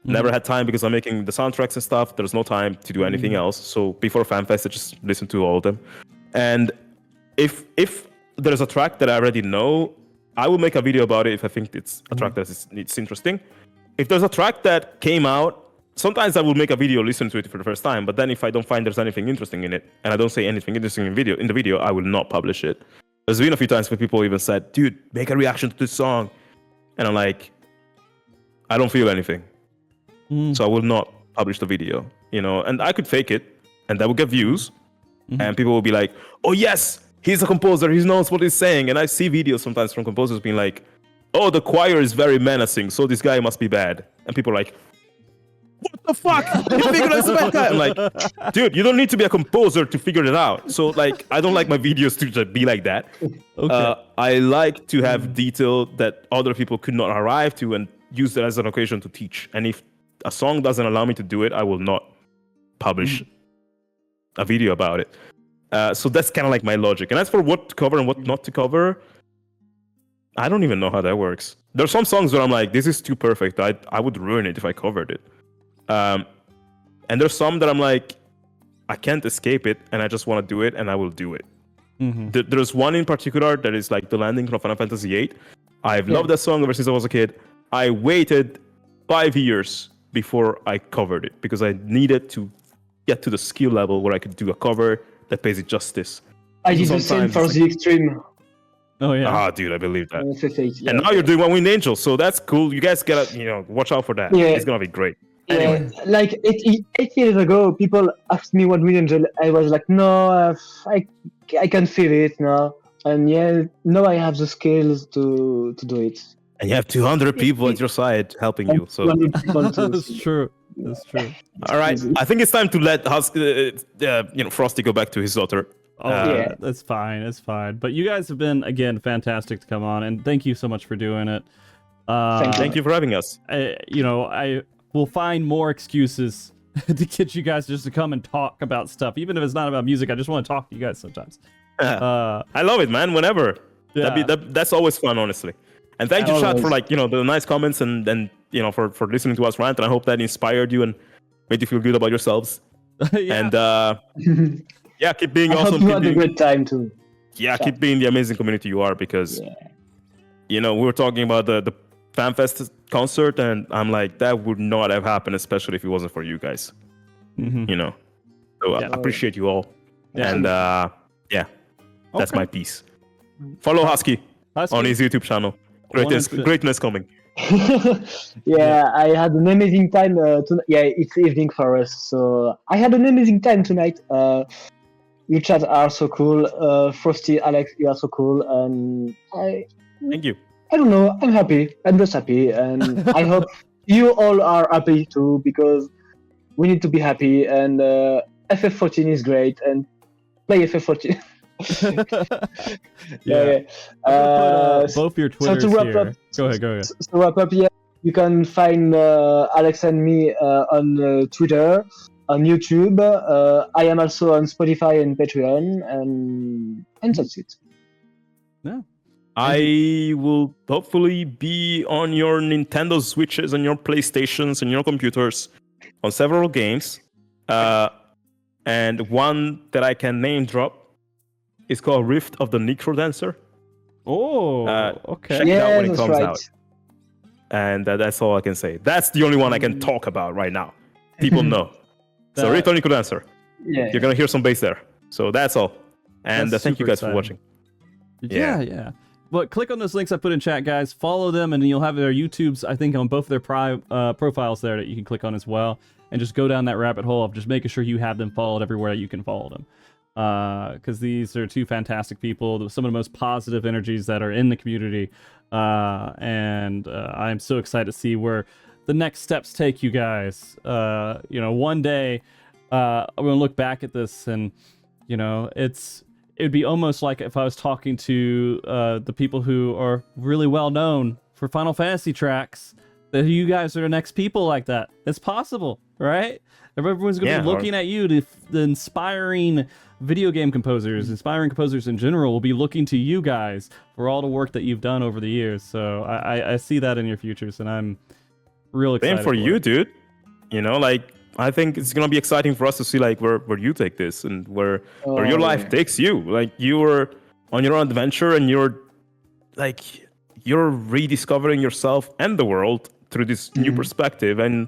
Never had time because I'm making the soundtracks and stuff. There's no time to do anything else. So before FanFest, I just listened to all of them. And if there's a track that I already know, I will make a video about it if I think it's a track that it's interesting. If there's a track that came out, sometimes I will make a video, listen to it for the first time. But then if I don't find there's anything interesting in it, and I don't say anything interesting in the video, I will not publish it. There's been a few times where people even said, dude, make a reaction to this song. And I'm like, I don't feel anything. So I will not publish the video, you know, and I could fake it and that would get views and people will be like, oh yes, he's a composer, he knows what he's saying. And I see videos sometimes from composers being like, oh, the choir is very menacing, so this guy must be bad. And people are like, what the fuck? You figured it's a bad guy? I'm like, dude, you don't need to be a composer to figure it out. So like, I don't like my videos to just be like that. Okay. I like to have detail that other people could not arrive to and use that as an occasion to teach. And if a song doesn't allow me to do it, I will not publish a video about it. So that's kind of like my logic. And as for what to cover and what not to cover, I don't even know how that works. There's some songs where I'm like, this is too perfect. I would ruin it if I covered it. And there's some that I'm like, I can't escape it and I just want to do it and I will do it. There's one in particular that is like the landing from Final Fantasy VIII. I've loved that song ever since I was a kid. I waited 5 years before I covered it because I needed to get to the skill level where I could do a cover that pays it justice. I did the same for the Extreme. Oh yeah. Ah, dude, I believe that. FFXIV, and now you're doing one with Angel, so that's cool. You guys gotta, watch out for that. Yeah. It's gonna be great. Yeah, Anyway. like 8 years ago, people asked me what with Angel. I was like, no, I can feel it now. And yeah, now I have the skills to do it. And you have 200 people at your side helping you. So That's true. That's true. all right, I think it's time to let Frosty go back to his daughter. Yeah, that's fine. It's fine. But you guys have been again fantastic to come on, and thank you so much for doing it. Thank you for having us. I will find more excuses to get you guys just to come and talk about stuff, even if it's not about music. I just want to talk to you guys sometimes. I love it, man. Whenever. Yeah. That's always fun, honestly. And thank you, Chad, for the nice comments and for listening to us rant. And I hope that inspired you and made you feel good about yourselves. And keep being awesome. I hope you had a good time too. Yeah, keep being the amazing community you are because we were talking about the FanFest concert and I'm like, that would not have happened, especially if it wasn't for you guys. So I appreciate you all. And that's my piece. Follow Husky on his YouTube channel. Greatness coming. I had an amazing time tonight. Yeah, it's evening for us, so I had an amazing time tonight. You chat are so cool. Frosty, Alex, you are so cool, and Thank you. I don't know. I'm happy. I'm just happy, and I hope you all are happy too because we need to be happy. And FF14 is great, and play FF14. Yeah. I'm gonna put both your So Twitters to wrap here. up, Go ahead. to wrap up, yeah, you can find Alex and me on Twitter, on YouTube. I am also on Spotify and Patreon, and that's it. Yeah. I will hopefully be on your Nintendo Switches and your PlayStations and your computers on several games. And one that I can name drop is called Rift of the Necrodancer. Oh, okay. Check it out when it that's comes right. out. And that's all I can say. That's the only one I can talk about right now. People know. So Rift of the Necrodancer. Yeah. You're going to hear some bass there. So that's all. And That's thank you super guys for exciting. watching. Yeah. But click on those links I put in chat, guys. Follow them, and you'll have their YouTubes, I think, on both of their profiles there that you can click on as well. And just go down that rabbit hole of just making sure you have them followed everywhere you can follow them. Because these are two fantastic people, some of the most positive energies that are in the community. And I'm so excited to see where the next steps take you guys. One day, I'm going to look back at this and, it'd be almost like if I was talking to the people who are really well known for Final Fantasy tracks, that you guys are the next people like that. It's possible, right? Everyone's going to be looking at you. The inspiring video game composers, inspiring composers in general, will be looking to you guys for all the work that you've done over the years. So I see that in your futures, and I'm real excited. Same for you, it. dude. I think it's gonna be exciting for us to see where you take this and where your life takes you. Like, you were on your own adventure, and you're rediscovering yourself and the world through this new perspective. And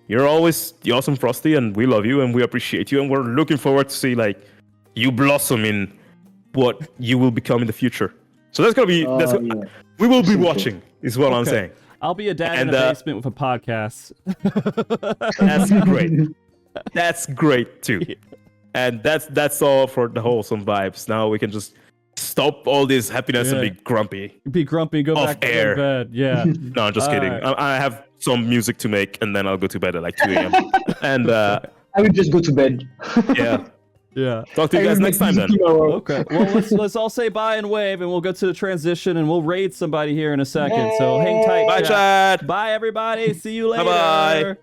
you're always the awesome Frosty, and we love you and we appreciate you, and we're looking forward to see you blossom in what you will become in the future. So that's gonna be we will be watching, is what I'm saying. I'll be a dad in a basement with a podcast. That's great. That's great too. And that's all for the wholesome vibes. Now we can just stop all this happiness and be grumpy. Be grumpy, go back to bed. Yeah. No, I'm just kidding. Right. I have some music to make, and then I'll go to bed at 2 a.m. And I will just go to bed. Yeah. Talk to you guys next time then. Okay. Well, let's all say bye and wave, and we'll go to the transition, and we'll raid somebody here in a second. So hang tight. Bye, chat. Bye, everybody. See you later. Bye-bye.